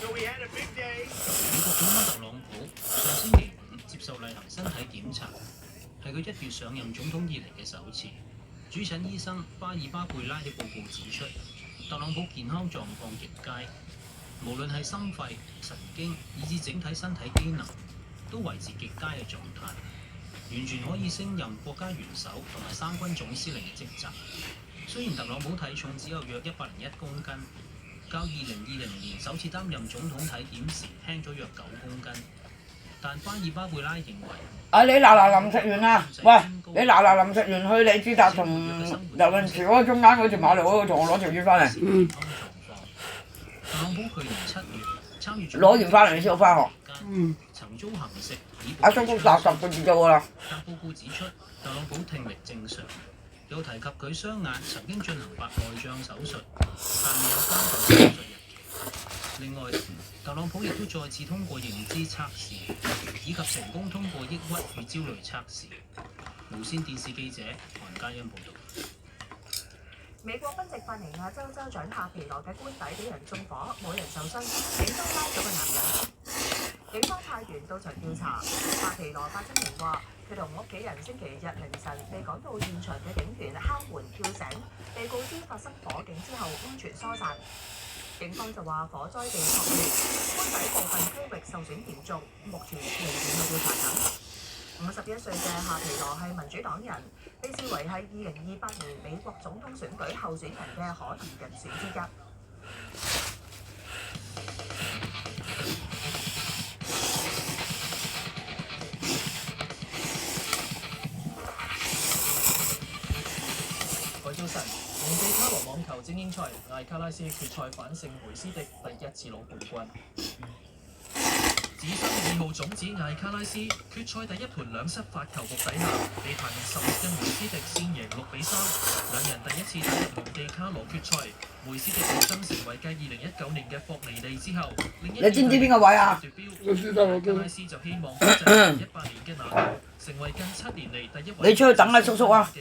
美國總統特朗普上星期5接受例行身體檢查，係佢1月上任總統以嚟嘅首次。主診醫生巴爾巴貝拉嘅報告指出，特朗普健康狀況極佳。無論係心肺、神經，以至整體身體機能，都維持極佳嘅狀態，完全可以升任國家元首同埋3軍總司令嘅職責。雖然特朗普體重只有約101公斤，較2020年首次擔任總統體檢時輕咗約9公斤，但巴爾巴貝拉認為，你嗱臨食完啦，喂，你嗱臨食完去李朱達同游泳池嗰中間嗰條馬路嗰度同我攞條魚翻嚟。特朗普去年7月參與攞完翻嚟你先好翻學。曾遭行食以阿叔都10個字咗啦。但報告指出，特朗普聽力正常，又提及佢雙眼曾經進行白內障手術，但未有交代手術日期。另外，特朗普亦都再次通過認知測試，以及成功通過抑鬱與焦慮測試。無線電視記者韓嘉欣報導。美國賓夕法尼亞州州長夏皮羅嘅官邸俾人縱火，冇人受傷，警方拉咗個男人。警方派員到場調查。夏皮羅發聲明話，佢同屋企人星期日凌晨被趕到現場嘅警團敲門叫醒，被告知發生火警之後安全疏散。警方就話火災被撲滅，官邸部分區域受損嚴重，目前仍然去調查緊。51歲嘅夏皮羅係民主黨人，被視為係2028年美國總統選舉候選人嘅可疑人選之一。各位早晨，蒙地卡羅網球精英賽，艾卡拉斯決賽反勝梅斯迪，第1次攞冠軍。只身2號種子艾卡拉斯決賽第一盤2失發球局底下，被排名16嘅梅斯迪先贏6比3，兩人第一次打入蒙地卡羅決賽。梅斯迪躍升成為繼2019年嘅霍尼利之後，另一你知唔知邊個位啊？艾卡拉斯就希望複製2018年嘅拿度，成為近7年嚟第一位。你出去等阿叔叔啊！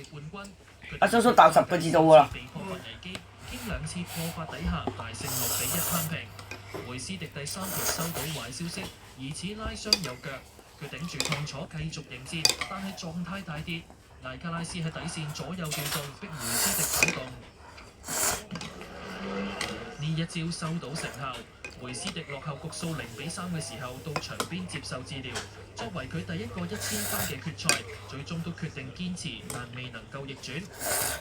阿叔叔答10個字到㗎啦。被破壞危機，經2次破發底下大勝6比1攤平。梅斯迪第3盤收到壞消息，疑似拉傷右腳，佢頂住痛楚繼續迎戰，但係狀態大跌。艾卡拉斯喺底線左右調動，逼梅斯迪跑動。呢一招收到成效，梅斯迪落後局數0比3嘅時候，到場邊接受治療。作為佢第一個1000分嘅決賽，最終都決定堅持，但未能夠逆轉。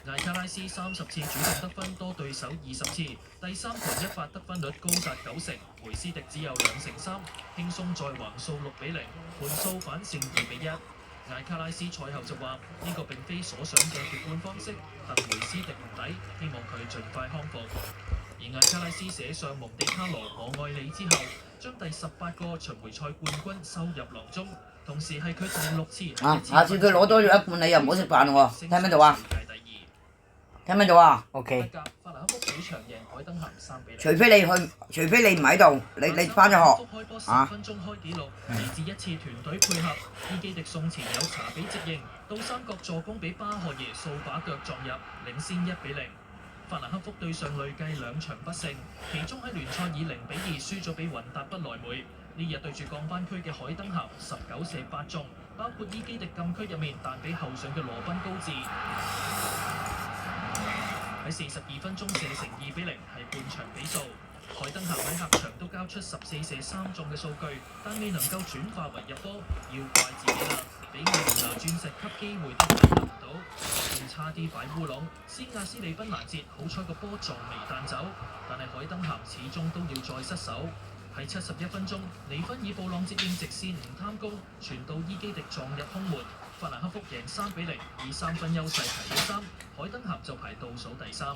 艾卡拉斯30次主動得分多對手20次，第3盤一發得分率高達90%，梅斯迪只有2成3，輕鬆再橫掃6比0，盤數反勝2比1。艾卡拉斯賽後就話：呢個並非所想嘅奪冠方式，但梅斯迪唔抵，希望佢盡快康復。而艾卡拉斯寫上蒙地卡羅我愛你之後，將第18個巡迴賽冠軍收入囊中，同時係佢第6次。下次佢攞多咗一罐你又唔好食飯喎，聽唔聽到啊？聽唔聽到啊 ？OK。法蘭克福主場贏海登咸3比0。除非你唔喺度，你翻咗學啊。10分鐘開紀錄，嚟自一次團隊配合，伊基迪送前有查比接應，到3角助攻俾巴荷耶掃把腳撞入，領先1比0。法蘭克福對上累計2場不勝，其中喺聯賽以0比2輸咗俾雲達不萊梅。呢日對住降班區嘅海登咸19射8中，包括伊基迪禁區入面彈俾後上嘅羅賓高治。喺42分鐘射成2比0，係半場比數。海登咸喺客場都交出14射3中嘅數據，但未能夠轉化為入波，要怪自己啦。俾艾連拿鑽石級機會都把握唔到，仲差啲擺烏龍。斯亞斯利賓攔截，好彩個波撞微彈走，但係海登咸始終都要再失手。喺71分鐘，尼芬爾布朗接應直線唔貪功，傳到伊基迪撞入空門，法蘭克福贏3比0，以3分優勢排第3，海登咸就排倒數第3。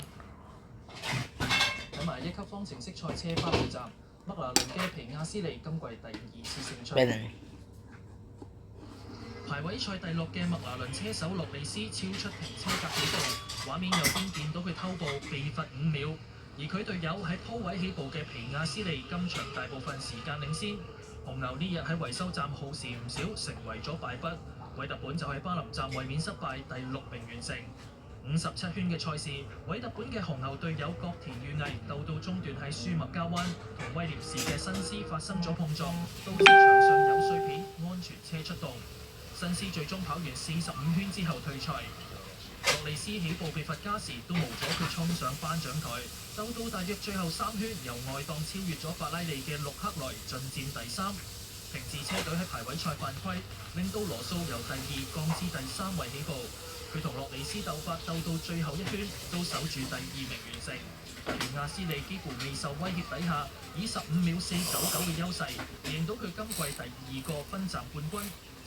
睇埋1級方程式賽車巴布站，麥拿倫嘅皮亞斯利今季第2次勝出。排位賽第6嘅麥拿倫車手洛利斯超出停車格起步，畫面右邊見到佢偷步被罰5秒，而佢隊友喺鋪位起步嘅皮亞斯利今場大部分時間領先。紅牛呢日喺維修站耗時唔少，成為咗敗筆。韋特本就喺巴林站衛冕失敗，第6名完成。57圈嘅賽事，韋特本嘅紅牛隊友角田裕毅鬥到中段喺舒麥加灣同威廉士嘅新斯發生咗碰撞，導致場上有碎片，安全車出動。新斯最終跑完45圈之後退賽。洛利斯起步被罰加時，都無阻佢衝上頒獎台，鬥到大約最後3圈，由外檔超越咗法拉利嘅陸克萊進佔第3。平治車隊喺排位賽犯規，令到羅素由第2降至第3位起步。佢同洛利斯鬥法鬥到最後1圈，都守住第2名完成。皮亞斯利幾乎未受威脅底下，以15秒499嘅優勢，贏到佢今季第2個分站冠軍。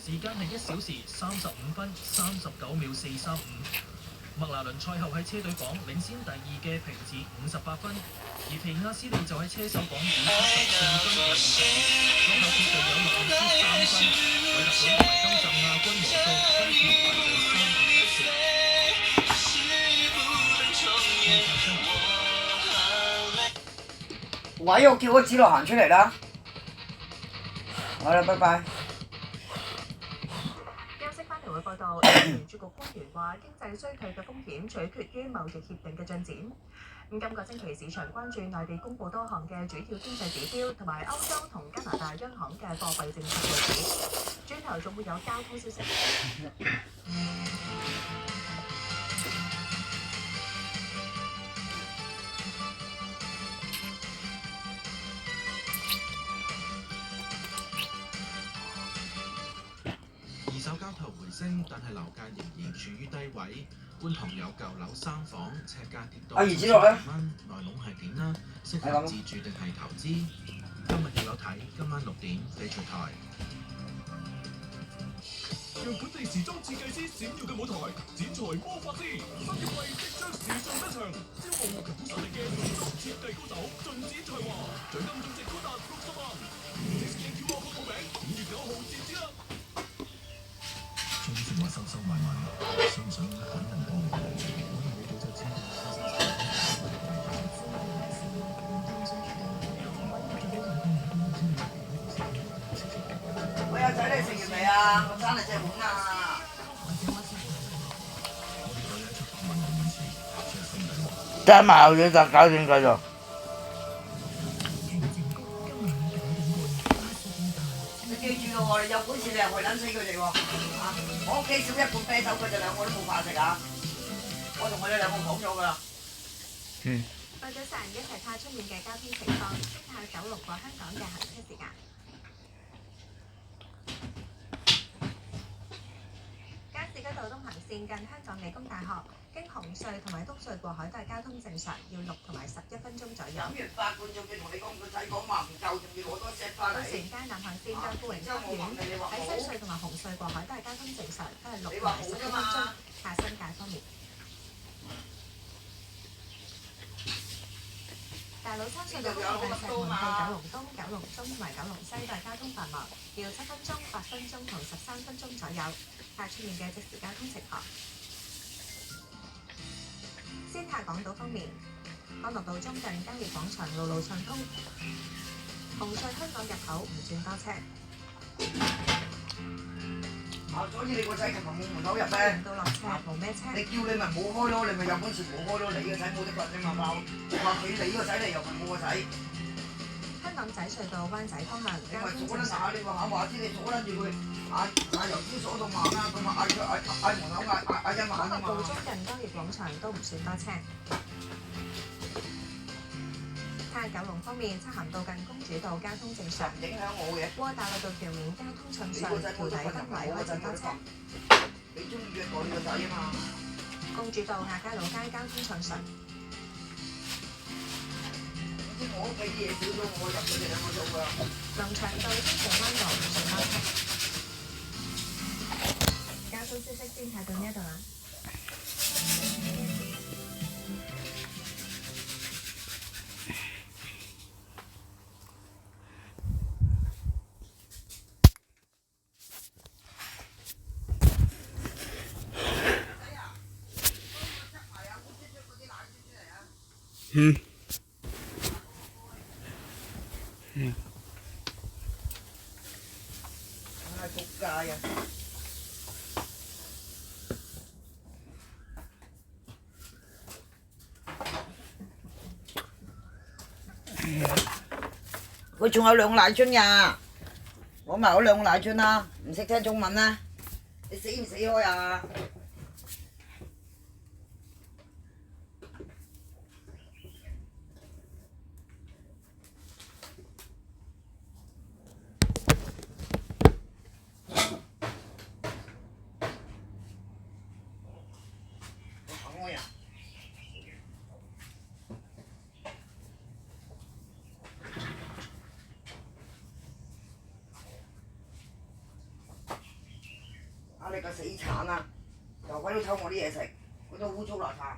時間係1小時35分39秒435。麥拿倫賽後喺車隊榜領先第2嘅平治58分，而皮亞斯利就喺車手榜以74分排第2，落後佢隊友洛利斯3分。韋特本同埋今站亞軍羅素分別排第3同第4。喂，我叫個子樂行出嚟啦。好啦，拜拜。會報道，聯儲局官員話經濟衰退嘅風險取決於貿易協定嘅進展。今個星期市場關注內地公布多項嘅主要經濟指標，同埋歐洲同加拿大央行嘅貨幣政策數據。轉頭仲會有交通消息。二手交投回升，但係樓價仍然處於低位。觀塘有舊樓3房，尺價跌到40蚊，內籠係點呢？適合自住定係投資？今日要有睇，今晚6點翡翠台。讓本地時裝設計師閃耀嘅舞台，剪裁魔法師新一季即將時尚登場，招募強實力嘅時裝設計高手，盡展才華，獎金總值高達60萬。即時QR code報名。啊？我爭你隻碗啊！爭埋後嘢就搞掂佢咗。你記住咯喎，你有本事你又去撚死佢哋喎！啊！我屋企少一罐啤酒，佢哋兩個都冇飯食啊！我同佢哋兩個講咗㗎啦。為咗殺人一齊派出面嘅交通情況，先派九龍過香港嘅行車時間。加士居道東行線近香港理工大學，經紅隧同埋東隧過海都係交通正常，要6同埋11分鐘左右。飲完8罐仲要同你講，個仔講話唔夠，仲要攞多 set 翻嚟。渡船街南行線嘅富榮花園喺西隧同埋紅隧過海都係交通正常，都係6同埋11分鐘。下新界方面。大老山隧道附近石門去九龍東、九龍中同埋九龍西都係交通繁忙，要7分鐘、8分鐘同13分鐘左右。下出面嘅即時交通情況。先睇港島方面，干諾道中近交易廣場路路暢通，紅隧香港入口唔算多車。所以你個仔琴日冇門口入咩？到落車冇咩車。你叫你咪冇開咯，你咪有本事冇開咯，你個仔冇得棍啫嘛，爆！話佢你個仔嚟又唔係我個仔。香港仔隧道灣仔方向交通正常。你話知你阻撚住佢，嗌由朝鎖到晚啦，咁啊嗌門口嗌一晚啊嘛。干諾道中近交易廣場都唔算多車。睇九龍方面，漆咸道近公主道交通正常，影響我嘅。窩打老道橋面交通暢順，橋底燈位開始多車。你中意虐待你個仔啊嘛？公主道亞皆老街交通暢順。我屋企啲嘢少咗，我入佢哋兩個做㗎。龍翔道清水灣道唔算多車。交通消息先睇到呢度啦。仆街啊！佢仲有2個奶樽呀，攞埋嗰2個奶樽啦，唔識聽中文啦，你死唔死開啊？你個死鏟啊！又鬼佬偷我啲嘢食，佢都污糟邋遢。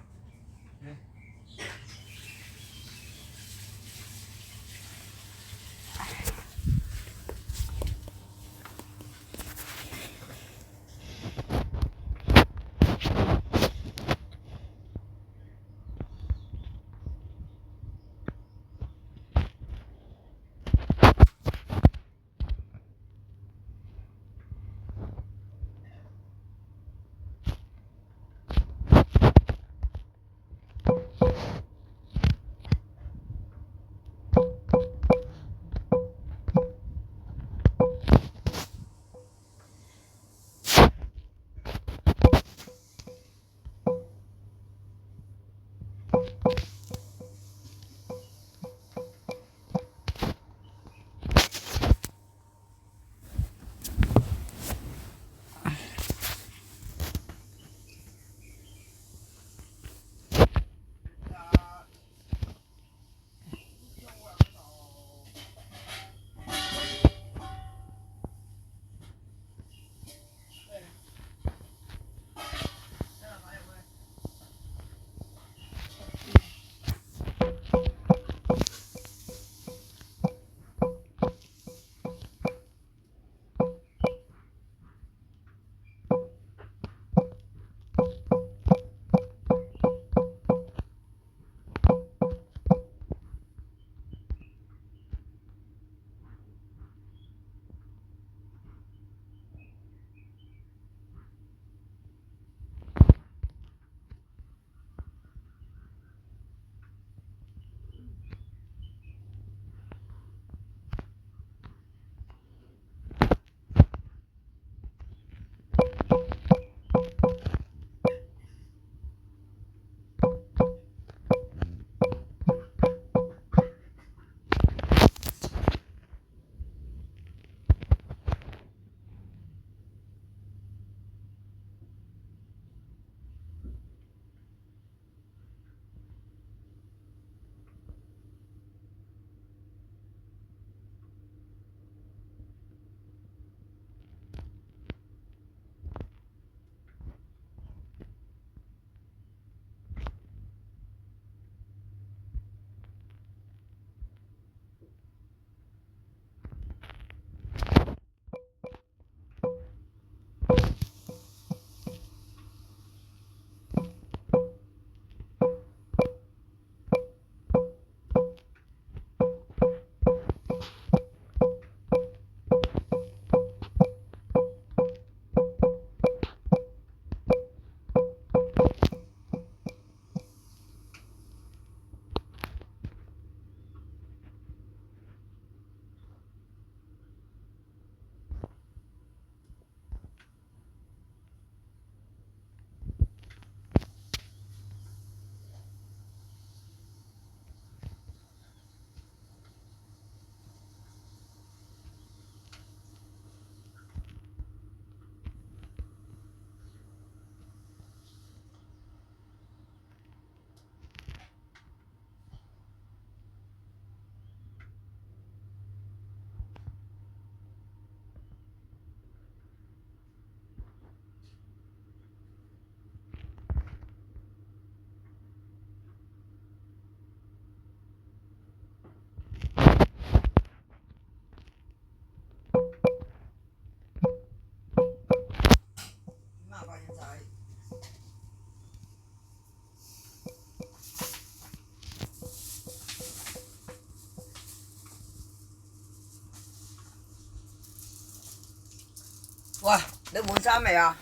喂，你換衫未啊？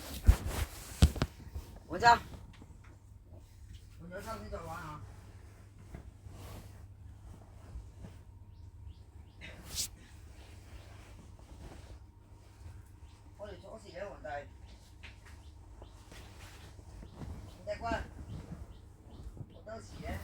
換衫。換咗衫先再玩啊！我哋鎖匙咧，皇帝。皇帝君，我當時咧。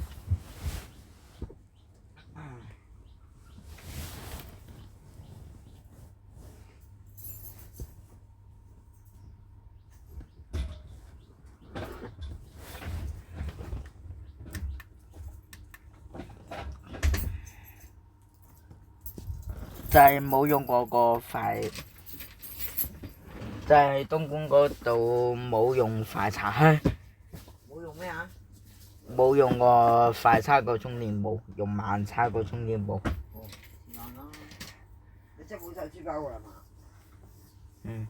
就係冇用過個快，就係東莞嗰度冇用快叉香。冇用咩啊？冇用過快叉個充電寶，用慢叉個充電寶。哦，是但啦。你真係冇晒豬膠㗎係嘛？嗯。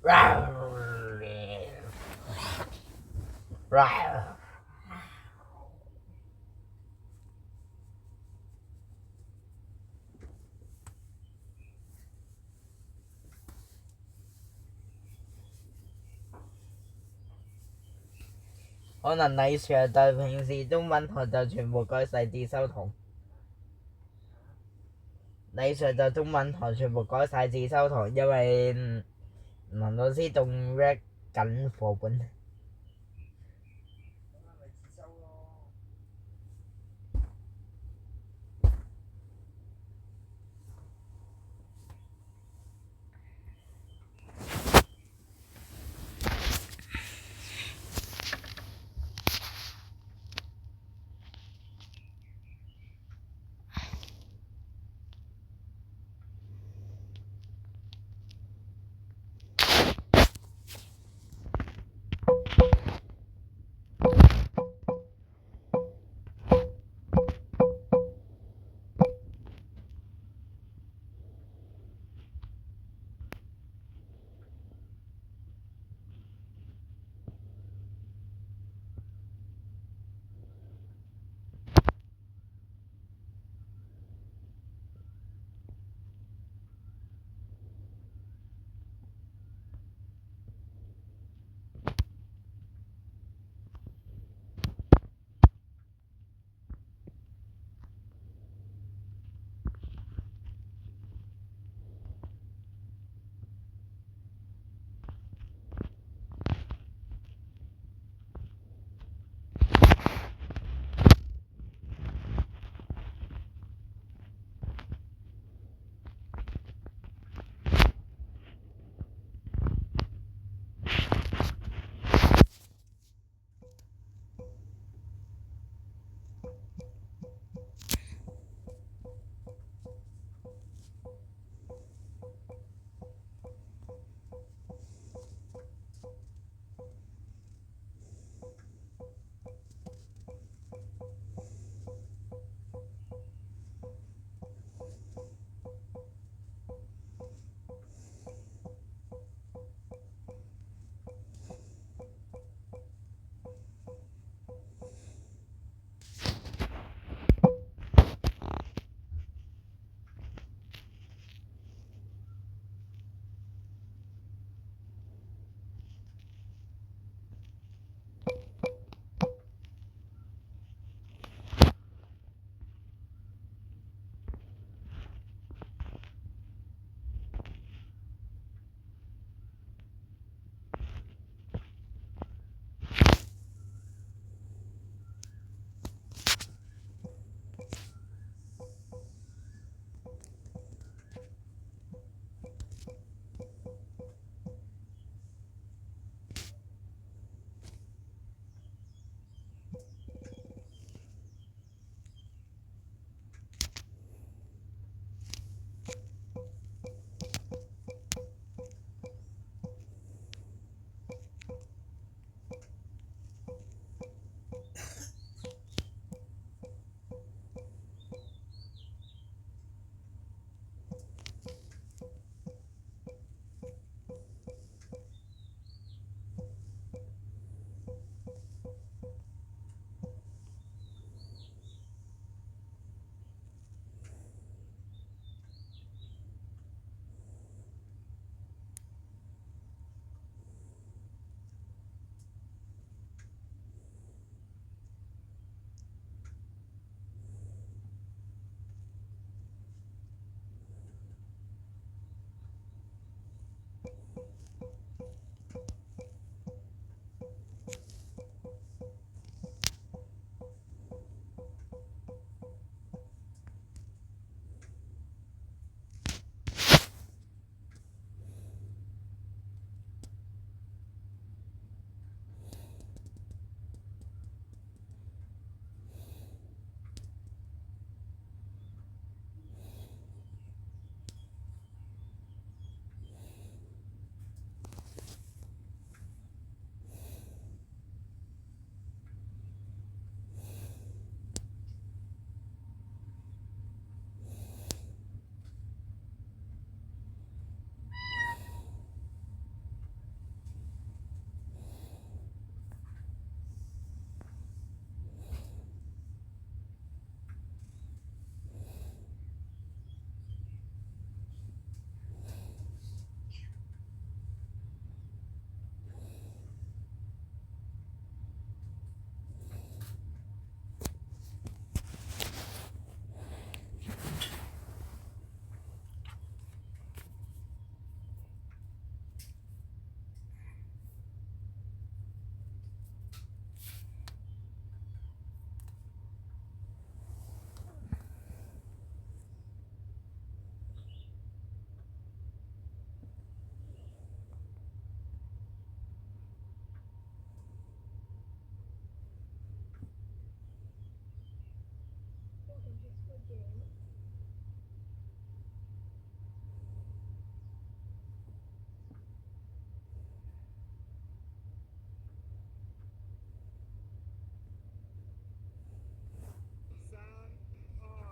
可能李 Sir 對平時中文堂就全部改晒自修堂。李 Sir 就中文堂全部改晒自修堂，因為林老師仲 read 緊課本。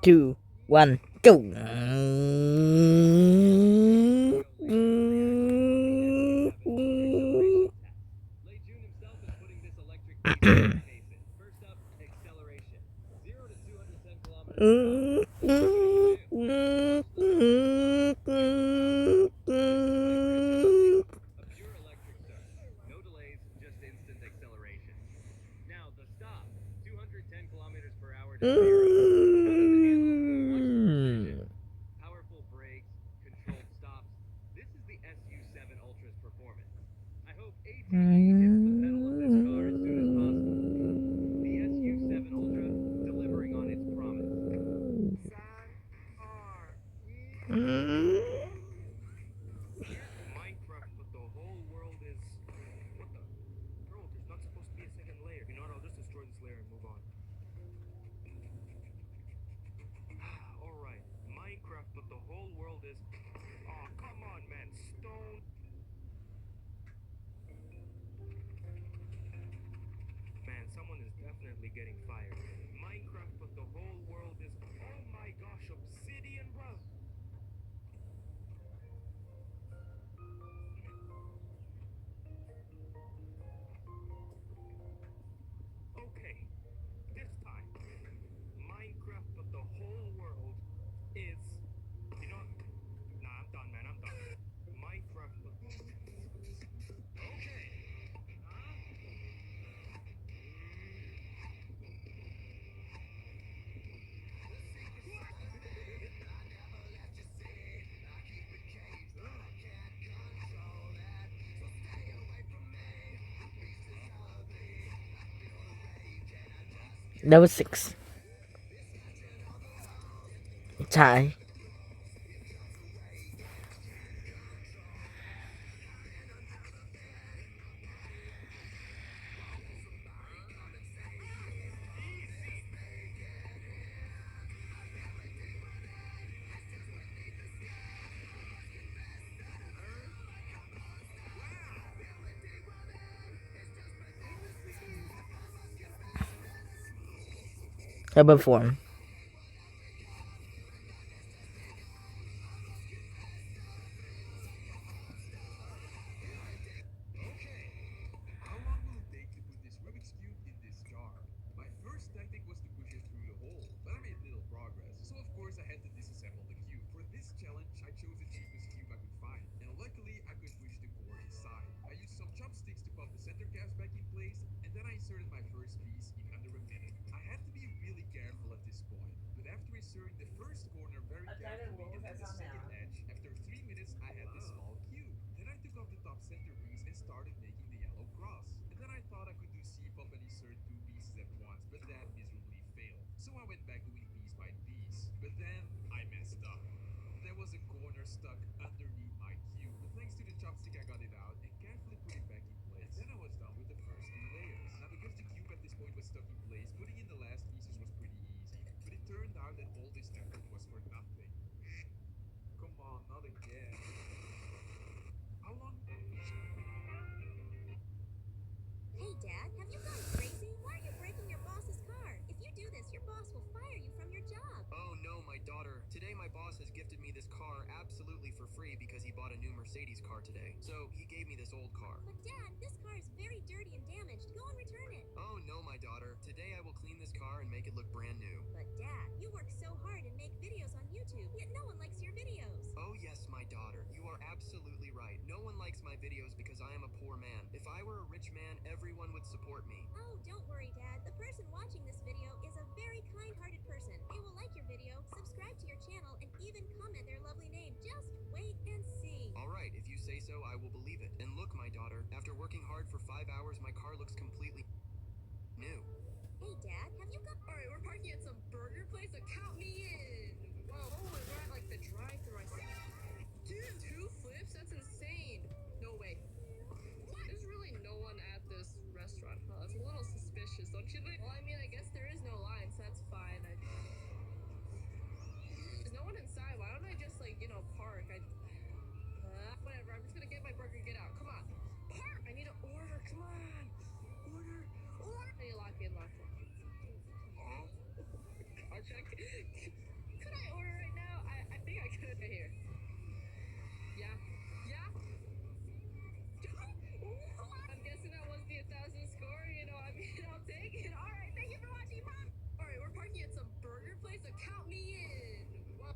2, 1, go. Powerful brakes, controlled stops. This is the SU7 Ultra's performance. I hope ATV hits the pedal of this car as soon as possible. The SU7 Ultra delivering on its promise. Minecraft, but the whole world is... What the? Bro, there's not supposed to be a second layer. You know what, I'll just destroy this layer and move on. Alright, Minecraft, but the whole world is... Oh, come on, man. Stone... Man, someone is definitely getting fired. Minecraft, but the whole world is... Oh my gosh, obsidian, bro! Okay, this time, Minecraft, but the whole world is... You know what? Nah, I'm done, man, I'm done. Minecraft, but... Okay. Number 6. Tie. Number 4. How long will it take to put this Rubik's Cube in this jar? My first tactic was to push it through the hole, but I made little progress, so of course I had to disassemble the cube. For this challenge, I chose the cheapest cube I could find, and luckily I could push the core inside. I used some chopsticks to pop the center caps back in place, and then I inserted my first piece in under a minute. I had to be really careful at this point, but after inserting the first corner very carefully and then the second edge, after 3 minutes I had this small cube. Then I took off the top centerpiece and started making the yellow cross. And then I thought I could do C-pop and insert 2 pieces at once, but that miserably failed. So I went back doing piece by piece. But then I messed up. There was a corner stuck underneath my cube. But thanks to the chopstick I got it out and carefully put it back in place. Then I was done with the first 2 layers. Now because the cube at this point was stuck in place, putting in the last pieces was pretty easy. But it turned out that all this effort was for nothing. Come on, not again. How long? Hey, Dad, have you gone crazy? Why are you breaking your boss's car? If you do this, your boss will fire you from your job. Oh no, my daughter. Today my boss has gifted me this car absolutely for free because he bought a new Mercedes car today. So he gave me this old car. But, Dad, this car is very dirty and damaged. Go and return it. Oh no, my daughter. Today I will clean this car and make it look brand new. But, Dad, you work so hard and make videos on YouTube, yet no one likes your videos. Oh yes, my daughter. You are absolutely right. No one likes my videos because I am a poor man. If I were a rich man, everyone would support me. Oh, don't worry, Dad. The person watching this video is a very kind-hearted person. They will like your video, subscribe to your channel, and even comment their lovely name. Just wait and see. Alright, if you say so, I will believe it. And look, my daughter, after working hard for 5 hours, my car looks completely new. Hey, Dad, have you got... Alright, we're parking at some burger place, so count me in! Whoa, we're at like the drive-thru, I see. Dude, 2 flips? That's insane! No way. There's really no one at this restaurant, huh? It's a little suspicious, don't you think? Well, I mean, I guess there is no line, so that's fine. Get out. Come on. Park. I need an order. Come on. Order. Order. Hey, lock in. Lock in. Contract. Could I order right now? I think I could right here. Yeah. Yeah. I'm guessing that was the 1,000 score. You know, I mean, I'll take it. All right. Thank you for watching, Mom. All right, we're parking at some burger place, so count me in. Well,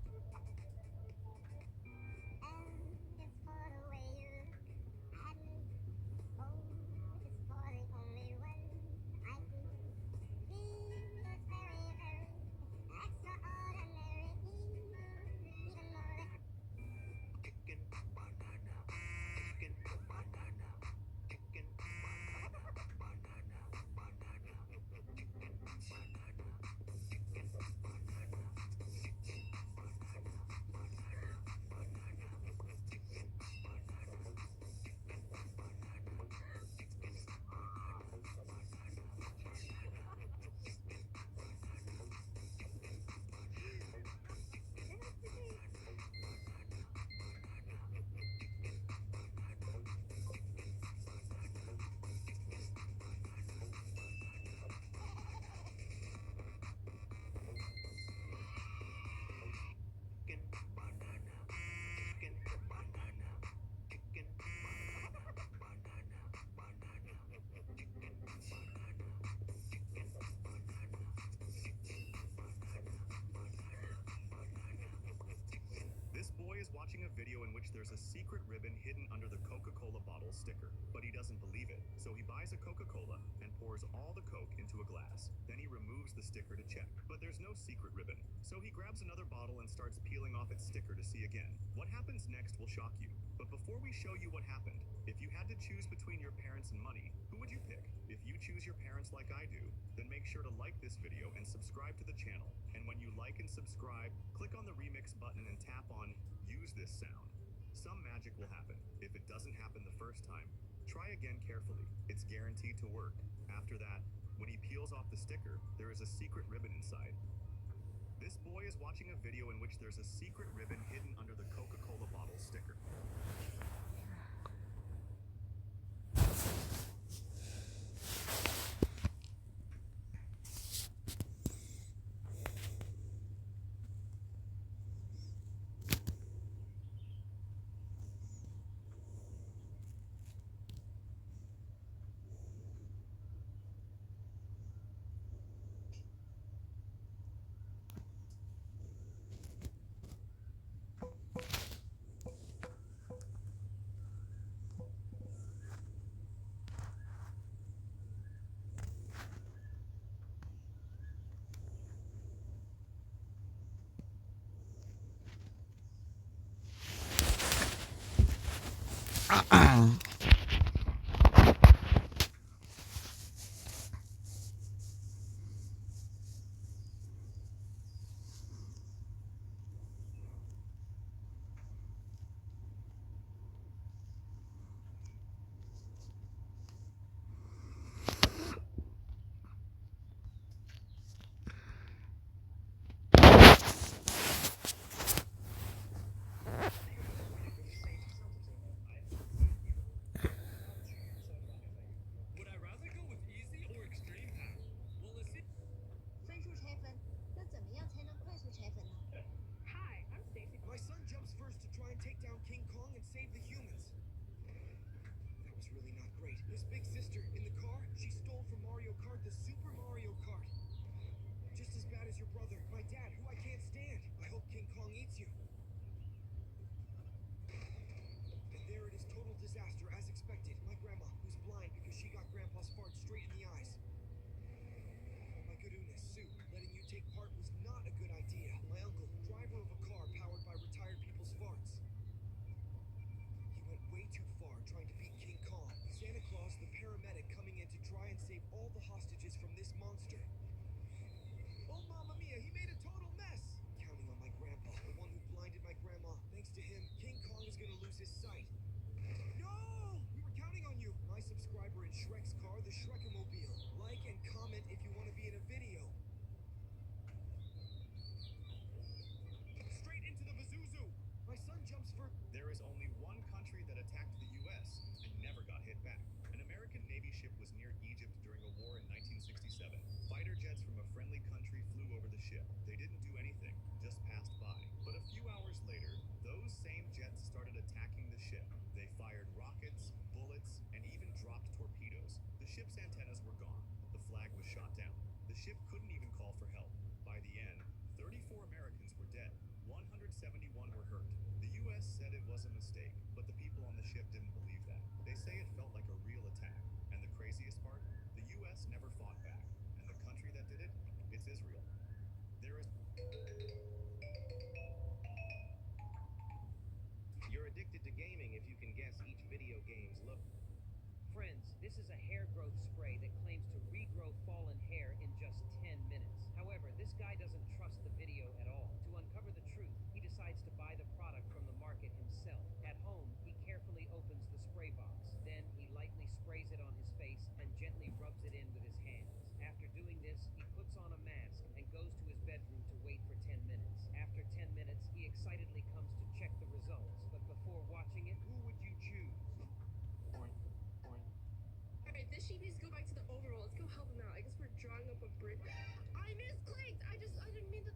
This boy is watching a video in which there's a secret ribbon hidden under the Coca-Cola bottle sticker, but he doesn't believe it. So he buys a Coca-Cola and pours all the Coke into a glass. Then he removes the sticker to check, but there's no secret ribbon. So he grabs another bottle and starts peeling off its sticker to see again. What happens next will shock you. But before we show you what happened, if you had to choose between your parents and money, who would you pick? If you choose your parents like I do, then make sure to like this video and subscribe to the channel. And when you like and subscribe, click on the remix button and tap on use this sound. Some magic will happen. If it doesn't happen the first time, try again carefully. It's guaranteed to work. After that, when he peels off the sticker, there is a secret ribbon inside. This boy is watching a video in which there's a secret ribbon hidden under the Coca-Cola bottle sticker. My son jumps first to try and take down King Kong and save the humans. That was really not great. His big sister in the car, she stole from Mario Kart the Super Mario Kart. Just as bad as your brother, my dad, who I can't stand. I hope King Kong eats you. And there it is, total disaster as expected. My grandma, who's blind because she got Grandpa's fart straight in the eyes. My goodness, Sue, letting you take part was not a good idea. My uncle, driver of a car powered by retired people's farts. He went way too far trying to beat King Kong. Santa Claus, the paramedic, coming in to try and save all the hostages from this monster. Oh, Mamma Mia, he made a total mess! Counting on my grandpa, the one who blinded my grandma. Thanks to him, King Kong is gonna lose his sight. No! We were counting on you! My subscriber in Shrek's car, the Shrekimobile. Like and comment if you want to be in a video. Straight into the Pazuzu! My son jumps for... There is only one country that attacked the U.S. and never got hit back. An American Navy ship was near Egypt during a war in 1967. Fighter jets from a friendly country flew over the ship. They didn't do anything, just passed by. But a few hours later, those same jets started attacking the ship. They fired rockets, bullets, and even dropped torpedoes. The ship's antennas were gone. The flag was shot down. The ship couldn't even call for help. By the end, 34 Americans were dead. 171 were hurt. The U.S. said it was a mistake, but the people on the ship didn't believe that. They say it felt like a real attack. And the craziest part, the U.S. never fought back. And the country that did it, it's Israel. There is... You're addicted to gaming if you can guess each video game's look. Friends, this is a hair growth spray that claims to regrow fallen hair in just 10 minutes. However, this guy doesn't trust the video at all. To uncover the truth, he decides to buy the product from the market himself. At home, he carefully opens the spray box. Then he lightly sprays it on his face and gently rubs it in with his hands. After doing this, he puts on a mask and goes to his bedroom to wait for 10 minutes. After 10 minutes, he excitedly comes to check the results. But before watching it, who would you choose? Alright, this sheep needs to go back to the overall. Let's go help him out. I guess we're drawing up a bridge. I misclicked! I didn't mean to...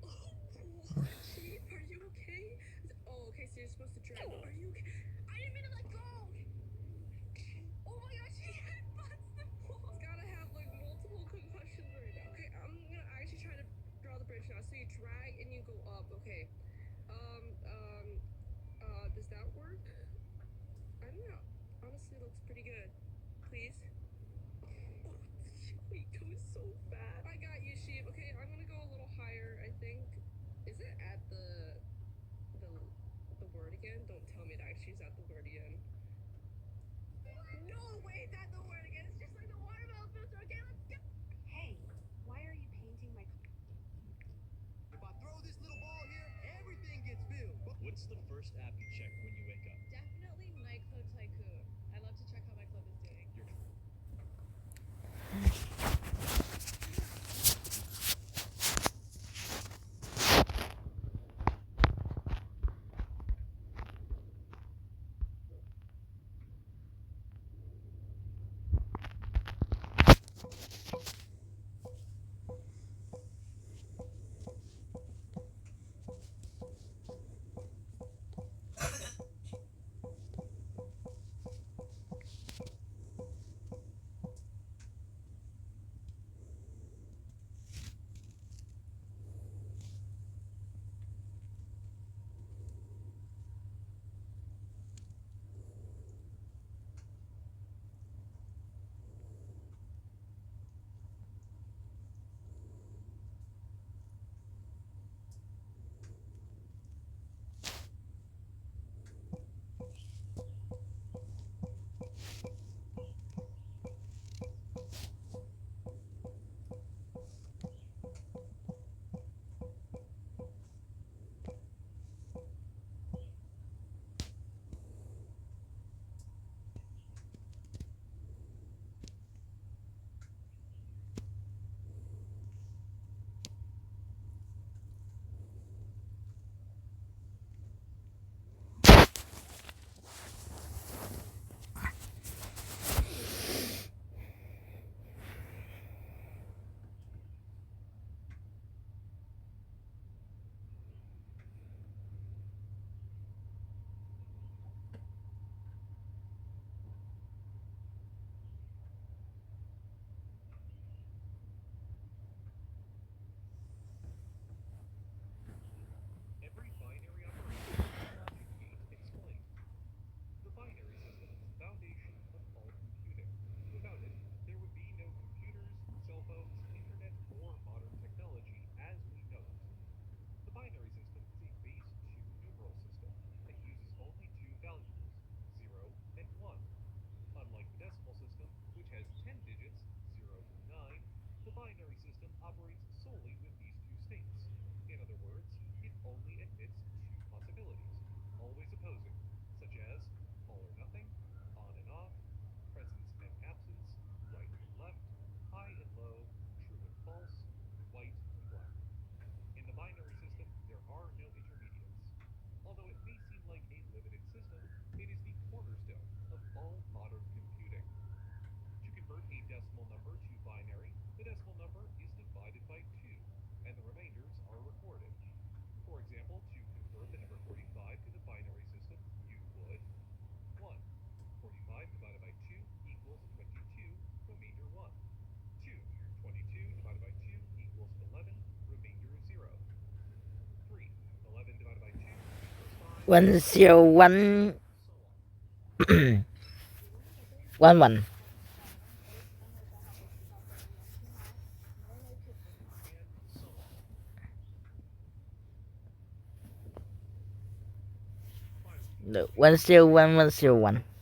Oh, sheep, are you okay? Oh, okay, so you're supposed to drag. Are you okay? I didn't mean to let go! Oh my gosh, she headbutts the wall! It's gotta have, like, multiple concussions right now. Okay, I'm gonna actually try to draw the bridge now. So you drag and you go up, okay. Does that work? I don't know. Honestly, looks pretty good. Please. Oh, wait, goes so fast. I got you, sheep. Okay, I'm gonna go a little higher. I think. Is it at the word again? Don't tell me it actually is at the word again. No way, it's at the word again. It's just like the watermelon filter. Okay, let's go. Hey, why are you painting my? If I throw this little ball here, everything gets filled. What's the first app you check when you wake up? Definitely Nightclub Tycoon. I love to check how my club is doing. 101 11 101 101